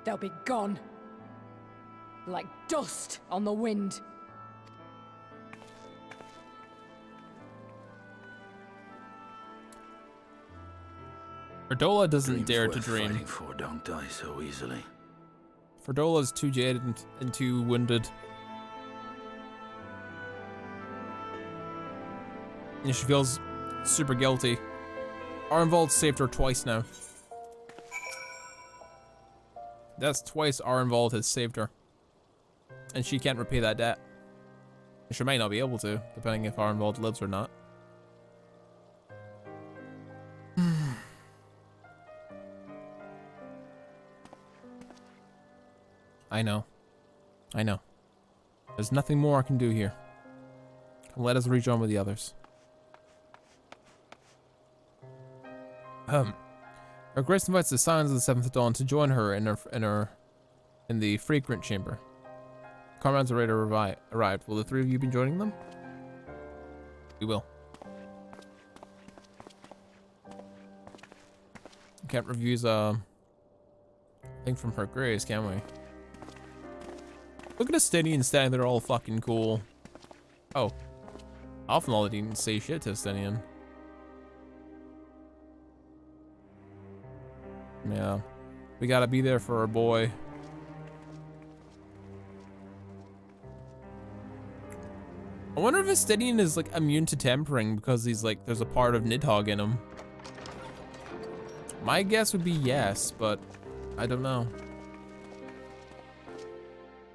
They'll be gone. Like dust on the wind. Perdola doesn't Dreams dare to worth dream. fighting for don't die so easily. Ferdola's too jaded and too wounded. And she feels super guilty. Arnvald saved her twice now. That's twice Arnvald has saved her. And she can't repay that debt. She may not be able to, depending if Arnvald lives or not. I know. I know. There's nothing more I can do here. Let us rejoin with the others. Her Grace invites the Scions of the Seventh Dawn to join her in the Frequent Chamber. Comrades are ready to arrive. Will the three of you be joining them? We will. Can't refuse a thing from Her Grace, can we? Look at Estinian standing there all fucking cool. Oh. Alphenall didn't say shit to Estinian. Yeah. We gotta be there for our boy. I wonder if Estinian is like immune to tempering because he's like, there's a part of Nidhogg in him. My guess would be yes, but I don't know.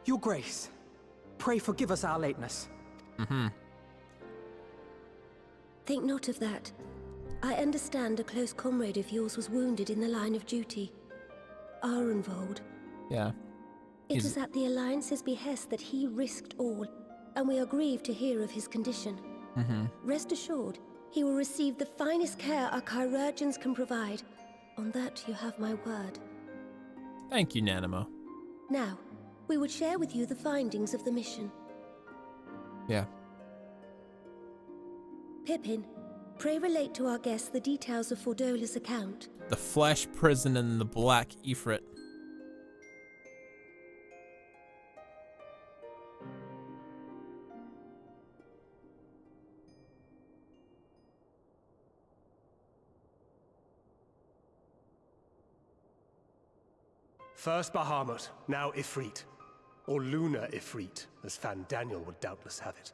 Your Grace, pray forgive us our lateness. Think not of that. I understand a close comrade of yours was wounded in the line of duty. Arenvold. Yeah. It was at the Alliance's behest that he risked all, and we are grieved to hear of his condition. Rest assured, he will receive the finest care our chirurgeons can provide. On that you have my word. Thank you, Nanimo. Now, we would share with you the findings of the mission. Yeah. Pippin, pray relate to our guests the details of Fordola's account. The Flesh Prison and the Black Ifrit. First Bahamut, now Ifrit. Or Lunar Ifrit, as Fandaniel would doubtless have it.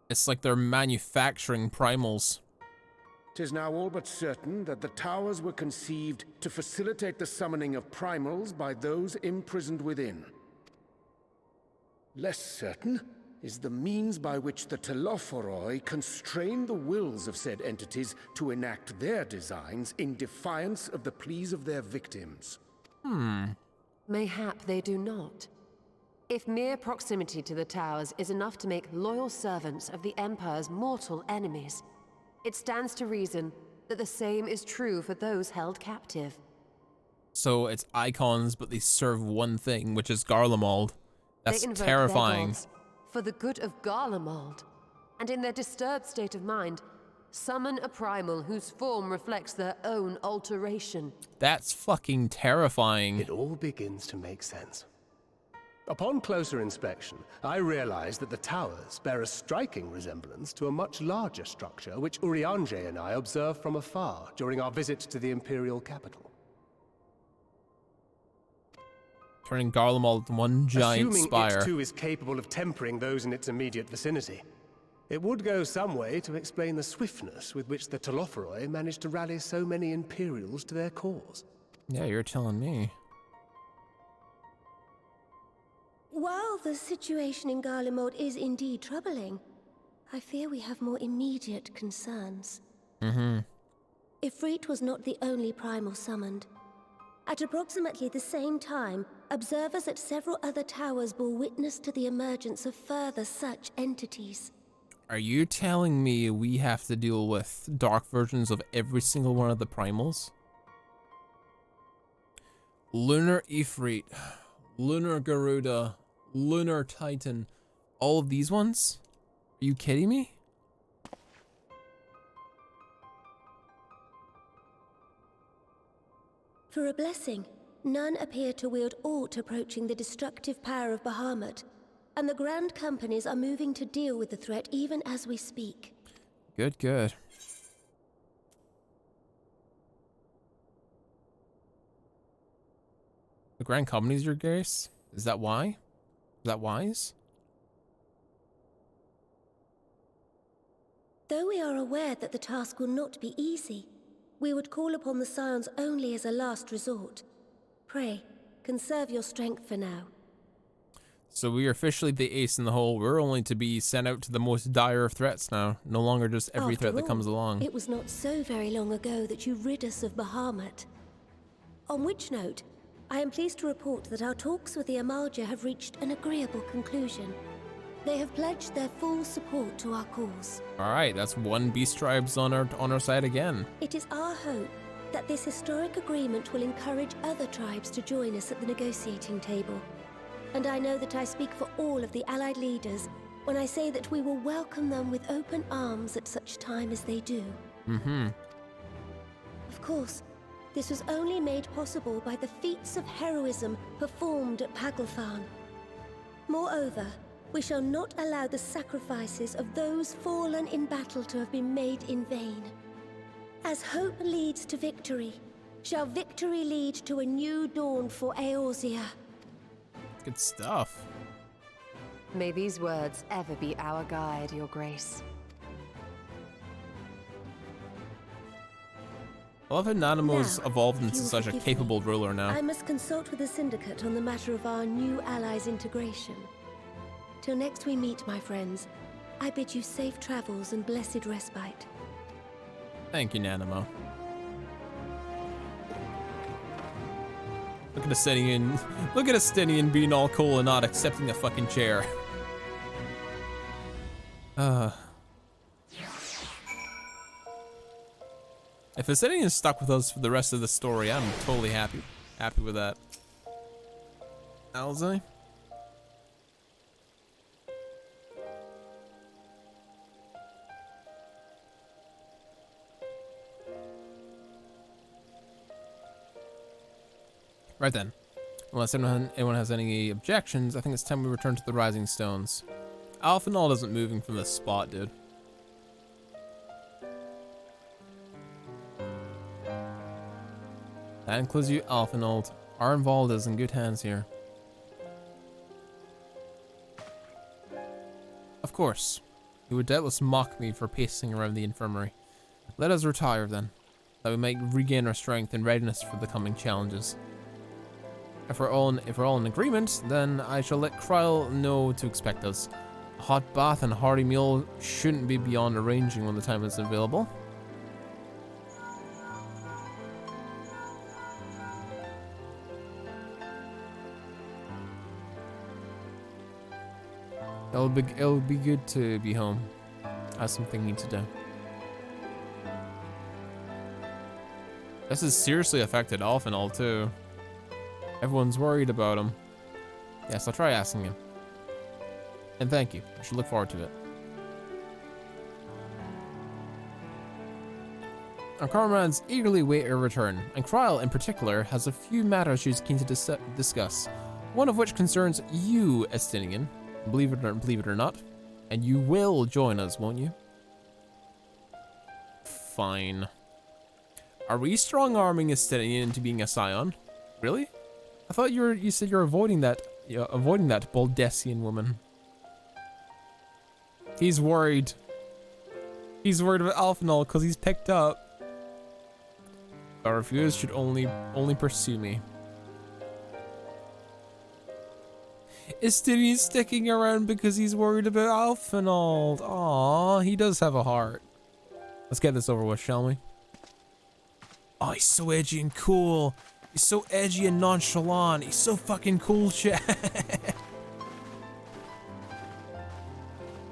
It's like they're manufacturing primals. 'Tis now all but certain that the towers were conceived to facilitate the summoning of primals by those imprisoned within. Less certain is the means by which the Telophoroi constrain the wills of said entities to enact their designs in defiance of the pleas of their victims. Mayhap they do not. If mere proximity to the towers is enough to make loyal servants of the Empire's mortal enemies, it stands to reason that the same is true for those held captive. So it's icons, but they serve one thing, which is Garlemald. That's They invoke terrifying. their gods for the good of Garlemald, and in their disturbed state of mind, summon a primal whose form reflects their own alteration. That's fucking terrifying. It all begins to make sense. Upon closer inspection, I realized that the towers bear a striking resemblance to a much larger structure which Urianger and I observed from afar during our visit to the Imperial capital. Turning Garlemald into one giant spire. Assuming it too is capable of tempering those in its immediate vicinity, it would go some way to explain the swiftness with which the Telophoroi managed to rally so many Imperials to their cause. Yeah, you're telling me. While the situation in Garlemald is indeed troubling, I fear we have more immediate concerns. Ifrit was not the only primal summoned. At approximately the same time, observers at several other towers bore witness to the emergence of further such entities. Are you telling me we have to deal with dark versions of every single one of the primals? Lunar Ifrit, Lunar Garuda, Lunar Titan, all of these ones? Are you kidding me? For a blessing, none appear to wield aught approaching the destructive power of Bahamut, and the Grand Companies are moving to deal with the threat even as we speak. Good, good. The Grand Companies, your grace? Is that why? Is that wise? Though we are aware that the task will not be easy, we would call upon the Scions only as a last resort. Pray, conserve your strength for now. So we are officially the ace in the hole. We're only to be sent out to the most dire of threats now. No longer just every After threat that all, comes along. It was not so very long ago that you rid us of Bahamut. On which note, I am pleased to report that our talks with the Amalja have reached an agreeable conclusion. They have pledged their full support to our cause. Alright, that's one beast tribes on our side again. It is our hope that this historic agreement will encourage other tribes to join us at the negotiating table. And I know that I speak for all of the Allied leaders when I say that we will welcome them with open arms at such time as they do. Of course, this was only made possible by the feats of heroism performed at Paglfan. Moreover, we shall not allow the sacrifices of those fallen in battle to have been made in vain. As hope leads to victory, shall victory lead to a new dawn for Eorzea. Good stuff. May these words ever be our guide, Your Grace. I love how Nanamo's Now, evolved if into you will such a forgive capable me, ruler now. I must consult with the Syndicate on the matter of our new allies' integration. Till next we meet, my friends, I bid you safe travels and blessed respite. Thank you, Nanamo. Look at Estinian. Look at Estinian being all cool and not accepting a fucking chair. If Estinian's stuck with us for the rest of the story, I'm totally happy. Happy with that. Alzai? Right then. Unless anyone has any objections, I think it's time we return to the Rising Stones. Alphenald isn't moving from this spot, dude. That includes you, Alphenald. Arnvald is in good hands here. Of course. He would doubtless mock me for pacing around the infirmary. Let us retire then, that we might regain our strength and readiness for the coming challenges. If we're all in agreement, then I shall let Kryle know to expect us. A hot bath and a hearty meal shouldn't be beyond arranging when the time is available. It'll be good to be home. I have some thinking to do. This has seriously affected Alphenall too. Everyone's worried about him. Yes, I'll try asking him. And thank you. I should look forward to it. Our comrades eagerly wait our return, and Kryle in particular has a few matters she's keen to discuss. One of which concerns you, Estinian. Believe it or not. And you will join us, won't you? Fine. Are we strong-arming Estinian into being a scion? Really? I thought you said you're avoiding that Baldessian woman. He's worried. He's worried about Alphenall because he's picked up. Our reviewers should only pursue me. Estinian's sticking around because he's worried about Alphenall. Aww, he does have a heart. Let's get this over with, shall we? Oh, he's so edgy and cool. He's so edgy and nonchalant. He's so fucking cool, chat.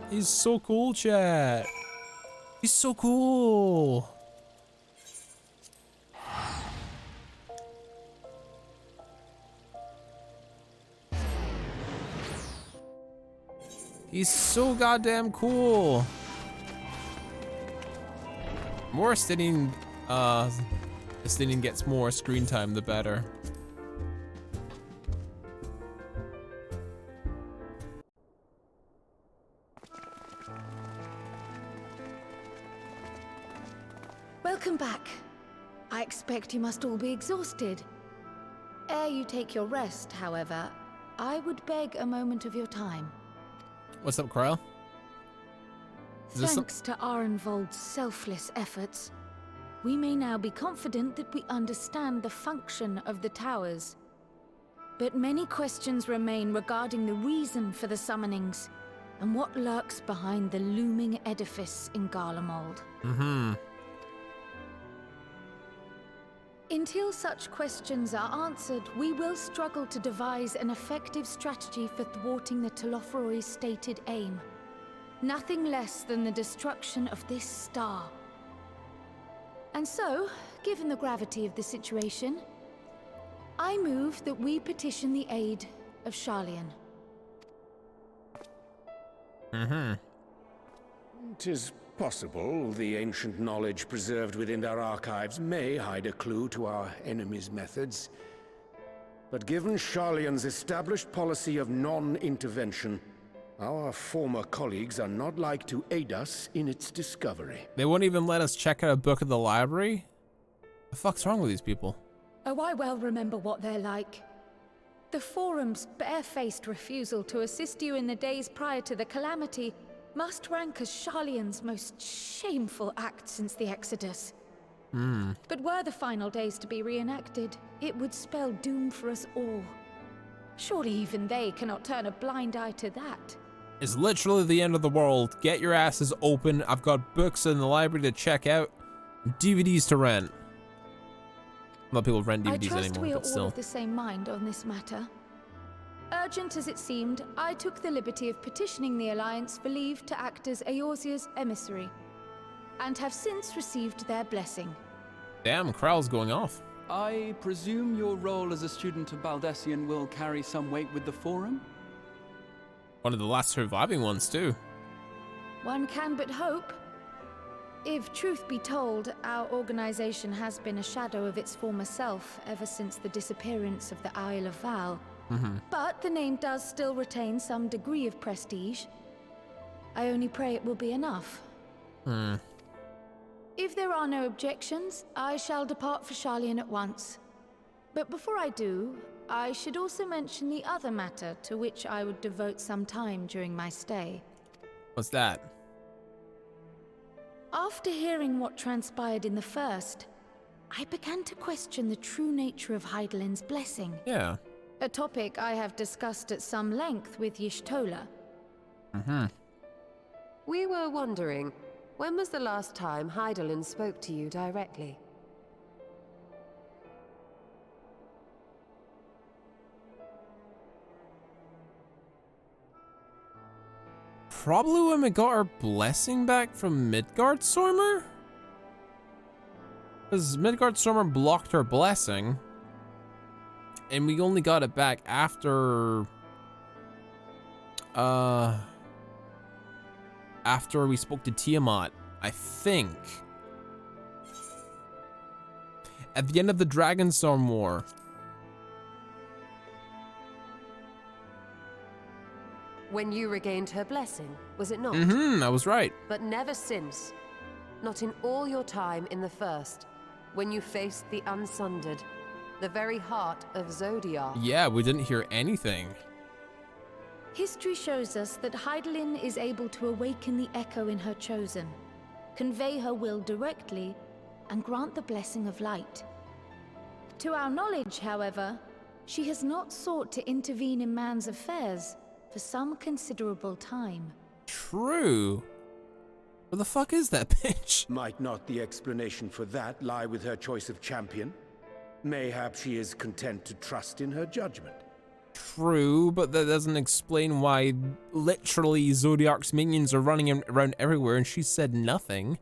He's so cool, chat. He's so cool. He's so goddamn cool. More Estinian gets more screen time, the better. Welcome back. I expect you must all be exhausted. Ere you take your rest, however, I would beg a moment of your time. What's up, Kryle? Thanks to Arenvold's selfless efforts, we may now be confident that we understand the function of the towers. But many questions remain regarding the reason for the summonings, and what lurks behind the looming edifice in Garlemald. Until such questions are answered, we will struggle to devise an effective strategy for thwarting the Telophoroi's stated aim. Nothing less than the destruction of this star. And so, given the gravity of the situation, I move that we petition the aid of Sharlayan. 'Tis possible the ancient knowledge preserved within our archives may hide a clue to our enemy's methods. But given Sharlayan's established policy of non-intervention, our former colleagues are not like to aid us in its discovery. They won't even let us check out a book at the library? The fuck's wrong with these people? Oh, I well remember what they're like. The Forum's barefaced refusal to assist you in the days prior to the calamity must rank as Sharlayan's most shameful act since the Exodus. But were the final days to be reenacted, it would spell doom for us all. Surely even they cannot turn a blind eye to that. It's literally the end of the world. Get your asses open. I've got books in the library to check out, DVDs to rent. A lot of people rent DVDs I trust anymore, we are but still. all of the same mind on this matter. Urgent as it seemed, I took the liberty of petitioning the Alliance for leave to act as Eorzea's emissary, and have since received their blessing. Damn, Kryl's going off. I presume your role as a student of Baldessian will carry some weight with the Forum? One of the last surviving ones, too. One can but hope. If truth be told, our organization has been a shadow of its former self ever since the disappearance of the Isle of Val. But the name does still retain some degree of prestige. I only pray it will be enough. If there are no objections, I shall depart for Sharlayan at once. But before I do, I should also mention the other matter to which I would devote some time during my stay. What's that? After hearing what transpired in the first, I began to question the true nature of Hydaelyn's blessing. Yeah. A topic I have discussed at some length with Y'shtola. We were wondering, when was the last time Hydaelyn spoke to you directly? Probably when we got our blessing back from Midgardsormr? Because Midgardsormr blocked her blessing, and we only got it back after we spoke to Tiamat, I think. At the end of the Dragonstorm War. When you regained her blessing, was it not? I was right. But never since. Not in all your time in the first, when you faced the Unsundered, the very heart of Zodiark. Yeah, we didn't hear anything. History shows us that Hydaelyn is able to awaken the echo in her chosen, convey her will directly, and grant the blessing of light. To our knowledge, however, she has not sought to intervene in man's affairs for some considerable time. True. Where the fuck is that bitch? Might not the explanation for that lie with her choice of champion? Mayhap she is content to trust in her judgment. True, but that doesn't explain why literally Zodiark's minions are running around everywhere and she said nothing.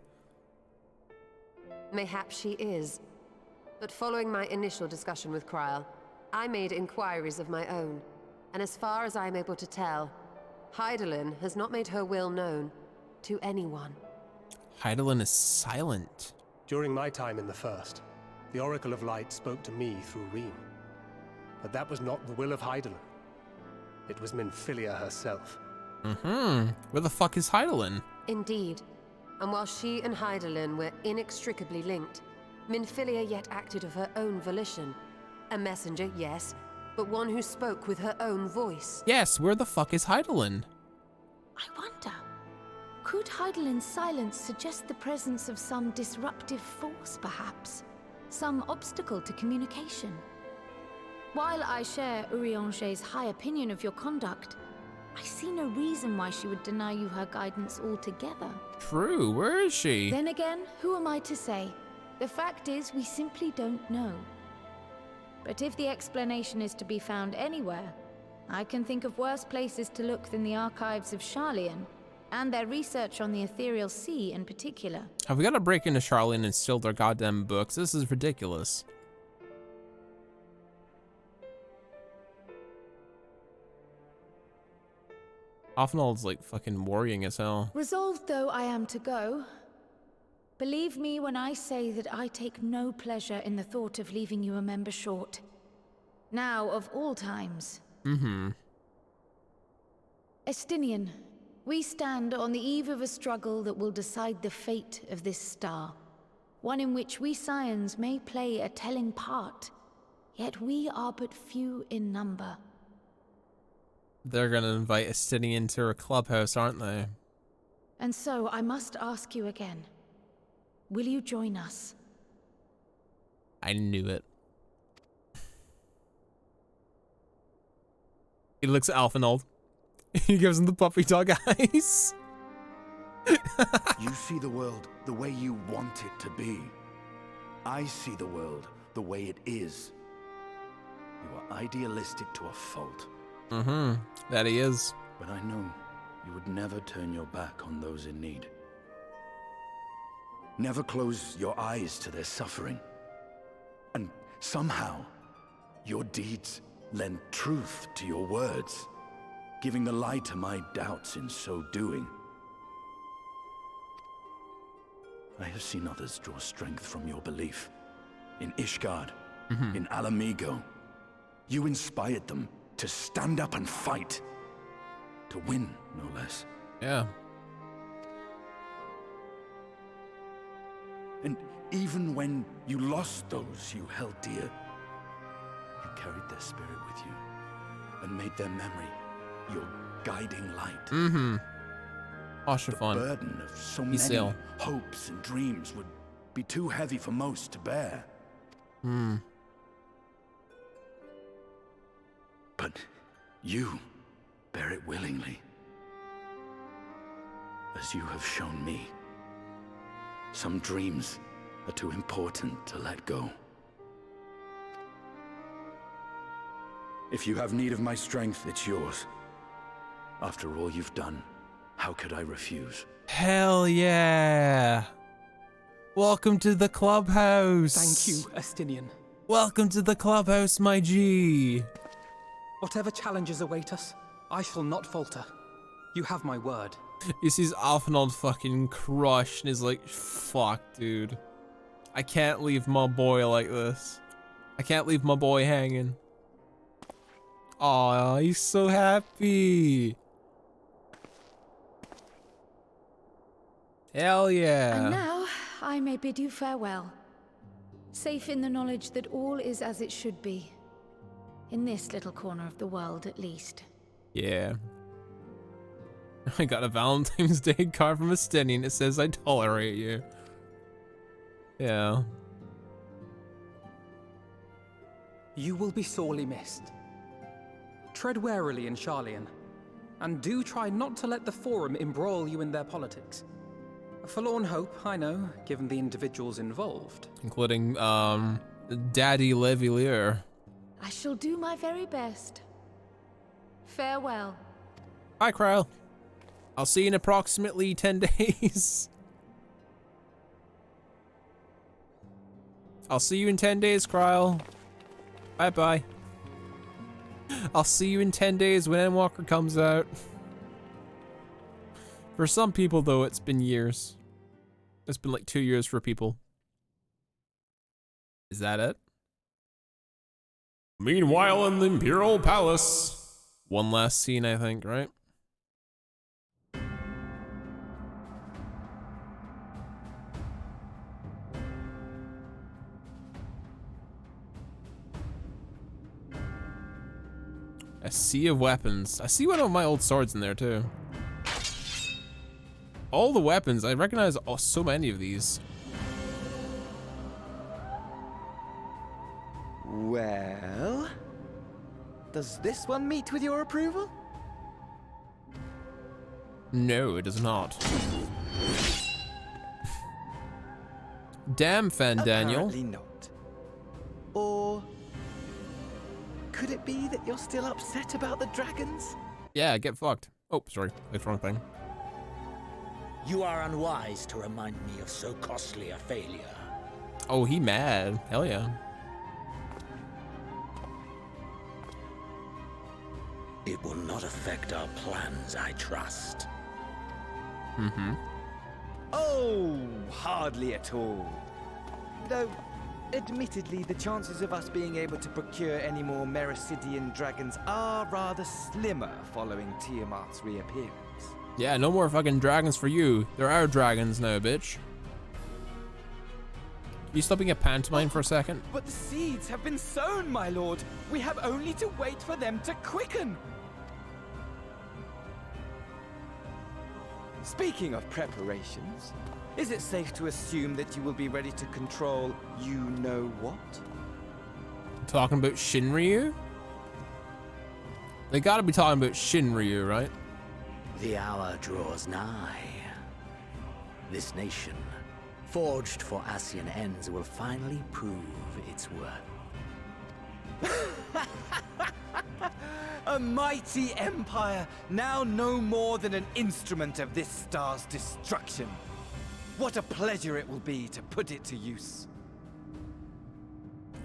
Mayhap she is. But following my initial discussion with Kryl, I made inquiries of my own. And as far as I'm able to tell, Hydaelyn has not made her will known to anyone. Hydaelyn is silent. During my time in the First, the Oracle of Light spoke to me through Reem. But that was not the will of Hydaelyn. It was Minfilia herself. Where the fuck is Hydaelyn? Indeed. And while she and Hydaelyn were inextricably linked, Minfilia yet acted of her own volition. A messenger, yes, but one who spoke with her own voice. Yes, where the fuck is Hydaelyn? I wonder, could Hydaelyn's silence suggest the presence of some disruptive force, perhaps? Some obstacle to communication? While I share Urianger's high opinion of your conduct, I see no reason why she would deny you her guidance altogether. True, where is she? Then again, who am I to say? The fact is, we simply don't know. But if the explanation is to be found anywhere, I can think of worse places to look than the archives of Sharlayan, and their research on the Ethereal Sea in particular. Have we got to break into Sharlayan and steal their goddamn books? This is ridiculous. Offenald's like fucking worrying as hell. Resolved though I am to go, believe me when I say that I take no pleasure in the thought of leaving you a member short. Now, of all times. Estinian, we stand on the eve of a struggle that will decide the fate of this star. One in which we Scions may play a telling part, yet we are but few in number. They're gonna invite Estinian to her clubhouse, aren't they? And so I must ask you again. Will you join us? I knew it. He looks at Alfenald. He gives him the puppy dog eyes. You see the world the way you want it to be. I see the world the way it is. You are idealistic to a fault. That he is. But I know you would never turn your back on those in need. Never close your eyes to their suffering. And somehow, your deeds lend truth to your words, giving the lie to my doubts in so doing. I have seen others draw strength from your belief. In Ishgard, in Alamigo. You inspired them to stand up and fight. To win, no less. Yeah. And even when you lost those you held dear, you carried their spirit with you and made their memory your guiding light. The burden of so many hopes and dreams would be too heavy for most to bear. But you bear it willingly, as you have shown me. Some dreams are too important to let go. If you have need of my strength, it's yours. After all you've done, how could I refuse? Hell yeah! Welcome to the clubhouse! Thank you, Estinian. Welcome to the clubhouse, my G! Whatever challenges await us, I shall not falter. You have my word. He sees Alphinaud fucking crushed and is like, fuck, dude. I can't leave my boy like this. I can't leave my boy hanging. Aw, he's so happy. Hell yeah. And now, I may bid you farewell. Safe in the knowledge that all is as it should be. In this little corner of the world, at least. Yeah. I got a Valentine's Day card from Estinian. It says, I tolerate you. Yeah. You will be sorely missed. Tread warily in Sharlayan, and do try not to let the Forum embroil you in their politics. A forlorn hope, I know, given the individuals involved. Including, Daddy Levillier. I shall do my very best. Farewell. Hi, Kryl. I'll see you in approximately 10 days. I'll see you in 10 days, Kryl. Bye-bye. I'll see you in 10 days when Endwalker comes out. For some people, though, it's been years. It's been like 2 years for people. Is that it? Meanwhile, in the Imperial Palace. One last scene, I think, right? A sea of weapons. I see one of my old swords in there too. All the weapons, I recognize so many of these. Well, does this one meet with your approval? No, it does not. Damn, Fandaniel. Apparently not. Or could it be that you're still upset about the dragons? Yeah, get fucked. Oh, sorry, that's the wrong thing. You are unwise to remind me of so costly a failure. Oh, he mad. Hell yeah. It will not affect our plans, I trust. Mm-hmm. Oh, hardly at all. Though, admittedly, the chances of us being able to procure any more Mericidian dragons are rather slimmer following Tiamat's reappearance. Yeah, no more fucking dragons for you. There are dragons now, bitch. You stop being a pantomime for a second? But the seeds have been sown, my lord. We have only to wait for them to quicken. Speaking of preparations, is it safe to assume that you will be ready to control you-know-what? Talking about Shinryu? They gotta be talking about Shinryu, right? The hour draws nigh. This nation, forged for Ascian ends, will finally prove its worth. A mighty empire, now no more than an instrument of this star's destruction. What a pleasure it will be to put it to use.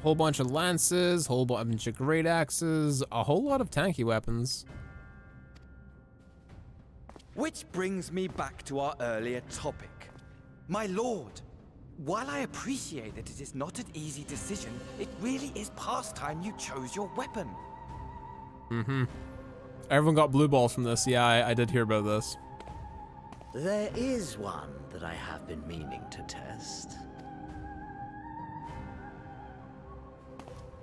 Whole bunch of lances, whole bunch of great axes, a whole lot of tanky weapons. Which brings me back to our earlier topic. My lord, while I appreciate that it is not an easy decision, it really is past time you chose your weapon. Mm-hmm. Everyone got blue balls from this. Yeah, I did hear about this. There is one that I have been meaning to test.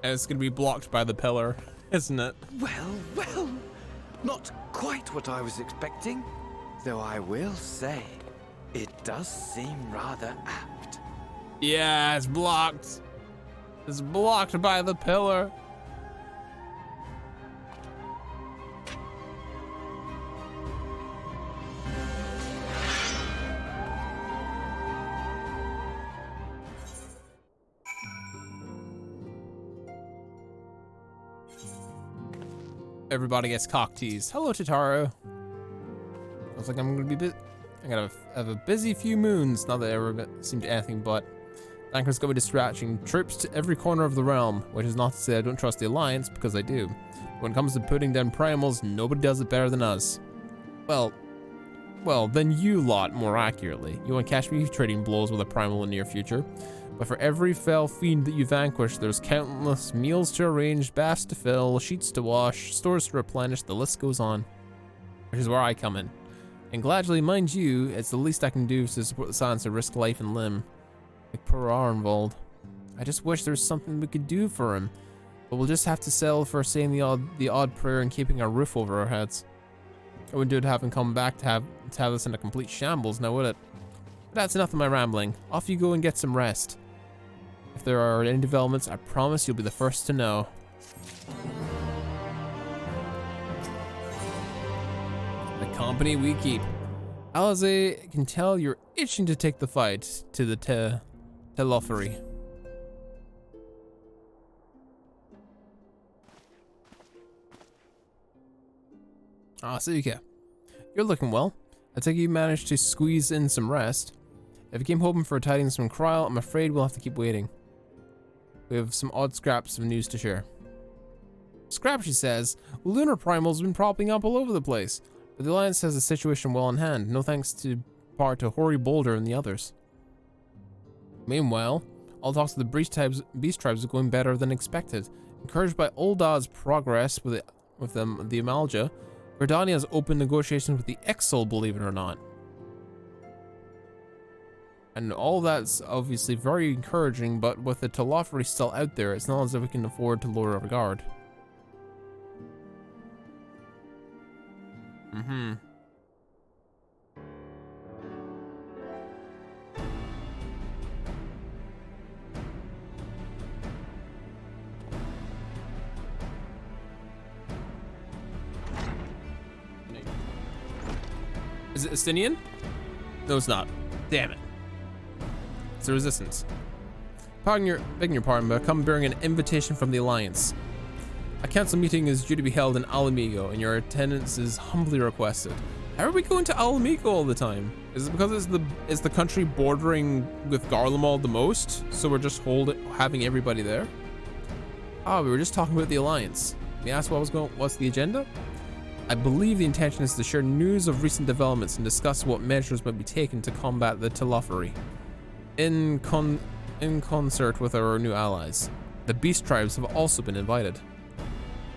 And it's gonna be blocked by the pillar, isn't it? Well, well, not quite what I was expecting. Though I will say, it does seem rather apt. Yeah, it's blocked. It's blocked by the pillar. Everybody gets cock teased. Hello, Tataru. I was like, I'm gonna be I'm gonna have a busy few moons. Not that I ever seemed anything but. Thancred's got me dispatching troops to every corner of the realm, which is not to say I don't trust the Alliance, because I do. But when it comes to putting down primals, nobody does it better than us. Well, than you lot, more accurately. You won't catch me trading blows with a primal in the near future. But for every fell fiend that you vanquish, there's countless meals to arrange, baths to fill, sheets to wash, stores to replenish, the list goes on. Which is where I come in. And gladly, mind you, it's the least I can do to support the Silence to risk life and limb. Like poor Arenvold. I just wish there's something we could do for him. But we'll just have to settle for saying the odd prayer and keeping a roof over our heads. I wouldn't do it to have him come back to have us in a complete shambles, now would it? But that's enough of my rambling. Off you go and get some rest. If there are any developments, I promise you'll be the first to know. The company we keep. Alize can tell you're itching to take the fight to the Telophary. Ah, Suika. You're looking well. I take it you managed to squeeze in some rest. If you came hoping for tidings from Kryl, I'm afraid we'll have to keep waiting. We have some odd scraps of news to share. Scrap, she says. Lunar primals have been propping up all over the place, but the Alliance has the situation well in hand, no thanks to Hoary Boulder and the others. Meanwhile, all talks of the beast tribes are going better than expected. Encouraged by Ulda's progress with the Amalja, Verdania has opened negotiations with the XIV, believe it or not. And all that's obviously very encouraging, but with the Telophary still out there, it's not as if we can afford to lower our guard. Is it Estinian? No, it's not. Damn it. It's the Resistance. Begging your pardon, but I come bearing an invitation from the Alliance. A council meeting is due to be held in Alamigo, and your attendance is humbly requested. How are we going to Alamigo all the time? Is it because it's the country bordering with Garlemald the most, so we're just having everybody there? Ah, we were just talking about the Alliance. May I ask what's the agenda? I believe the intention is to share news of recent developments and discuss what measures might be taken to combat the Telophary, in concert with our new allies. The beast tribes have also been invited.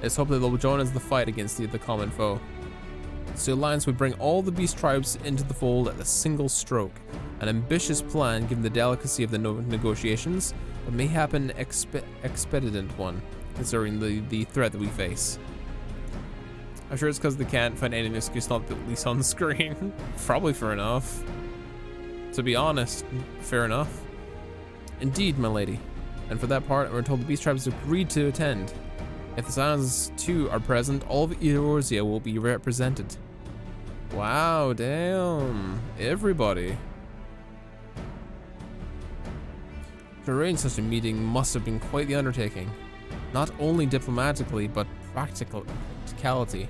It's hoped that they'll join us in the fight against the common foe. So the Alliance would bring all the beast tribes into the fold at a single stroke. An ambitious plan given the delicacy of the negotiations, but may happen expedient one, considering the threat that we face. I'm sure it's because they can't find any excuse not to at least on the screen. Probably fair enough. To be honest, fair enough. Indeed, my lady. And for that part, we're told the beast tribes agreed to attend. If the Silence too are present, all of Eorzea will be represented. Wow, damn. Everybody. To arrange such a meeting must have been quite the undertaking. Not only diplomatically, but practicality.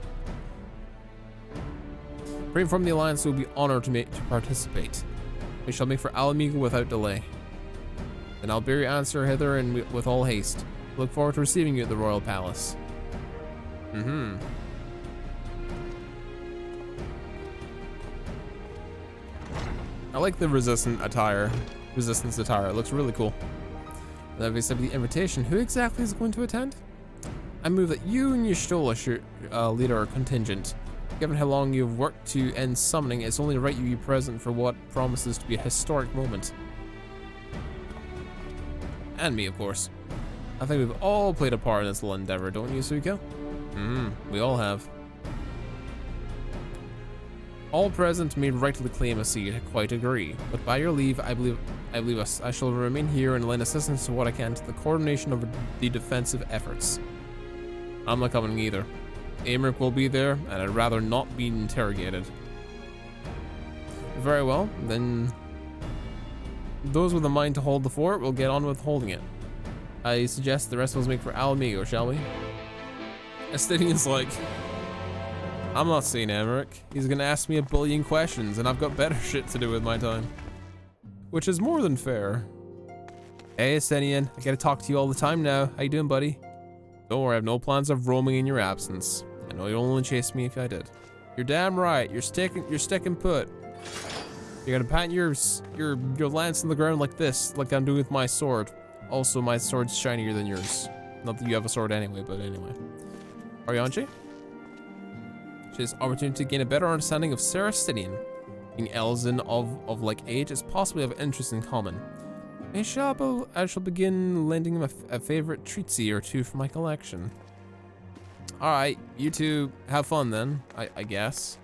Praying from the Alliance will be honored to participate. We shall make for Alamigo without delay. Then I'll bear your answer hither and with all haste. Look forward to receiving you at the Royal Palace. I like the resistance attire. It looks really cool. And obviously with the invitation, who exactly is going to attend? I move that you and Y'shtola should lead our contingent. Given how long you've worked to end summoning, it's only right you be present for what promises to be a historic moment. And me, of course. I think we've all played a part in this little endeavor, don't you, Suika? We all have. All present may rightly claim a seat, quite agree. But by your leave, I believe I shall remain here and lend assistance to what I can to the coordination of the defensive efforts. I'm not coming either. Aymeric will be there, and I'd rather not be interrogated. Very well, then those with a mind to hold the fort will get on with holding it. I suggest the rest of us make for Alamigo, shall we? Estinian's like, I'm not seeing Aymeric. He's gonna ask me a billion questions, and I've got better shit to do with my time. Which is more than fair. Hey, Estinian, I gotta talk to you all the time now. How you doing, buddy? Don't worry, I have no plans of roaming in your absence. I know you'll only chase me if I did. You're damn right. You're sticking put. You're gonna pat your lance in the ground like this, like I'm doing with my sword. Also, my sword's shinier than yours. Not that you have a sword anyway, but anyway. Arianche? She has opportunity to gain a better understanding of Sarastinian. Being Elzen of like age is possibly of interest in common. I shall begin lending him a favorite treatsy or two for my collection. Alright, you two have fun then, I guess.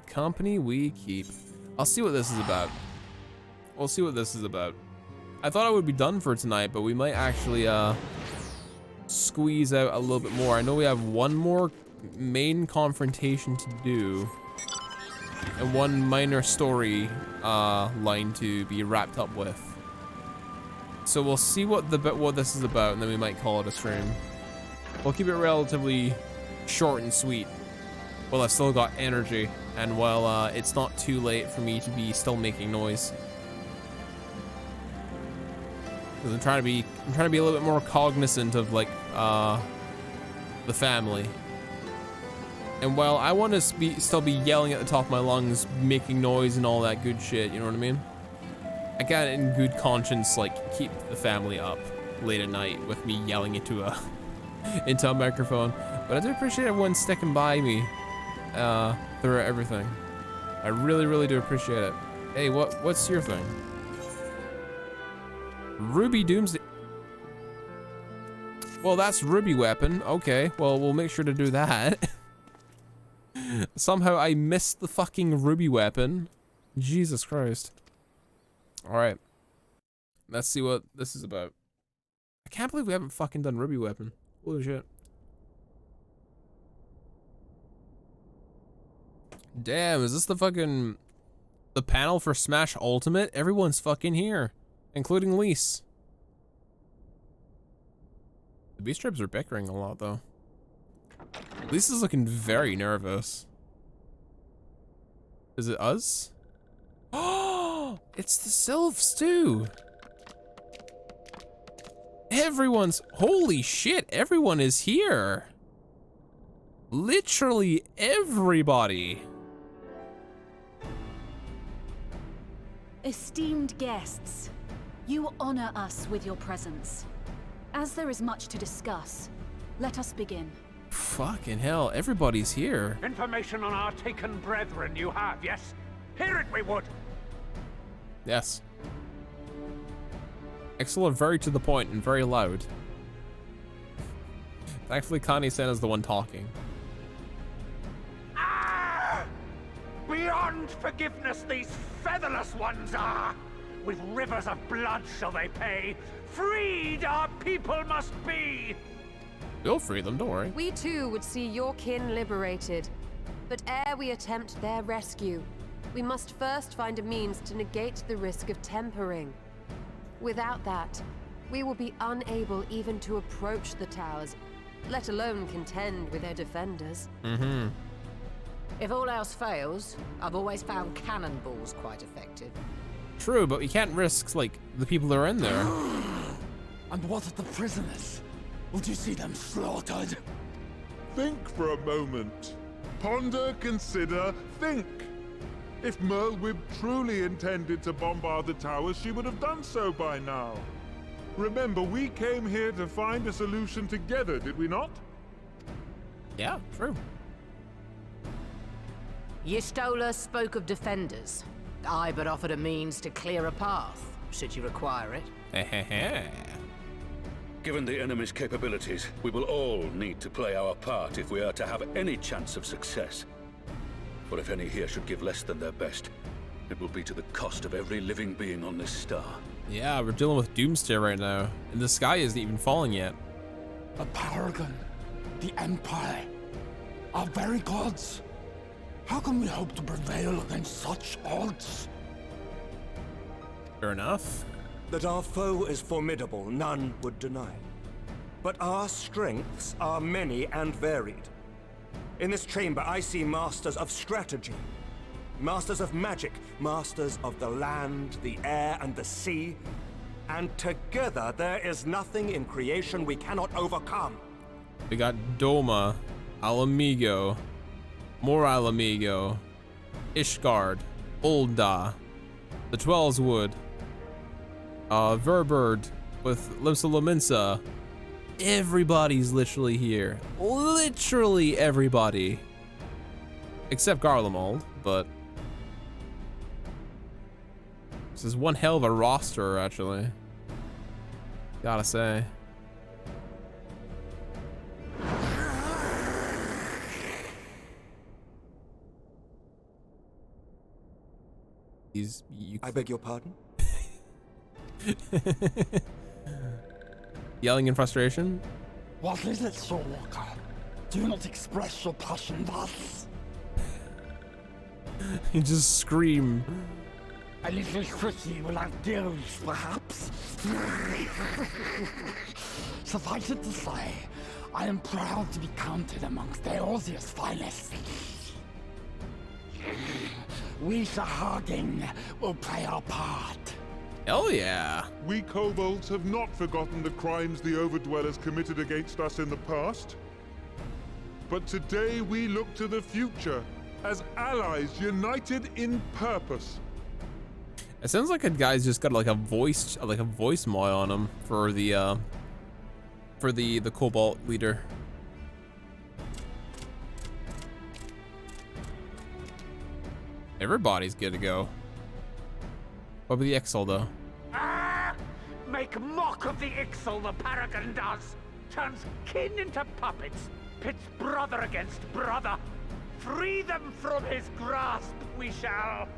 The company we keep. I'll see what this is about. We'll see what this is about. I thought I would be done for tonight, but we might actually squeeze out a little bit more. I know we have one more main confrontation to do and one minor story line to be wrapped up with. So we'll see what this is about, and then we might call it a stream. We'll keep it relatively short and sweet while I've still got energy and while it's not too late for me to be still making noise. I'm trying to be a little bit more cognizant of like the family. And while I want to still be yelling at the top of my lungs, making noise and all that good shit, you know what I mean? I can't in good conscience like keep the family up late at night with me yelling into a microphone. But I do appreciate everyone sticking by me through everything. I really, really do appreciate it. Hey, what's your thing? Ruby Doomsday. Well, that's Ruby weapon. Okay, well, we'll make sure to do that. Somehow I missed the fucking Ruby weapon. Jesus Christ. Alright. Let's see what this is about. I can't believe we haven't fucking done Ruby weapon. Holy shit. Damn, is this the panel for Smash Ultimate? Everyone's fucking here. Including Lise. The Beast Tribes are bickering a lot, though. Lise is looking very nervous. Is it us? Oh, it's the Sylphs, too. Holy shit, everyone is here. Literally everybody. Esteemed guests, you honor us with your presence. As there is much to discuss, let us begin. Fucking hell, everybody's here. Information on our taken brethren you have, yes? Hear it we would. Yes. Excellent, very to the point and very loud. Thankfully, Connie-san is the one talking. Beyond forgiveness these featherless ones are! With rivers of blood shall they pay. Freed our people must be! We'll free them, don't worry. We too would see your kin liberated. But ere we attempt their rescue, we must first find a means to negate the risk of tempering. Without that, we will be unable even to approach the towers, let alone contend with their defenders. Mm-hmm. If all else fails, I've always found cannonballs quite effective. True, but we can't risk, like, the people that are in there. And what of the prisoners? Would you see them slaughtered? Think for a moment. Ponder, consider, think. If Merlwyb truly intended to bombard the towers, she would have done so by now. Remember, we came here to find a solution together, did we not? Yeah, true. Y'shtola spoke of defenders. I but offered a means to clear a path, should you require it. Given the enemy's capabilities, we will all need to play our part if we are to have any chance of success. For if any here should give less than their best, it will be to the cost of every living being on this star. Yeah, we're dealing with doomsday right now, and the sky isn't even falling yet. A paragon, the Empire, our very gods. How can we hope to prevail against such odds? Fair enough. That our foe is formidable, none would deny. But our strengths are many and varied. In this chamber, I see masters of strategy, masters of magic, masters of the land, the air, and the sea. And together, there is nothing in creation we cannot overcome. We got Doma, Alamigo, more Alamigo, Ishgard, Ul'dah, the Twelveswood, Verbird with Limsa. Everybody's literally here. Literally everybody. Except Garlemald, but this is one hell of a roster, actually. Gotta say. I beg your pardon? Yelling in frustration? What is it, Soulwalker? Do not express your passion thus. You just scream. A little tricky will outdo, perhaps. Suffice it to say, I am proud to be counted amongst Eorzea's finest. We Sahagin will play our part. Hell yeah. We kobolds have not forgotten the crimes the Overdwellers committed against us in the past. But today we look to the future as allies united in purpose. It sounds like a guy's just got like a voice mod on him for the Cobalt leader. Everybody's good to go. What about the Ixal though? Ah! Make mock of the Ixal, the Paragon does. Turns kin into puppets. Pits brother against brother. Free them from his grasp, we shall.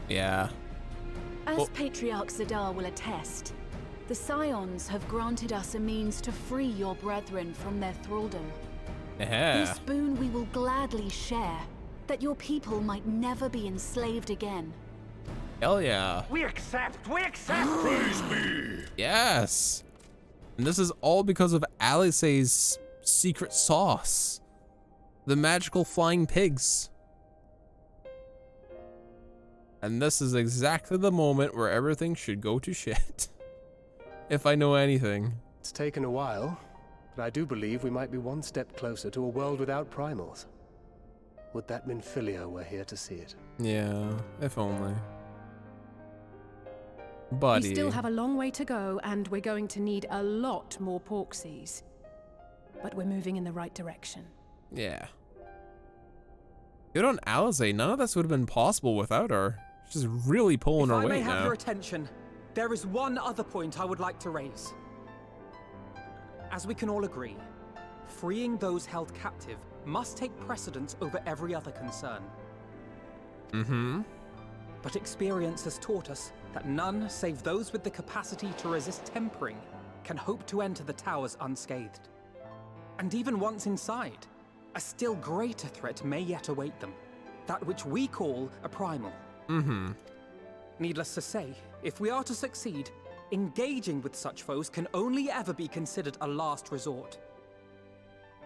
Yeah. As Patriarch Zadar will attest, the Scions have granted us a means to free your brethren from their thraldom. This boon we will gladly share, that your people might never be enslaved again. Hell yeah. We accept! We accept! Praise me! Yes. And this is all because of Alice's secret sauce. The magical flying pigs. And this is exactly the moment where everything should go to shit. If I know anything. It's taken a while, but I do believe we might be one step closer to a world without primals. Would that Minfilia were here to see it. Yeah, if only. Buddy. We still have a long way to go, and we're going to need a lot more Porksies. But we're moving in the right direction. Yeah. Good on Alice. None of this would have been possible without her. She's really pulling her weight now. If I may have your attention, there is one other point I would like to raise. As we can all agree, freeing those held captive must take precedence over every other concern. Mm-hmm. But experience has taught us that none save those with the capacity to resist tempering can hope to enter the towers unscathed. And even once inside, a still greater threat may yet await them, that which we call a primal. Mm-hmm. Needless to say, if we are to succeed, engaging with such foes can only ever be considered a last resort.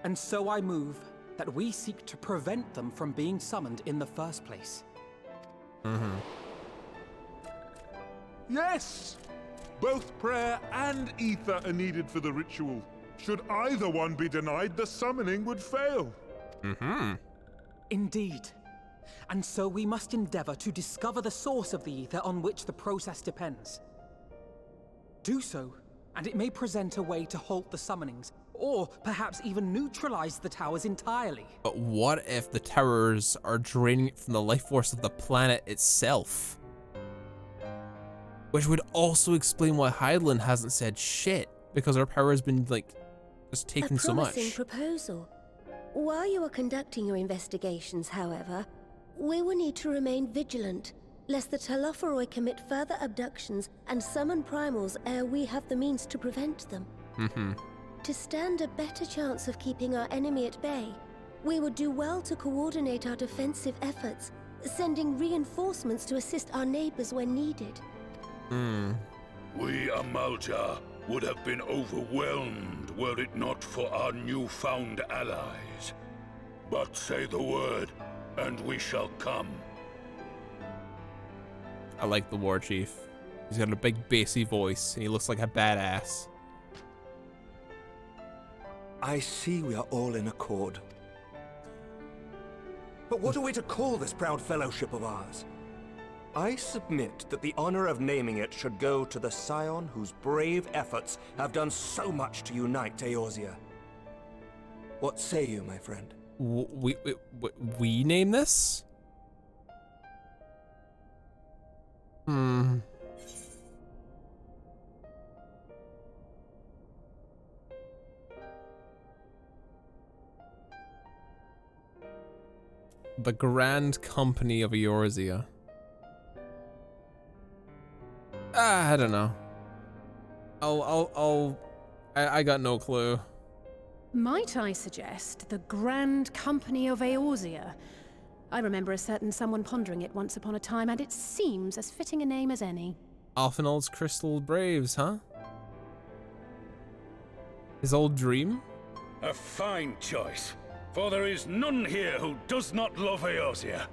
And so I move that we seek to prevent them from being summoned in the first place. Mm-hmm. Yes! Both prayer and ether are needed for the ritual. Should either one be denied, the summoning would fail. Mm-hmm. Indeed. And so we must endeavor to discover the source of the ether on which the process depends. Do so, and it may present a way to halt the summonings, or perhaps even neutralize the towers entirely. But what if the towers are draining it from the life force of the planet itself? Which would also explain why Hydaelyn hasn't said shit, because our power has been, like, just taken so much. A promising proposal. While you are conducting your investigations, however, we will need to remain vigilant, lest the Telophoroi commit further abductions and summon primals ere we have the means to prevent them. To stand a better chance of keeping our enemy at bay, we would do well to coordinate our defensive efforts, sending reinforcements to assist our neighbors when needed. We Amalja would have been overwhelmed were it not for our newfound allies. But say the word, and we shall come. I like the war chief. He's got a big bassy voice, and he looks like a badass. I see we are all in accord. But what are we to call this proud fellowship of ours? I submit that the honor of naming it should go to the scion whose brave efforts have done so much to unite Eorzea. What say you, my friend? We name this? The Grand Company of Eorzea. I don't know. I got no clue. Might I suggest the Grand Company of Eorzea? I remember a certain someone pondering it once upon a time, and it seems as fitting a name as any. Alfinald's Crystal Braves, huh? His old dream? A fine choice, for there is none here who does not love Eorzea.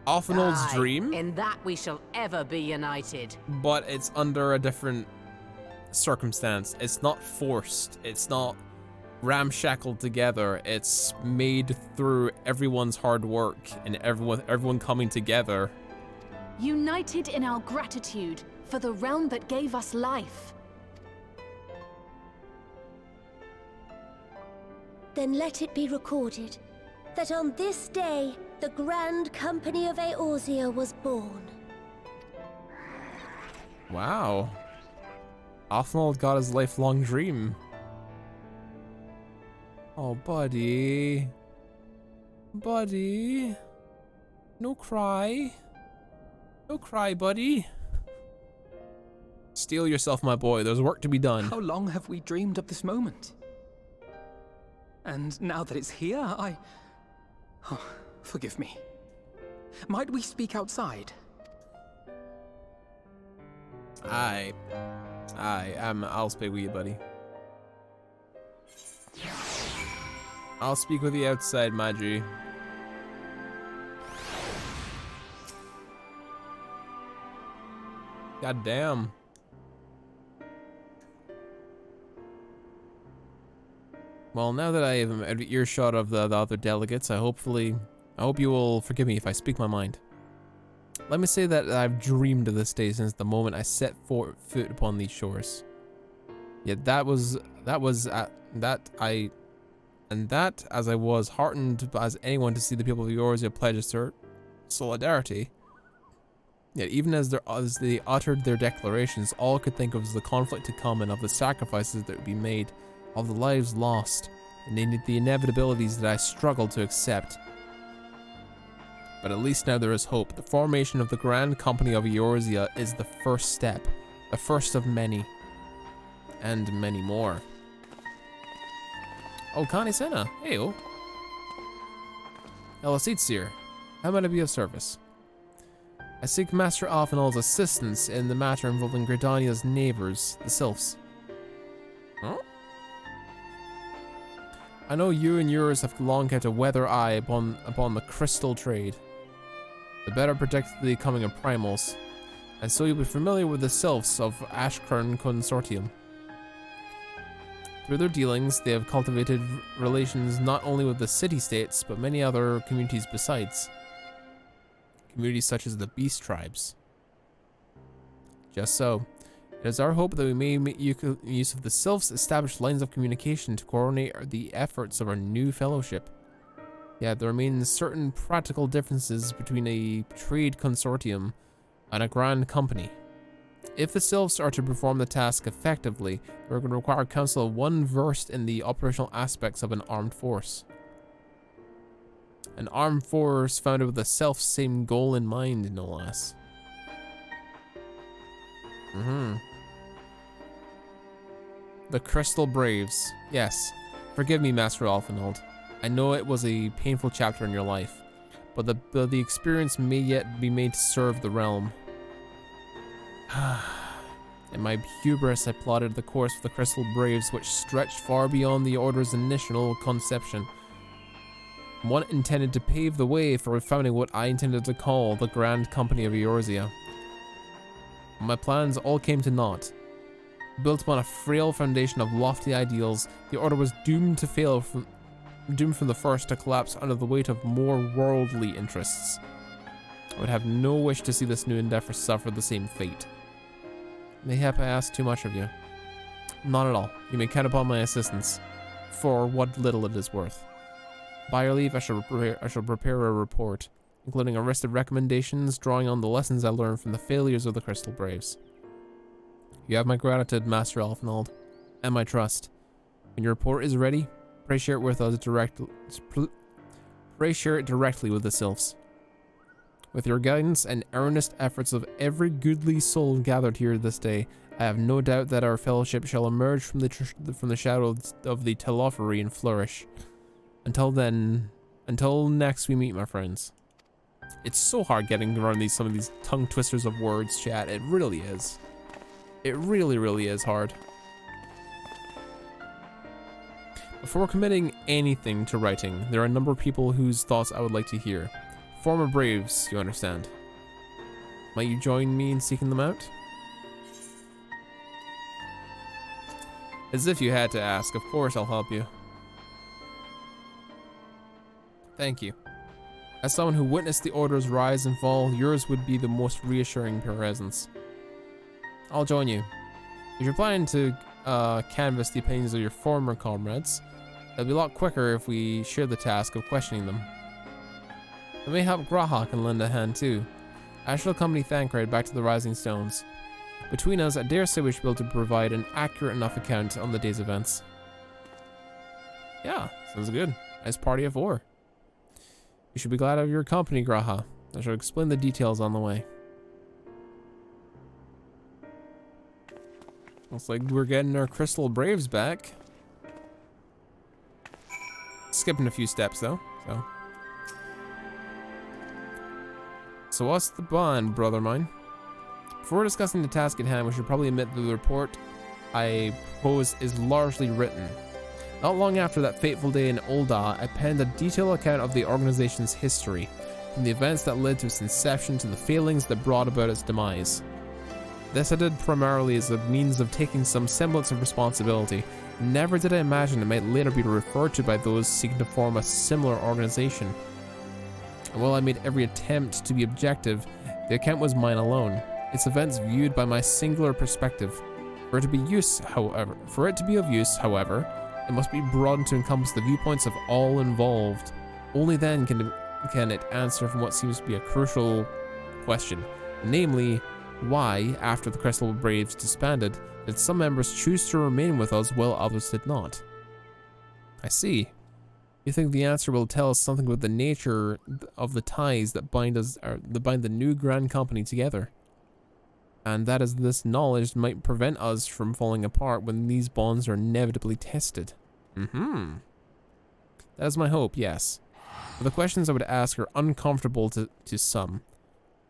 Alfinald's dream? In that we shall ever be united. But it's under a different circumstance. It's not forced. It's not ramshackled together. It's made through everyone's hard work and everyone coming together. United in our gratitude for the realm that gave us life. Then let it be recorded that on this day, the Grand Company of Eorzea was born. Wow. Alfinald got his lifelong dream. Oh, buddy. Buddy. No cry. No cry, buddy. Steel yourself, my boy. There's work to be done. How long have we dreamed of this moment? And now that it's here, Oh, forgive me. Might we speak outside? I'll speak with you, buddy. I'll speak with you outside, my G. God damn. Well, now that I am at earshot of the other delegates, I hope you will forgive me if I speak my mind. Let me say that I've dreamed of this day since the moment I set foot upon these shores. Yet as I was heartened as anyone to see the people of Eorzea pledge their solidarity. Yet even as they uttered their declarations, all I could think of was the conflict to come and of the sacrifices that would be made, of the lives lost, and the inevitabilities that I struggled to accept. But at least now there is hope. The formation of the Grand Company of Eorzea is the first step, the first of many, and many more. Oh, Connie Senna, heyo. Elisitsir, how might I be of service? I seek Master Alfinald's assistance in the matter involving Gridania's neighbors, the Sylphs. Huh? I know you and yours have long kept a weather eye upon the crystal trade. The better protect the coming of primals, and so you'll be familiar with the Sylphs of Ashkern Consortium. Through their dealings, they have cultivated relations not only with the city-states, but many other communities besides. Communities such as the Beast Tribes. Just so. It is our hope that we may make use of the Sylphs' established lines of communication to coordinate the efforts of our new fellowship. Yet there remains certain practical differences between a trade consortium and a grand company. If the Sylphs are to perform the task effectively, we're going to require counsel of one versed in the operational aspects of an armed force. An armed force founded with the self-same goal in mind, no less. The Crystal Braves. Yes. Forgive me, Master Alfenhold. I know it was a painful chapter in your life, but the experience may yet be made to serve the realm. In my hubris, I plotted the course of the Crystal Braves, which stretched far beyond the Order's initial conception. One intended to pave the way for founding what I intended to call the Grand Company of Eorzea. My plans all came to naught. Built upon a frail foundation of lofty ideals, the Order was doomed to fail from the first to collapse under the weight of more worldly interests. I would have no wish to see this new endeavor suffer the same fate. Mayhap I asked too much of you. Not at all. You may count upon my assistance, for what little it is worth. By your leave, I shall prepare a report, including a list of recommendations drawing on the lessons I learned from the failures of the Crystal Braves. You have my gratitude, Master Alfenhold, and my trust. When your report is ready, pray share it with us Pray share it directly with the Sylphs. With your guidance and earnest efforts of every goodly soul gathered here this day, I have no doubt that our fellowship shall emerge from the shadow of the Telophary and flourish. Until next we meet, my friends. It's so hard getting around some of these tongue twisters of words, chat. It really is. It really, really is hard. Before committing anything to writing, there are a number of people whose thoughts I would like to hear. Former Braves, you understand. Might you join me in seeking them out? As if you had to ask. Of course I'll help you. Thank you. As someone who witnessed the Order's rise and fall, yours would be the most reassuring presence. I'll join you. If you're planning to canvass the opinions of your former comrades, it'll be a lot quicker if we share the task of questioning them. I may help Graha can lend a hand too. I shall accompany Thancred back to the Rising Stones. Between us, I dare say we should be able to provide an accurate enough account on the day's events. Yeah, sounds good. Nice party of 4. You should be glad of your company, Graha. I shall explain the details on the way. Looks like we're getting our Crystal Braves back. Skipping a few steps though, So what's the bond, brother mine? Before discussing the task at hand, we should probably admit that the report I propose is largely written. Not long after that fateful day in Ul'dah, I penned a detailed account of the organization's history, from the events that led to its inception to the failings that brought about its demise. This I did primarily as a means of taking some semblance of responsibility. Never did I imagine it might later be referred to by those seeking to form a similar organization. And while I made every attempt to be objective, the account was mine alone, its events viewed by my singular perspective. For it to be of use, however, it must be broadened to encompass the viewpoints of all involved. Only then can it answer from what seems to be a crucial question, namely, why, after the Crystal Braves disbanded, did some members choose to remain with us while others did not? I see. You think the answer will tell us something about the nature of the ties that bind the new Grand Company together, and that is this knowledge might prevent us from falling apart when these bonds are inevitably tested. That is my hope, yes. But the questions I would ask are uncomfortable to some.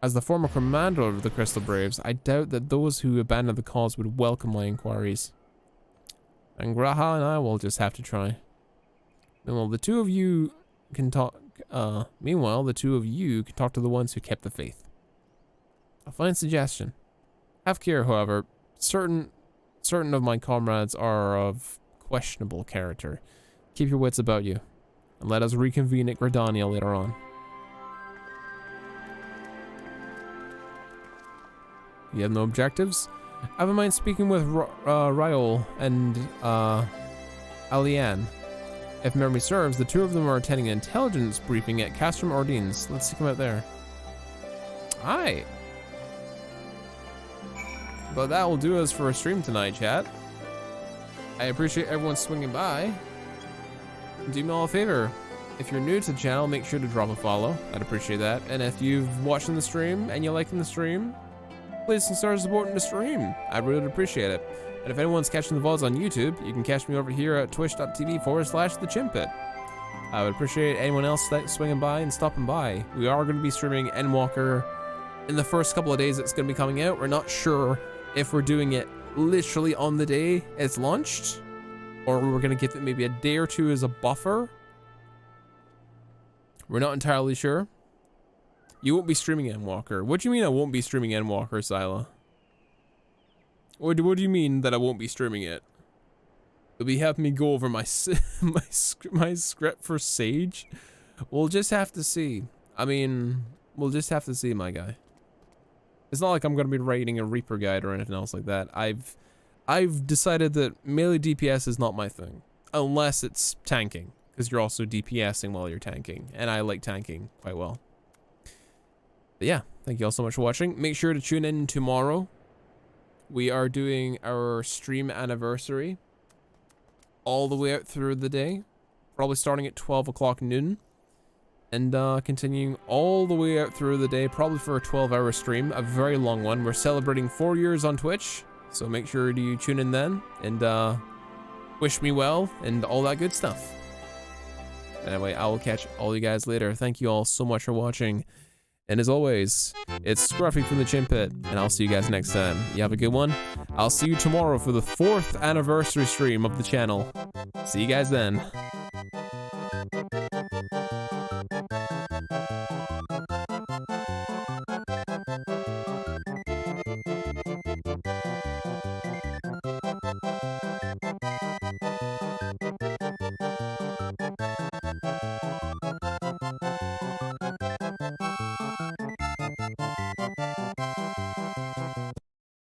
As the former commander of the Crystal Braves, I doubt that those who abandoned the cause would welcome my inquiries. And Graha and I will just have to try. Meanwhile, the two of you can talk to the ones who kept the faith. A fine suggestion. Have care, however. Certain of my comrades are of questionable character. Keep your wits about you, and let us reconvene at Gridania later on. You have no objectives? I have in mind speaking with Raoul and Alianne. If memory serves, the two of them are attending an intelligence briefing at Castrum Ordines. Let's seek them out there. Aye. But that will do us for a stream tonight, chat. I appreciate everyone swinging by. Do me all a favor. If you're new to the channel, make sure to drop a follow. I'd appreciate that. And if you've watched the stream and you like the stream, please consider supporting the stream. I really would appreciate it. And if anyone's catching the VODs on YouTube, you can catch me over here at twitch.tv/thechimpit. I would appreciate anyone else swinging by and stopping by. We are going to be streaming Endwalker in the first couple of days it's going to be coming out. We're not sure if we're doing it literally on the day it's launched, or we're going to give it maybe a day or two as a buffer. We're not entirely sure. You won't be streaming Endwalker. What do you mean I won't be streaming Endwalker, Sila? What do you mean that I won't be streaming it? You'll be having me go over my my script for Sage? We'll just have to see. I mean, we'll just have to see, my guy. It's not like I'm going to be writing a Reaper guide or anything else like that. I've decided that melee DPS is not my thing. Unless it's tanking. Because you're also DPSing while you're tanking. And I like tanking quite well. But yeah, thank you all so much for watching. Make sure to tune in tomorrow. We are doing our stream anniversary all the way out through the day. Probably starting at 12 o'clock noon. And continuing all the way out through the day, probably for a 12-hour stream, a very long one. We're celebrating 4 years on Twitch, so make sure you tune in then, and wish me well, and all that good stuff. Anyway, I will catch all you guys later. Thank you all so much for watching, and as always, it's Scruffy from the Chimp Pit, and I'll see you guys next time. You have a good one. I'll see you tomorrow for the 4th anniversary stream of the channel. See you guys then.